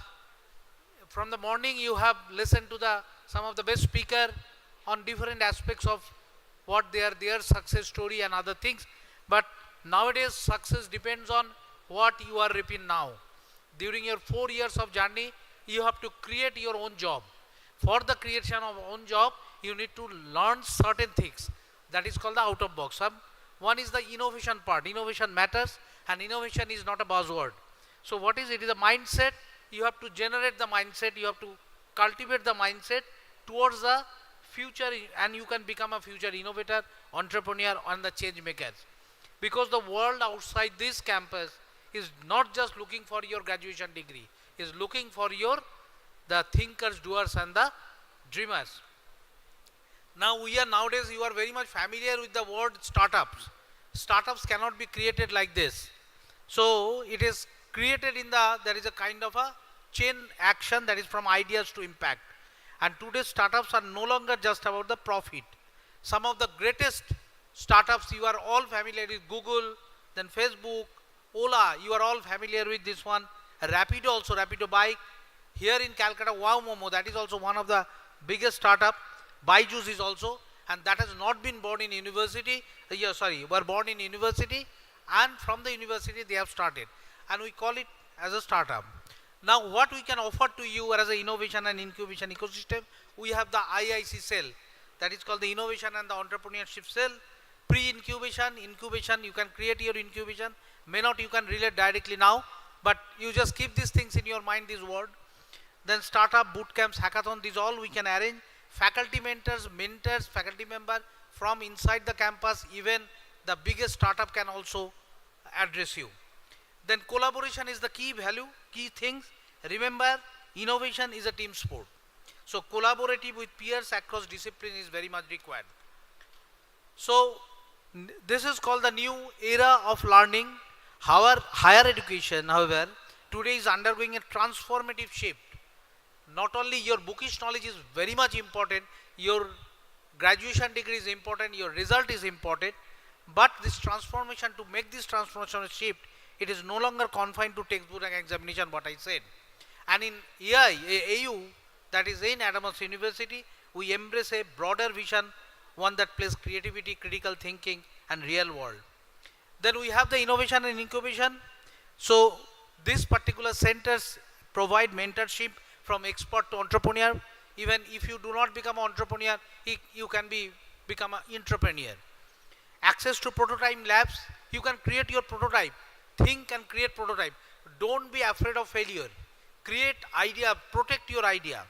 from the morning you have listened to some of the best speakers on different aspects of what their success story and other things. But nowadays success depends on what you are reaping now. During your 4 years of journey, you have to create your own job. For the creation of own job, you need to learn certain things. That is called the out of box. One is the innovation part. Innovation matters and innovation is not a buzzword. So what is it? It is a mindset. You have to generate the mindset. You have to cultivate the mindset towards the future, and you can become a future innovator, entrepreneur and the change makers. Because the world outside this campus is not just looking for your graduation degree, is looking for the thinkers, doers and the dreamers. Now nowadays you are very much familiar with the word startups. Startups cannot be created like this. So it is created there is a kind of a chain action, that is from ideas to impact. And today's startups are no longer just about the profit. Some of the greatest startups, you are all familiar with Google, then Facebook, Ola, you are all familiar with this one. Rapido also, Rapido bike. Here in Calcutta, Wow Momo, that is also one of the biggest startup. Byju's is also, and that has not been born in university, were born in university, and from the university they have started. And we call it as a startup. Now what we can offer to you as an innovation and incubation ecosystem, we have the IIC cell, that is called the Innovation and the Entrepreneurship Cell. Pre-incubation, incubation, you can create your incubation. May not you can relate directly now, but you just keep these things in your mind, this word. Then startup, boot camps, hackathon, these all we can arrange. Faculty mentors, faculty member from inside the campus, even the biggest startup can also address you. Then collaboration is the key value, key things. Remember, innovation is a team sport. So collaborative with peers across discipline is very much required. So this is called the new era of learning. Our higher education, however, today is undergoing a transformative shift. Not only your bookish knowledge is very much important, your graduation degree is important, your result is important, but this transformation, to make this transformational shift, it is no longer confined to textbook and examination, what I said. And in AU, that is in Adamas University, we embrace a broader vision, one that places creativity, critical thinking and real world. Then we have the innovation and incubation. So these particular centers provide mentorship from expert to entrepreneur. Even if you do not become an entrepreneur, you can become an entrepreneur. Access to prototype labs, you can create your prototype. Think and create prototype. Don't be afraid of failure. Create idea, protect your idea.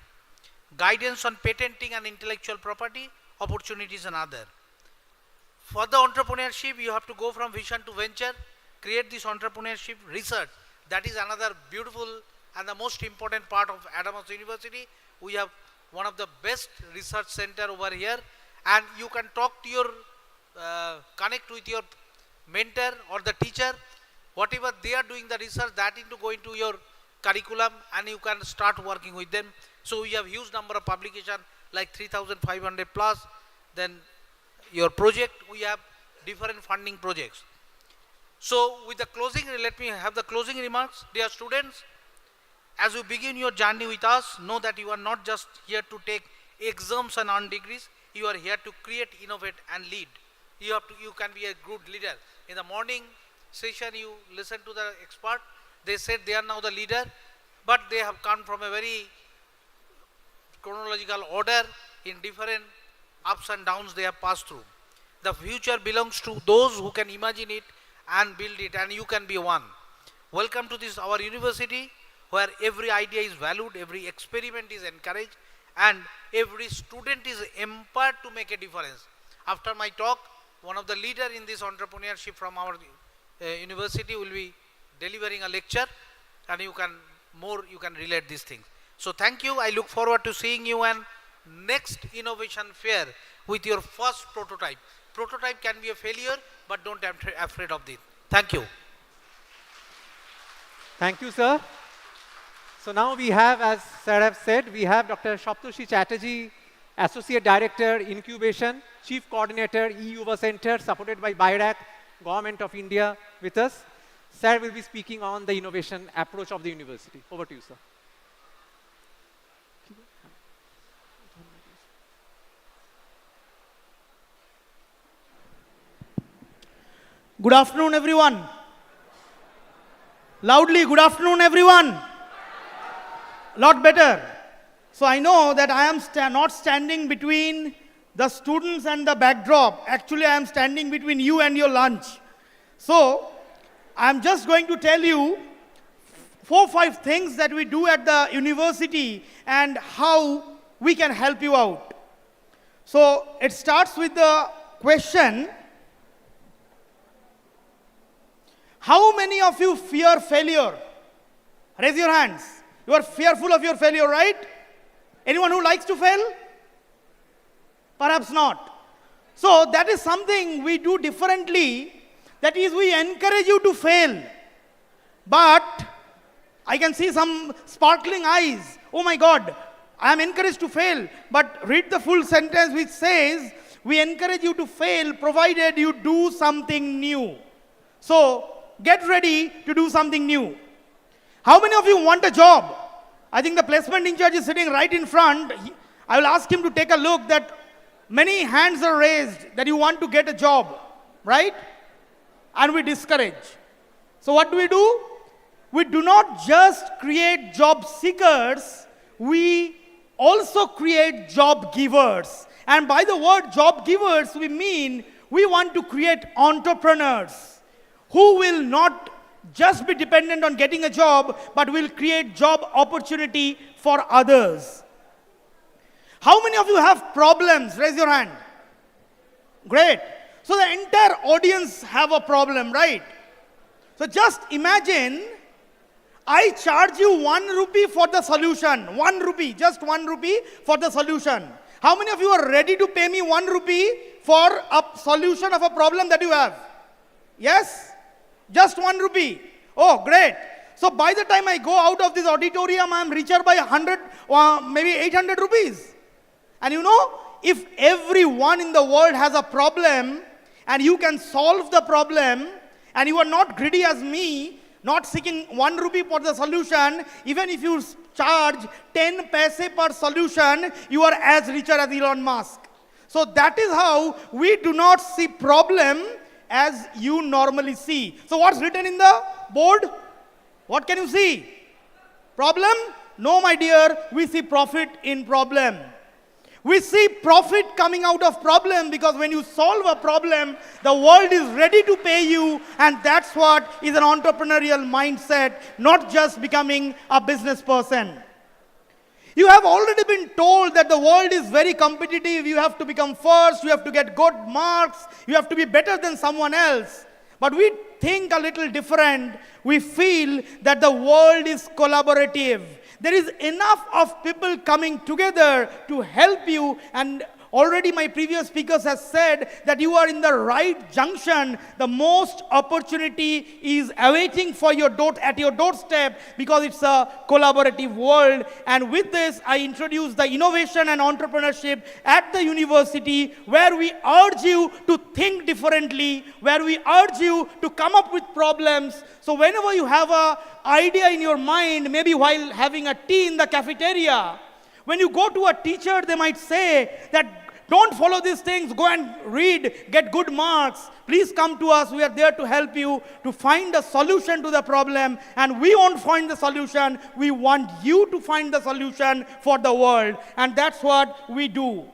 Guidance on patenting and intellectual property, opportunities and other. For the entrepreneurship, you have to go from vision to venture, create this entrepreneurship research. That is another beautiful and the most important part of Adamas University. We have one of the best research center over here, and you can talk to your, connect with your mentor or the teacher. Whatever they are doing the research, that need to go into your curriculum and you can start working with them. So we have huge number of publication like 3,500 plus. Then your project, we have different funding projects. So with the closing, let me have the closing remarks. Dear students, as you begin your journey with us, know that you are not just here to take exams and earn degrees. You are here to create, innovate and lead. You can be a good leader. In the morning session, you listen to the expert. They said they are now the leader, but they have come from a very chronological order in different ups and downs they have passed through. The future belongs to those who can imagine it and build it, and you can be one. Welcome to this our university, where every idea is valued, every experiment is encouraged, and every student is empowered to make a difference. After my talk, one of the leader in this entrepreneurship from our university will be delivering a lecture, and you can relate these things. So thank you. I look forward to seeing you and next innovation fair with your first prototype. Prototype can be a failure, but don't be afraid of it. Thank you. Thank you, sir. So now we have, as sir have said, we have Dr. Shaptoshi Chatterjee, Associate Director, Incubation, Chief Coordinator, EUva Center, supported by BIRAC, Government of India, with us. Sir will be speaking on the innovation approach of the university. Over to you, sir. Good afternoon, everyone. Loudly, good afternoon, everyone. Lot better. So I know that I am not standing between the students and the backdrop. Actually, I am standing between you and your lunch. So I am just going to tell you 4 or 5 things that we do at the university and how we can help you out. So it starts with the question, how many of you fear failure? Raise your hands. You are fearful of your failure, right? Anyone who likes to fail? Perhaps not. So that is something we do differently. That is, we encourage you to fail. But I can see some sparkling eyes. Oh my God, I am encouraged to fail. But read the full sentence which says, we encourage you to fail provided you do something new. So get ready to do something new. How many of you want a job? I think the placement in charge is sitting right in front. I will ask him to take a look that many hands are raised that you want to get a job, right? And we discourage. So what do? We do not just create job seekers, we also create job givers. And by the word job givers, we mean we want to create entrepreneurs who will not just be dependent on getting a job, but will create job opportunity for others. How many of you have problems? Raise your hand. Great. So the entire audience have a problem, right? So just imagine, I charge you 1 rupee for the solution. 1 rupee, just 1 rupee for the solution. How many of you are ready to pay me 1 rupee for a solution of a problem that you have? Yes? Just 1 rupee. Oh, great. So by the time I go out of this auditorium, I am richer by 100 or maybe 800 rupees. And you know, if everyone in the world has a problem and you can solve the problem and you are not greedy as me, not seeking 1 rupee for the solution, even if you charge 10 paise per solution, you are as richer as Elon Musk. So that is how we do not see problem as you normally see. So what's written in the board? What can you see? Problem? No, my dear, we see profit in problem. We see profit coming out of problem because when you solve a problem, the world is ready to pay you, and that's what is an entrepreneurial mindset, not just becoming a business person. You have already been told that the world is very competitive. You have to become first, you have to get good marks, you have to be better than someone else. But we think a little different. We feel that the world is collaborative. There is enough of people coming together to help you, and already my previous speakers have said that you are in the right junction. The most opportunity is awaiting for your at your doorstep, because it's a collaborative world. And with this, I introduce the innovation and entrepreneurship at the university, where we urge you to think differently, where we urge you to come up with problems. So whenever you have an idea in your mind, maybe while having a tea in the cafeteria, when you go to a teacher, they might say that don't follow these things, go and read, get good marks. Please come to us, we are there to help you to find a solution to the problem. And we won't find the solution, we want you to find the solution for the world. And that's what we do.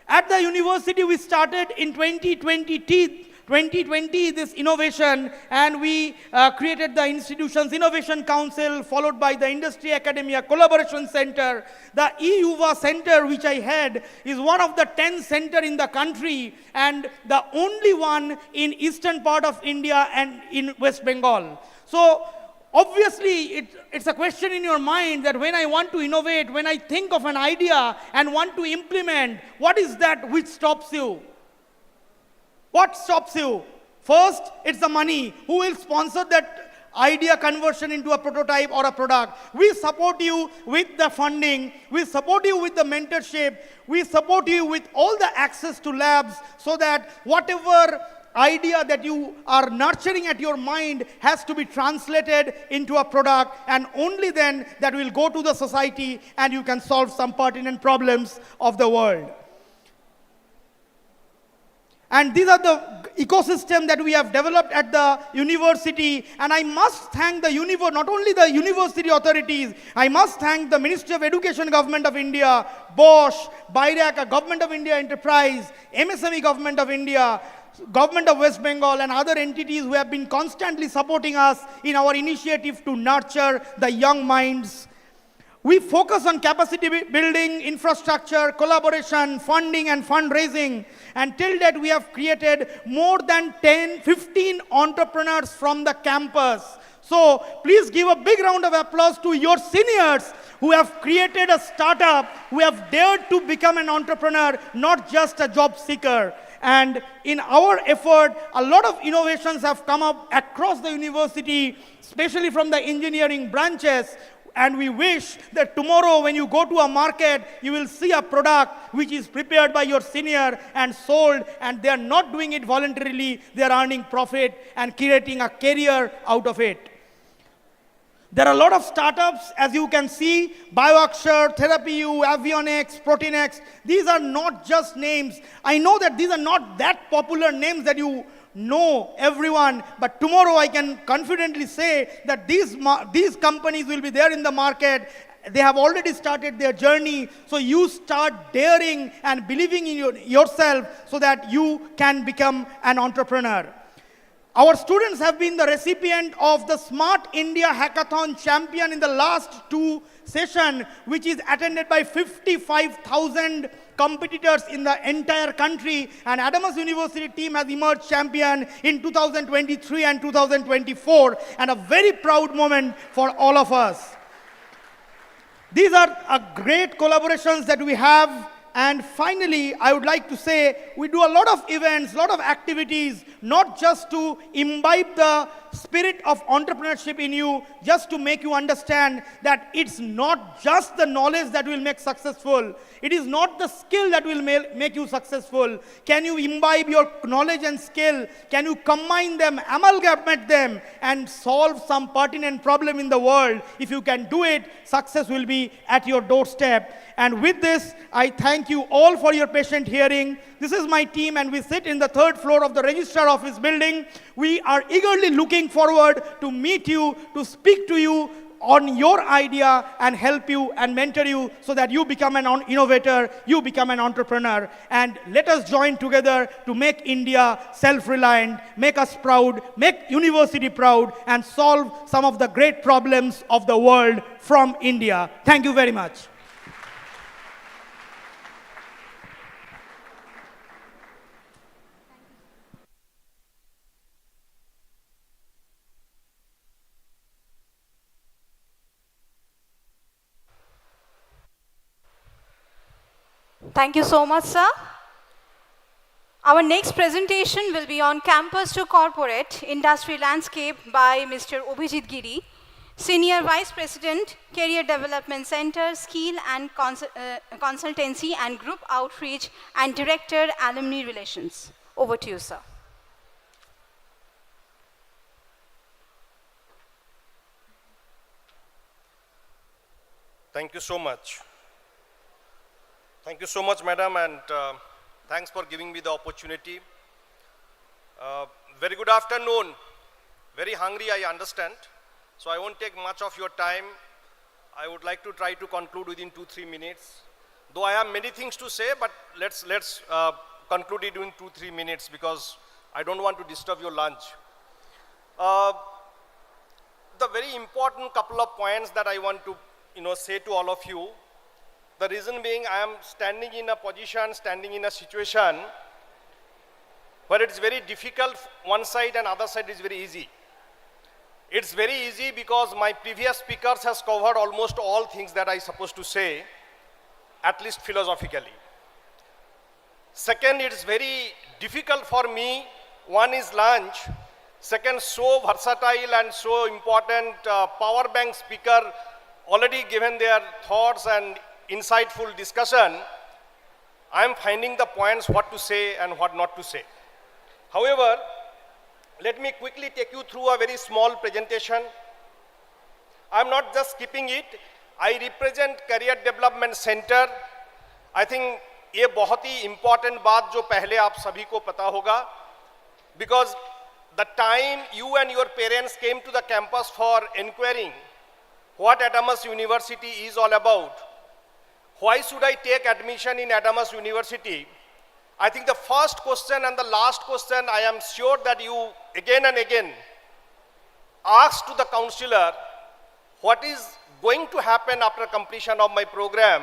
At the university, we started in 2020 this innovation, and we created the institution's Innovation Council, followed by the Industry Academia Collaboration Center. The EUVA Center, which I head, is one of the 10 centers in the country, and the only one in eastern part of India and in West Bengal. So obviously, it's a question in your mind that when I want to innovate, when I think of an idea and want to implement, what is that which stops you? What stops you? First, it's the money. Who will sponsor that idea conversion into a prototype or a product? We support you with the funding. We support you with the mentorship. We support you with all the access to labs, so that whatever idea that you are nurturing at your mind has to be translated into a product, and only then that will go to the society and you can solve some pertinent problems of the world. And these are the ecosystem that we have developed at the university. And I must thank the not only the university authorities, I must thank the Ministry of Education, Government of India, Bosch, BIRAC, Government of India Enterprise, MSME Government of India, Government of West Bengal, and other entities who have been constantly supporting us in our initiative to nurture the young minds. We focus on capacity building, infrastructure, collaboration, funding, and fundraising. And till that, we have created more than 15 entrepreneurs from the campus. So please give a big round of applause to your seniors who have created a startup, who have dared to become an entrepreneur, not just a job seeker. And in our effort, a lot of innovations have come up across the university, especially from the engineering branches. And we wish that tomorrow when you go to a market, you will see a product which is prepared by your senior and sold, and they are not doing it voluntarily. They are earning profit and creating a career out of it. There are a lot of startups, as you can see, BioAxure, TherapyU, Avionics, Proteinex. These are not just names. I know that these are not that popular names that you know everyone, but tomorrow I can confidently say that these companies will be there in the market. They have already started their journey. So you start daring and believing in yourself so that you can become an entrepreneur. Our students have been the recipient of the Smart India Hackathon Champion in the last 2 sessions, which is attended by 55,000 competitors in the entire country. And Adamas University team has emerged champion in 2023 and 2024, and a very proud moment for all of us. These are great collaborations that we have. And finally, I would like to say, we do a lot of events, a lot of activities, not just to imbibe the spirit of entrepreneurship in you, just to make you understand that it's not just the knowledge that will make successful. It is not the skill that will make you successful. Can you imbibe your knowledge and skill? Can you combine them, amalgamate them, and solve some pertinent problem in the world? If you can do it, success will be at your doorstep. And with this, I thank you all for your patient hearing. This is my team, and we sit in the 3rd floor of the Registrar Office building. We are eagerly looking forward to meet you, to speak to you on your idea and help you and mentor you so that you become an innovator, you become an entrepreneur. And let us join together to make India self-reliant, make us proud, make university proud, and solve some of the great problems of the world from India. Thank you very much. Thank you so much, sir. Our next presentation will be on Campus to Corporate Industry Landscape by Mr. Obhijit Giri, Senior Vice President, Career Development Center, Skill and Consultancy and Group Outreach, and Director, Alumni Relations. Over to you, sir. Thank you so much. Thank you so much, madam, and thanks for giving me the opportunity. Very good afternoon. Very hungry, I understand. So I won't take much of your time. I would like to try to conclude within 2-3 minutes. Though I have many things to say, but let's conclude it in 2-3 minutes because I don't want to disturb your lunch. The very important couple of points that I want to say to all of you. The reason being, I am standing in a position, standing in a situation where it's very difficult one side and other side is very easy. It's very easy because my previous speakers has covered almost all things that I supposed to say, at least philosophically. Second, it's very difficult for me. One is lunch. Second, so versatile and so important power bank speaker already given their thoughts and insightful discussion. I am finding the points what to say and what not to say. However, let me quickly take you through a very small presentation. I am not just skipping it. I represent Career Development Center. I think ये बहुत ही important बात जो पहले आप सभी को पता होगा, because the time you and your parents came to the campus for inquiring what Adamas University is all about, why should I take admission in Adamas University? I think the first question and the last question, I am sure that you again and again asked to the counselor, what is going to happen after completion of my program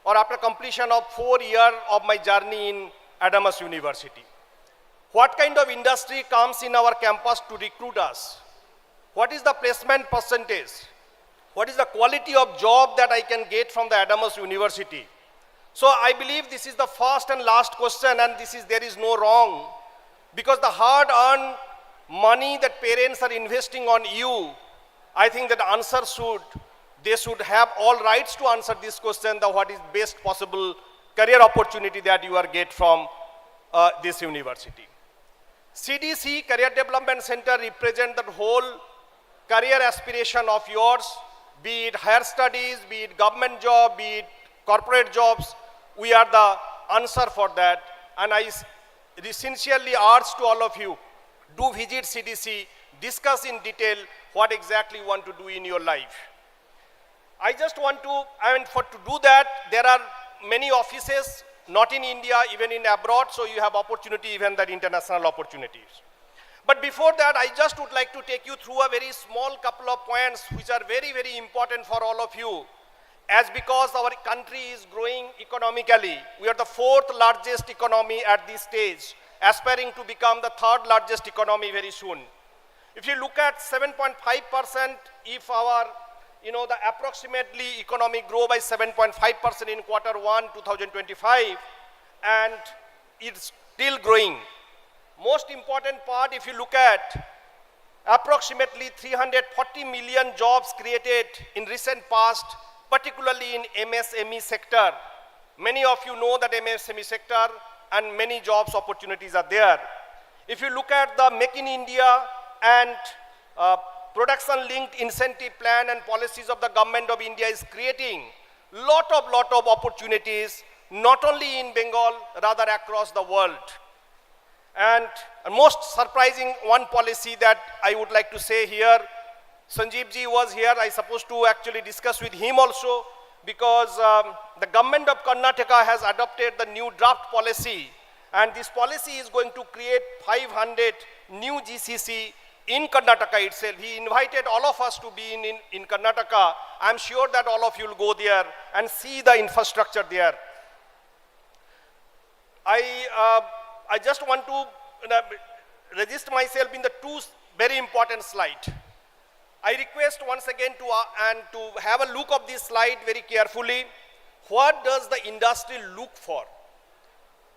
or after completion of 4 years of my journey in Adamas University? What kind of industry comes in our campus to recruit us? What is the placement percentage? What is the quality of job that I can get from the Adamas University? So I believe this is the first and last question, and there is no wrong, because the hard-earned money that parents are investing on you, I think that they should have all rights to answer this question, that what is best possible career opportunity that you are get from this university. CDC, Career Development Center, represent the whole career aspiration of yours, be it higher studies, be it government job, be it corporate jobs. We are the answer for that. And I sincerely urge to all of you, do visit CDC, discuss in detail what exactly you want to do in your life. I just want to, to do that, there are many offices, not in India, even in abroad, so you have opportunity, even that international opportunities. But before that, I just would like to take you through a very small couple of points which are very, very important for all of you. As because our country is growing economically, we are the 4th largest economy at this stage, aspiring to become the 3rd largest economy very soon. If you look at 7.5%, if our, the approximately economy grow by 7.5% in Q1 2025, and it's still growing. Most important part, if you look at approximately 340 million jobs created in recent past, particularly in MSME sector. Many of you know that MSME sector and many jobs opportunities are there. If you look at the Make in India and production linked incentive plan and policies of the government of India is creating lot of opportunities, not only in Bengal, rather across the world. And most surprising one policy that I would like to say here, Sanjeev ji was here, I supposed to actually discuss with him also, because the government of Karnataka has adopted the new draft policy, and this policy is going to create 500 new GCC in Karnataka itself. He invited all of us to be in Karnataka. I'm sure that all of you will go there and see the infrastructure there. I just want to register myself in the 2 very important slides. I request once again to have a look of this slide very carefully. what does the industry look for?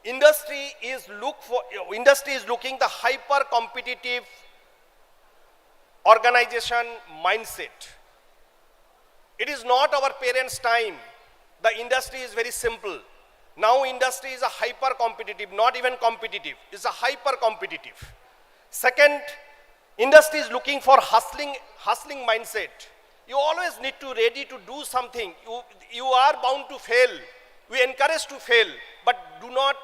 Industry is looking the hyper competitive organization mindset. It is not our parents' time. The industry is very simple. Now industry is a hyper competitive, not even competitive, it's a hyper competitive. Second, industry is looking for hustling mindset. You always need to ready to do something. You are bound to fail. We encourage to fail, but do not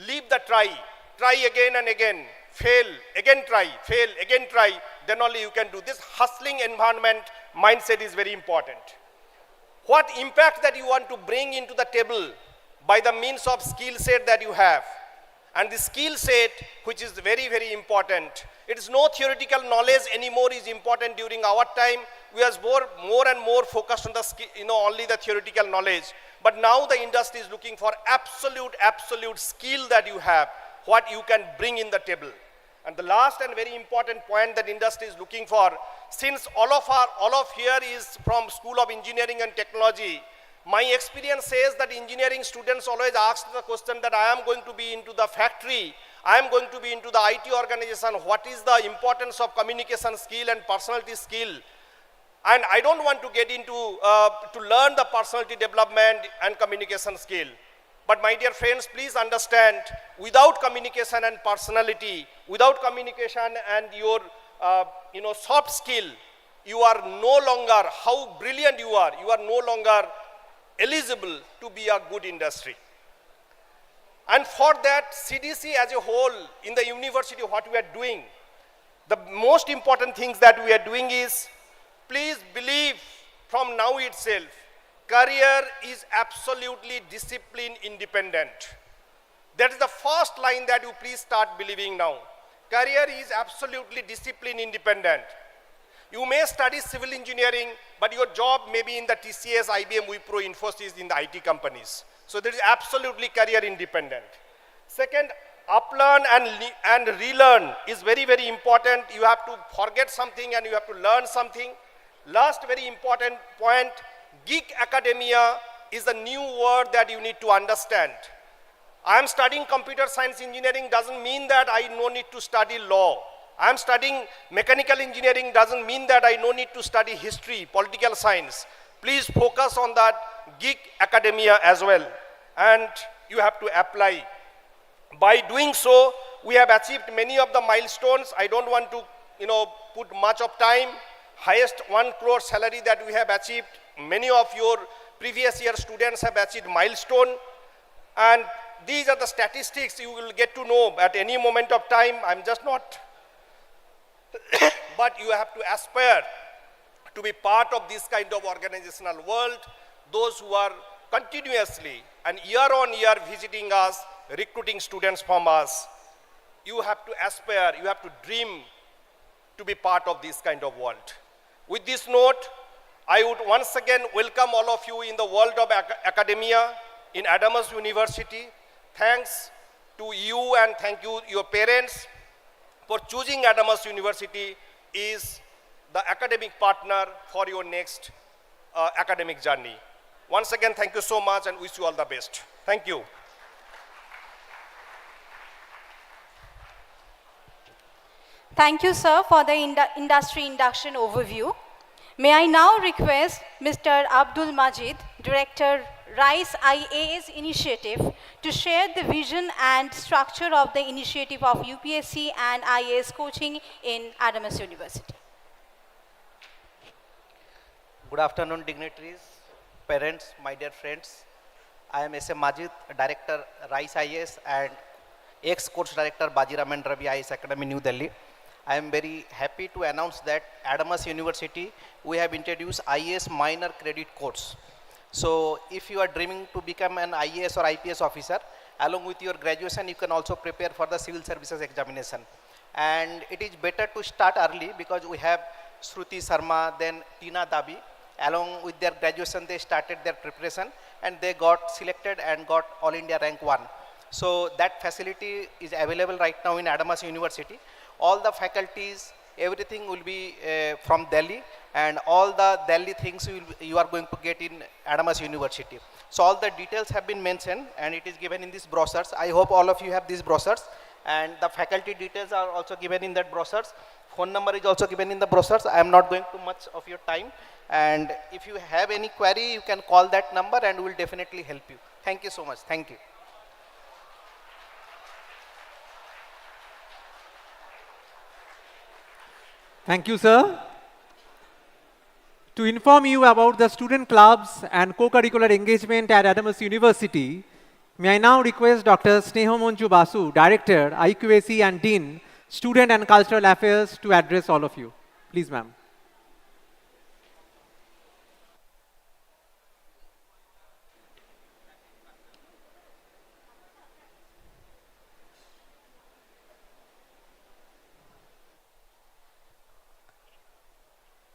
leave the try. Try again and again. Fail, again try, fail, again try. Then only you can do this. Hustling environment mindset is very important. What impact that you want to bring into the table by the means of skill set that you have. And the skill set, which is very, very important. It is no theoretical knowledge anymore is important during our time. We are more and more focused on the skill, only the theoretical knowledge. But now the industry is looking for absolute skill that you have, what you can bring in the table. And the last and very important point that industry is looking for, since all of here is from School of Engineering and Technology, my experience says that engineering students always ask the question that I am going to be into the factory, I am going to be into the IT organization, what is the importance of communication skill and personality skill? And I don't want to get into, to learn the personality development and communication skill. But my dear friends, please understand, without communication and personality, without communication and your soft skill, you are no longer, how brilliant you are no longer eligible to be a good industry. And for that, CDC as a whole, in the university, what we are doing, the most important things that we are doing is, please believe from now itself, career is absolutely discipline independent. That is the first line that you please start believing now. Career is absolutely discipline independent. You may study civil engineering, but your job may be in the TCS, IBM, Wipro, Infosys, in the IT companies. So there is absolutely career independent. Second, uplearn and relearn is very, very important. You have to forget something and you have to learn something. Last very important point, geek academia is a new word that you need to understand. I am studying computer science engineering doesn't mean that I no need to study law. I am studying mechanical engineering doesn't mean that I no need to study history, political science. Please focus on that geek academia as well. And you have to apply. By doing so, we have achieved many of the milestones. I don't want to put much of time. Highest 1 crore salary that we have achieved. Many of your previous year students have achieved milestone. And these are the statistics you will get to know at any moment of time. I'm just not but you have to aspire to be part of this kind of organizational world. Those who are continuously and year on year visiting us, recruiting students from us, you have to aspire, you have to dream to be part of this kind of world. With this note, I would once again welcome all of you in the world of academia in Adamas University. Thanks to you and thank you, your parents, for choosing Adamas University is the academic partner for your next academic journey. Once again, thank you so much and wish you all the best. Thank you. Thank you, sir, for the industry induction overview. May I now request Mr. Abdul Majid, Director, RISE IAS Initiative, to share the vision and structure of the initiative of UPSC and IAS coaching in Adamas University. Good afternoon, dignitaries, parents, my dear friends. I am S.M. Majid, Director, RISE IAS and ex-course director, Bajiram and Ravi IAS Academy, New Delhi. I am very happy to announce that Adamas University, we have introduced IAS minor credit course. So if you are dreaming to become an IAS or IPS officer, along with your graduation, you can also prepare for the civil services examination. And it is better to start early because we have Shruti Sharma, then Tina Dabi. Along with their graduation, they started their preparation and they got selected and got All India rank 1. So that facility is available right now in Adamas University. All the faculties, everything will be from Delhi, and all the Delhi things you are going to get in Adamas University. So all the details have been mentioned and it is given in these brochures. I hope all of you have these brochures, and the faculty details are also given in that brochures. Phone number is also given in the brochures. I am not going to much of your time, and if you have any query, you can call that number and we will definitely help you. Thank you so much. Thank you. Thank you, sir. To inform you about the student clubs and co-curricular engagement at Adamas University, may I now request Dr. Snehamonju Basu, Director, IQAC and Dean, Student and Cultural Affairs, to address all of you. Please, ma'am.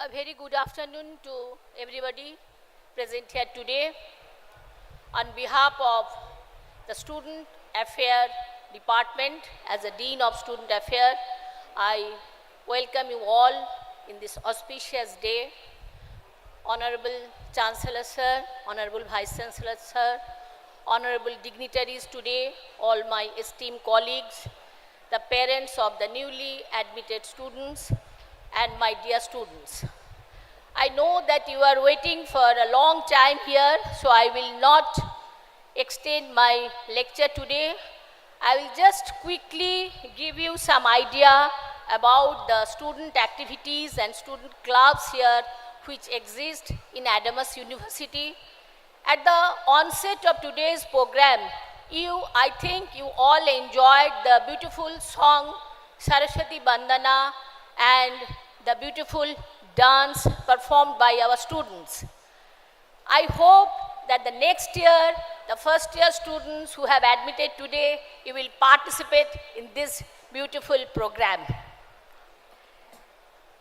A very good afternoon to everybody present here today. On behalf of the Student Affairs Department, as a Dean of Student Affairs, I welcome you all in this auspicious day. Honorable Chancellor Sir, Honorable Vice Chancellor Sir, honorable dignitaries today, all my esteemed colleagues, the parents of the newly admitted students, and my dear students. I know that you are waiting for a long time here, so I will not extend my lecture today. I will just quickly give you some idea about the student activities and student clubs here which exist in Adamas University. At the onset of today's program, I think you all enjoyed the beautiful song Saraswati Bandana and the beautiful dance performed by our students. I hope that the next year, the first year students who have admitted today, you will participate in this beautiful program.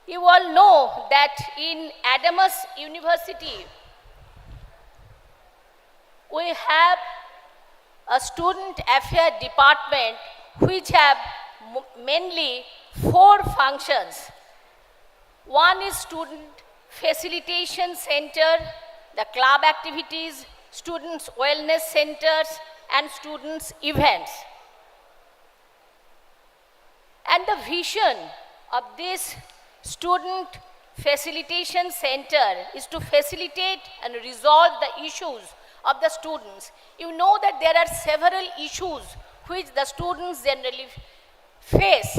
You all know that in Adamas University, we have a student affairs department which have mainly 4 functions. One is student facilitation center, the club activities, students wellness centers, and students events. And the vision of this student facilitation center is to facilitate and resolve the issues of the students. You know that there are several issues which the students generally face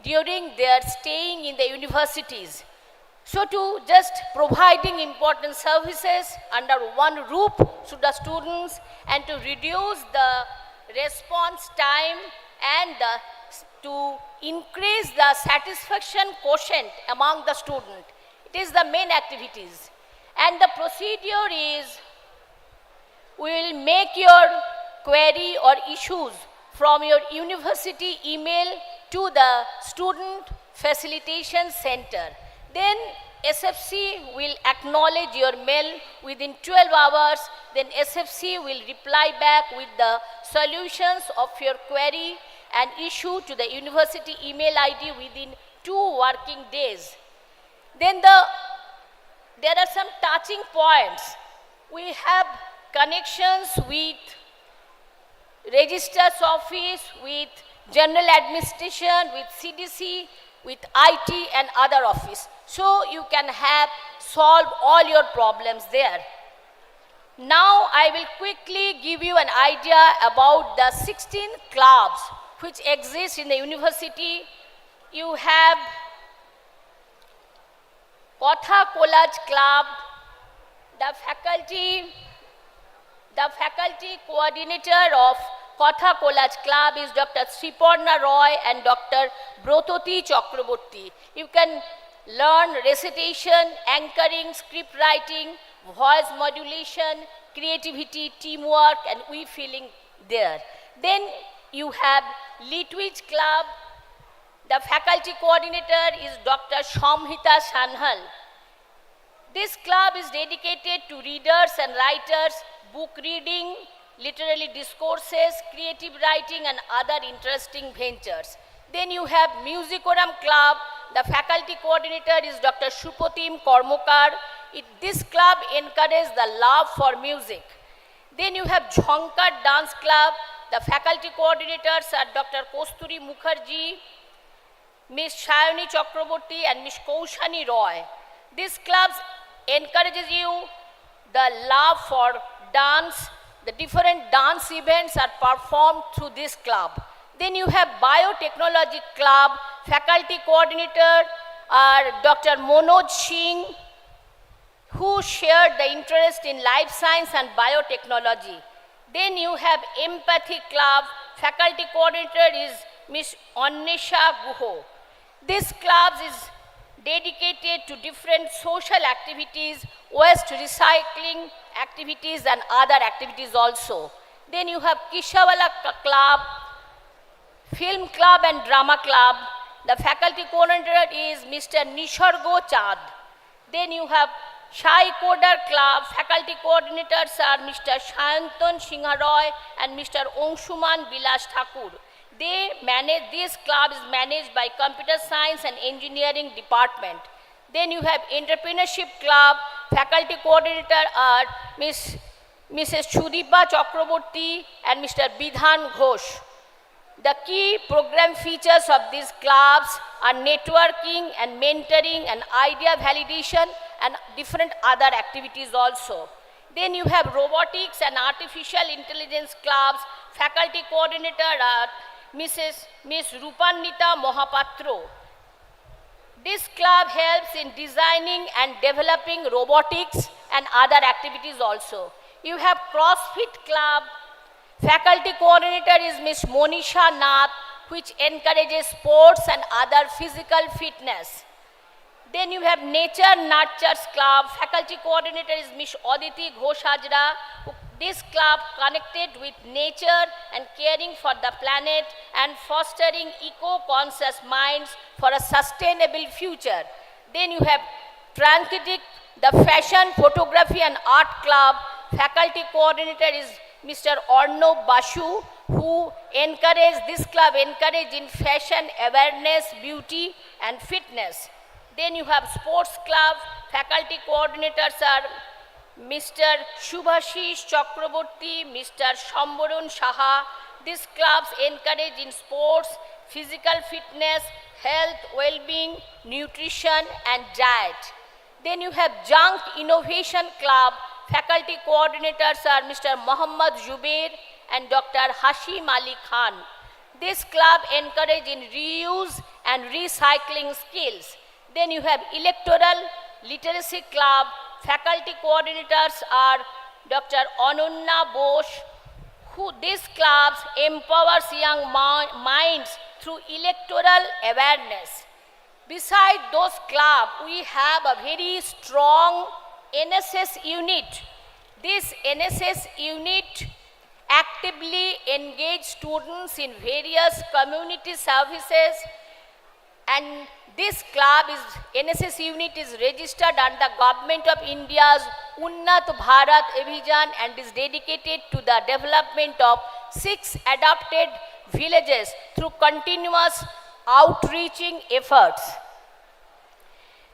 during their staying in the universities. So to just providing important services under one roof to the students and to reduce the response time and to increase the satisfaction quotient among the student. It is the main activities. And the procedure is, we will make your query or issues from your university email to the Student Facilitation Center. Then SFC will acknowledge your mail within 12 hours. Then SFC will reply back with the solutions of your query and issue to the university email ID within 2 working days. Then there are some touching points. We have connections with Registrar's Office, with General Administration, with CDC, with IT and other office. So you can solve all your problems there. Now I will quickly give you an idea about the 16 clubs which exist in the university. You have Kotha Collage Club, the faculty coordinator of Kotha Collage Club is Dr. Sriparna Roy and Dr. Brototi Chakraborty. You can learn recitation, anchoring, script writing, voice modulation, creativity, teamwork, and feeling there. Then you have Litwich Club. The faculty coordinator is Dr. Shamhita Sanhal. This club is dedicated to readers and writers, book reading, literary discourses, creative writing, and other interesting ventures. Then you have Musicorum Club. The faculty coordinator is Dr. Shupotim Kormokar. This club encourages the love for music. Then you have Jhonkar Dance Club. The faculty coordinators are Dr. Kosturi Mukherjee, Ms. Shayani Chakraborty and Ms. Kaushani Roy. This club encourages you the love for dance. The different dance events are performed through this club. Then you have Biotechnology Club. Faculty coordinator are Dr. Manoj Singh, who shared the interest in life science and biotechnology. Then you have Empathy Club. Faculty coordinator is Ms. Annesha Guho. This club is dedicated to different social activities, waste recycling activities and other activities also. Then you have Kishawala Club, Film Club and Drama Club. The faculty coordinator is Mr. Nishargo Chand. Then you have Shai Coder Club. Faculty coordinators are Mr. Shayantan Singharoy and Mr. Ongshuman Bilas Thakur. This club is managed by Computer Science and Engineering Department. Then you have Entrepreneurship Club. Faculty coordinator are Mrs. Chudipa Chakraborty and Mr. Bidhan Ghosh. The key program features of these clubs are networking and mentoring and idea validation and different other activities also. Then you have robotics and artificial intelligence clubs. Faculty coordinator are Ms. Rupanita Mohapatro. This club helps in designing and developing robotics and other activities also. You have CrossFit Club. Faculty coordinator is Ms. Monisha Nath, which encourages sports and other physical fitness. Then you have Nature Nurtures Club. Faculty coordinator is Ms. Aditi Ghosh Hajra. This club connected with nature and caring for the planet and fostering eco-conscious minds for a sustainable future. Then you have Trankitic, the Fashion, Photography and Art Club. Faculty coordinator is Mr. Arnob Basu, who this club encourages in fashion awareness, beauty and fitness. Then you have Sports Club. Faculty coordinators are Mr. Shubhashish Chakraborty, Mr. Shambaran Saha. These clubs encourage in sports, physical fitness, health, well-being, nutrition and diet. Then you have Junk Innovation Club. Faculty coordinators are Mr. Muhammad Zubair and Dr. Hashim Ali Khan. This club encourages in reuse and recycling skills. Then you have Electoral Literacy Club. Faculty coordinators are Dr. Ananya Bose, these clubs empowers young minds through electoral awareness. Beside those clubs, we have a very strong NSS unit. This NSS unit actively engages students in various community services, and this NSS unit is registered under Government of India's Unnat Bharat Abhijan and is dedicated to the development of 6 adapted villages through continuous outreaching efforts.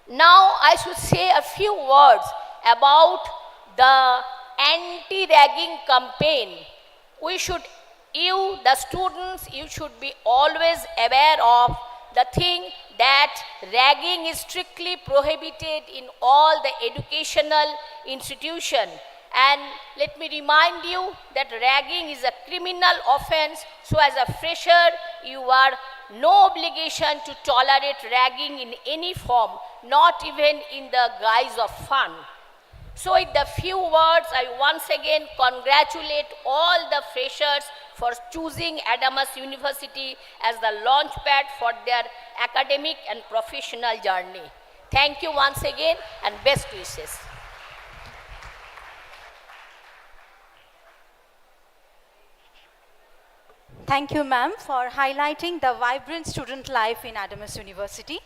Now I should say a few words about the anti-ragging campaign. The students, you should be always aware of the thing that ragging is strictly prohibited in all the educational institutions. And let me remind you that ragging is a criminal offense, so as a fresher, you are no obligation to tolerate ragging in any form, not even in the guise of fun. So with the few words, I once again congratulate all the freshers for choosing Adamas University as the launchpad for their academic and professional journey. Thank you once again and best wishes. Thank you, ma'am, for highlighting the vibrant student life in Adamas University.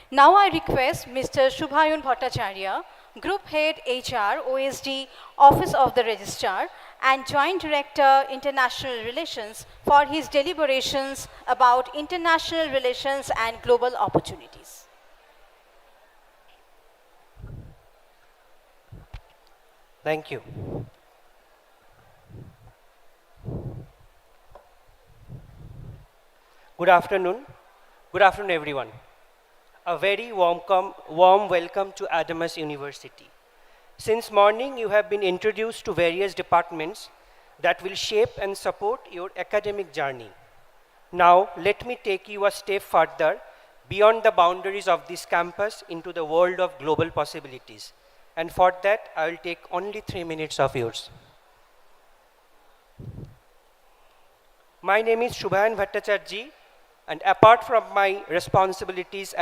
Now I request Mr. Shubhayun Bhattacharya, Group Head HR, OSD, Office of the Registrar, and Joint Director, International Relations, for his deliberations about international relations and global opportunities. Thank you. Good afternoon. Good afternoon, everyone. A very warm welcome to Adamas University. Since morning, you have been introduced to various departments that will shape and support your academic journey. Now, let me take you a step further beyond the boundaries of this campus into the world of global possibilities. And for that, I will take only 3 minutes of yours. My name is Shubhayan Bhattacharjee, and apart from my responsibilities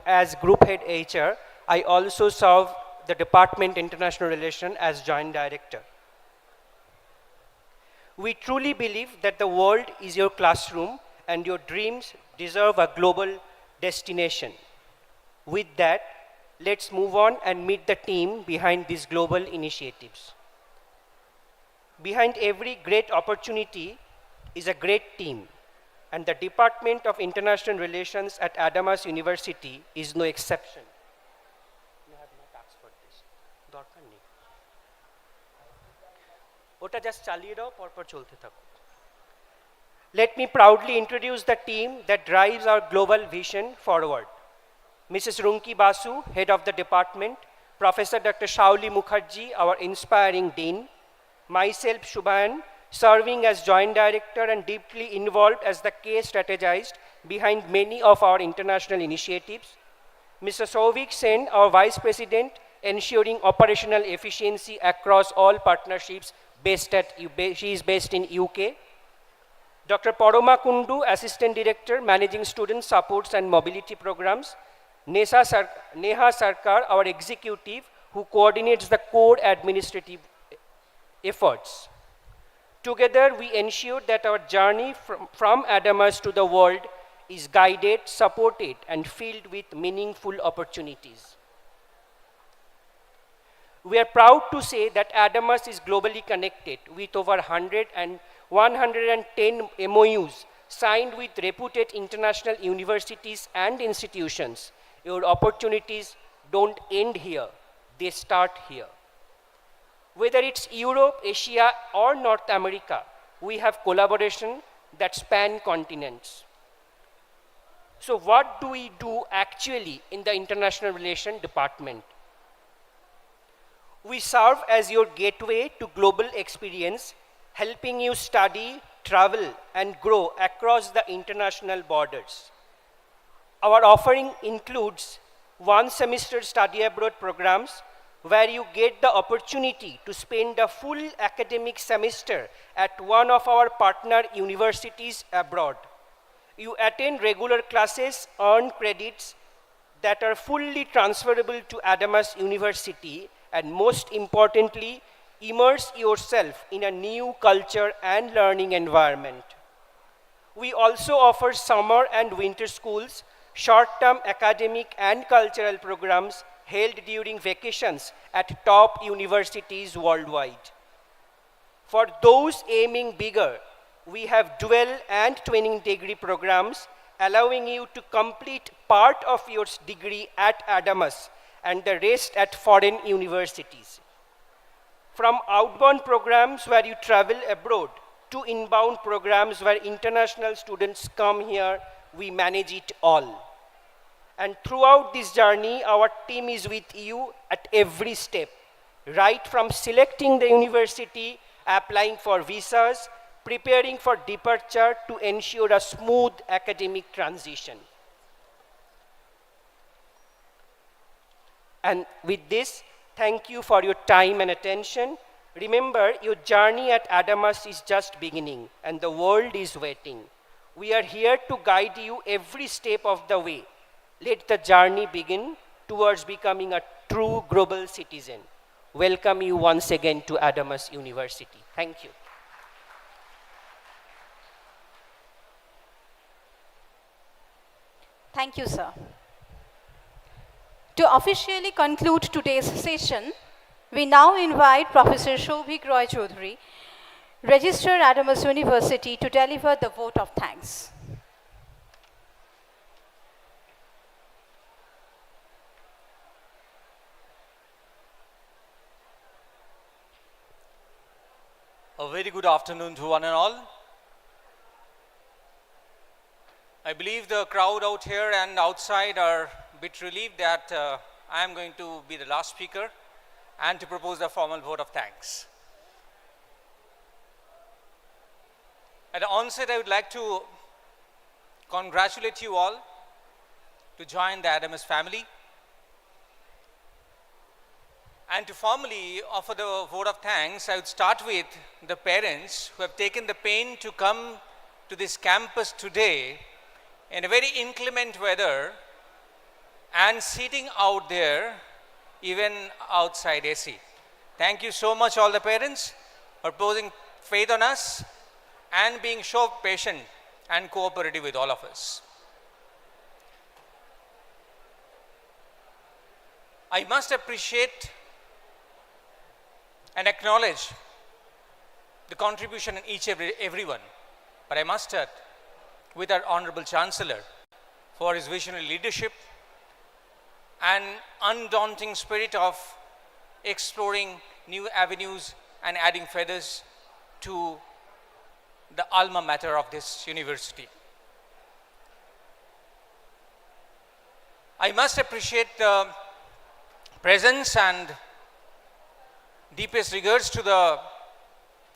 as Group Head HR, I also serve the Department International Relations as Joint Director. We truly believe that the world is your classroom and your dreams deserve a global destination. With that, let's move on and meet the team behind these global initiatives. Behind every great opportunity is a great team, and the Department of International Relations at Adamas University is no exception. You have not asked for this. দরকার নেই। ওটা just চালিয়ে দাও, পরপর চলতে থাকো। Let me proudly introduce the team that drives our global vision forward. Mrs. Runki Basu, Head of the Department, Professor Dr. Shauli Mukherjee, our inspiring Dean, myself, Shubhayan, serving as Joint Director and deeply involved as the case strategist behind many of our international initiatives, Mr. Souvik Sen, our Vice President, ensuring operational efficiency across all partnerships she is based in UK, Dr. Paroma Kundu, Assistant Director, Managing Student Supports and Mobility Programs, Neha Sarkar, our Executive, who coordinates the core administrative efforts. Together, we ensure that our journey from Adamas to the world is guided, supported, and filled with meaningful opportunities. We are proud to say that Adamas is globally connected with over 110 MOUs signed with reputed international universities and institutions. Your opportunities don't end here, they start here. Whether it's Europe, Asia, or North America, we have collaboration that span continents. So what do we do actually in the International Relations Department? We serve as your gateway to global experience, helping you study, travel, and grow across the international borders. Our offering includes one-semester study abroad programs where you get the opportunity to spend a full academic semester at one of our partner universities abroad. You attend regular classes, earn credits that are fully transferable to Adamas University, and most importantly, immerse yourself in a new culture and learning environment. We also offer summer and winter schools, short-term academic and cultural programs held during vacations at top universities worldwide. For those aiming bigger, we have dual and twinning degree programs allowing you to complete part of your degree at Adamas and the rest at foreign universities. From outbound programs where you travel abroad to inbound programs where international students come here, we manage it all. And throughout this journey, our team is with you at every step, right from selecting the university, applying for visas, preparing for departure to ensure a smooth academic transition. And with this, thank you for your time and attention. Remember, your journey at Adamas is just beginning and the world is waiting. We are here to guide you every step of the way. Let the journey begin towards becoming a true global citizen. Welcome you once again to Adamas University. Thank you. Thank you, sir. To officially conclude today's session, we now invite Professor Souvik Roy Choudhury registered Adamas University to deliver the vote of thanks. A very good afternoon to one and all. I believe the crowd out here and outside are a bit relieved that I am going to be the last speaker and to propose the formal vote of thanks. At the onset, I would like to congratulate you all to join the Adamas family and to formally offer the vote of thanks. I would start with the parents who have taken the pain to come to this campus today in a very inclement weather and sitting out there even outside AC. Thank you so much all the parents for posing faith on us and being so patient and cooperative with all of us. I must appreciate and acknowledge the contribution in everyone, but I must start with our Honorable Chancellor for his visionary leadership and undaunting spirit of exploring new avenues and adding feathers to the alma mater of this university. I must appreciate the presence and deepest regards to the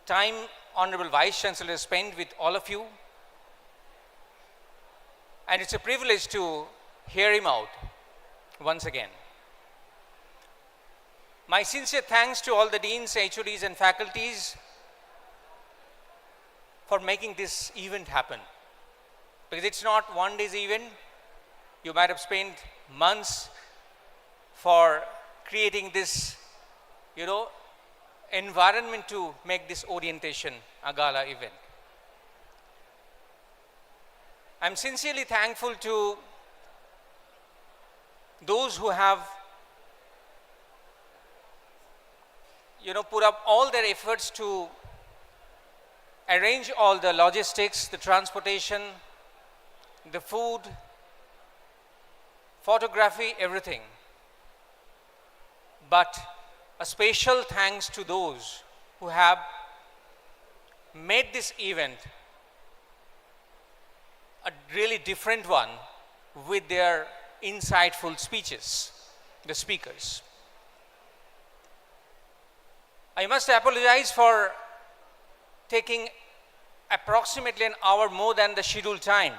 time Honorable Vice Chancellor spent with all of you. And it's a privilege to hear him out once again. My sincere thanks to all the deans, HODs and faculties for making this event happen. Because it's not one day's event. You might have spent months for creating this, environment to make this orientation a gala event. I'm sincerely thankful to those who have put up all their efforts to arrange all the logistics, the transportation, the food, photography, everything. But a special thanks to those who have made this event a really different one with their insightful speeches, the speakers. I must apologize for taking approximately an hour more than the scheduled time,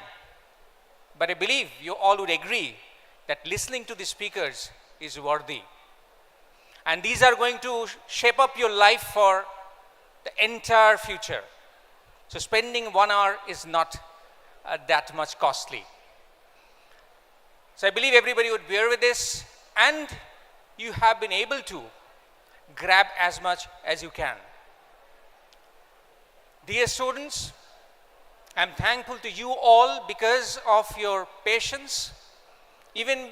but I believe you all would agree that listening to the speakers is worthy. And these are going to shape up your life for the entire future. So spending 1 hour is not that much costly. So I believe everybody would bear with this, and you have been able to grab as much as you can. Dear students, I'm thankful to you all because of your patience, even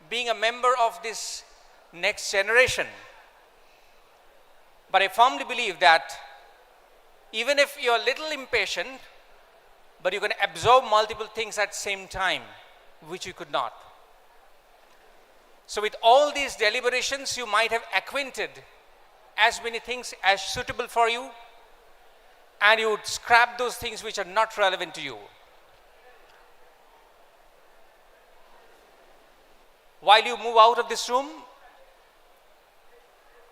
being a member of this next generation. But I firmly believe that even if you're a little impatient, but you can absorb multiple things at the same time, which you could not. So with all these deliberations, you might have acquainted as many things as suitable for you, and you would scrap those things which are not relevant to you. While you move out of this room,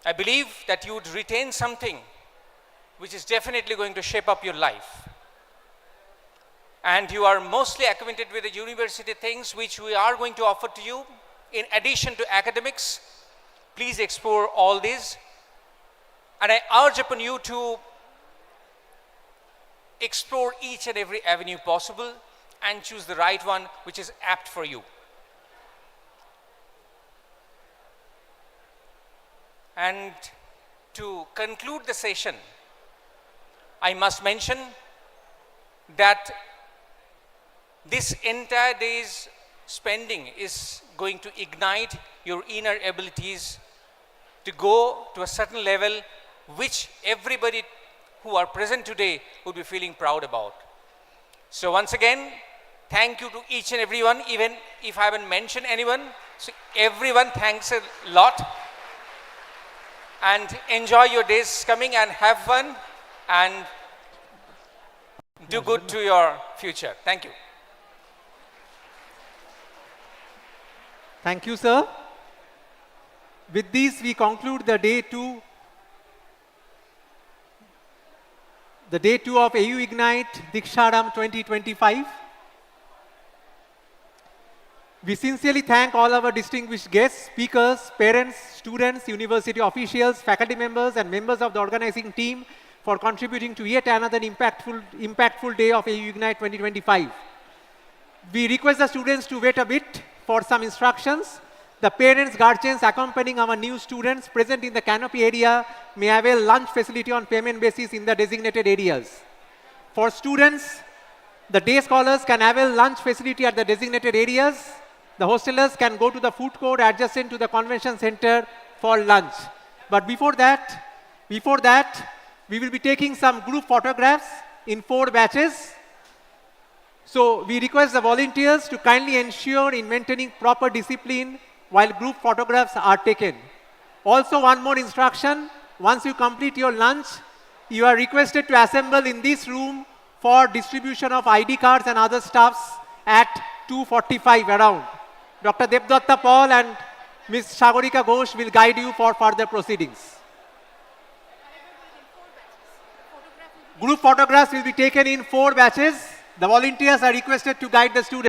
I believe that you would retain something which is definitely going to shape up your life. And you are mostly acquainted with the university things which we are going to offer to you. In addition to academics, please explore all these. And I urge upon you to explore each and every avenue possible and choose the right one which is apt for you. And to conclude the session, I must mention that this entire day's spending is going to ignite your inner abilities to go to a certain level which everybody who are present today would be feeling proud about. So once again, thank you to each and everyone, even if I haven't mentioned anyone. So everyone, thanks a lot. And enjoy your days coming and have fun and do good to your future. Thank you. Thank you, sir. With this, we conclude the day two of AUIgnite Diksharam 2025. We sincerely thank all our distinguished guests, speakers, parents, students, university officials, faculty members, and members of the organizing team for contributing to yet another impactful day of AUIgnite 2025. We request the students to wait a bit for some instructions. The parents, guardians accompanying our new students present in the canopy area may avail lunch facility on payment basis in the designated areas. For students, the day scholars can avail lunch facility at the designated areas. The hostelers can go to the food court adjacent to the convention center for lunch. But before that, we will be taking some group photographs in 4 batches. So we request the volunteers to kindly ensure in maintaining proper discipline while group photographs are taken. Also, one more instruction: once you complete your lunch, you are requested to assemble in this room for distribution of ID cards and other stuffs at 2:45 around. Dr. Devdatta Paul and Ms. Sagorika Ghosh will guide you for further proceedings. Group photographs will be taken in 4 batches. The volunteers are requested to guide the students.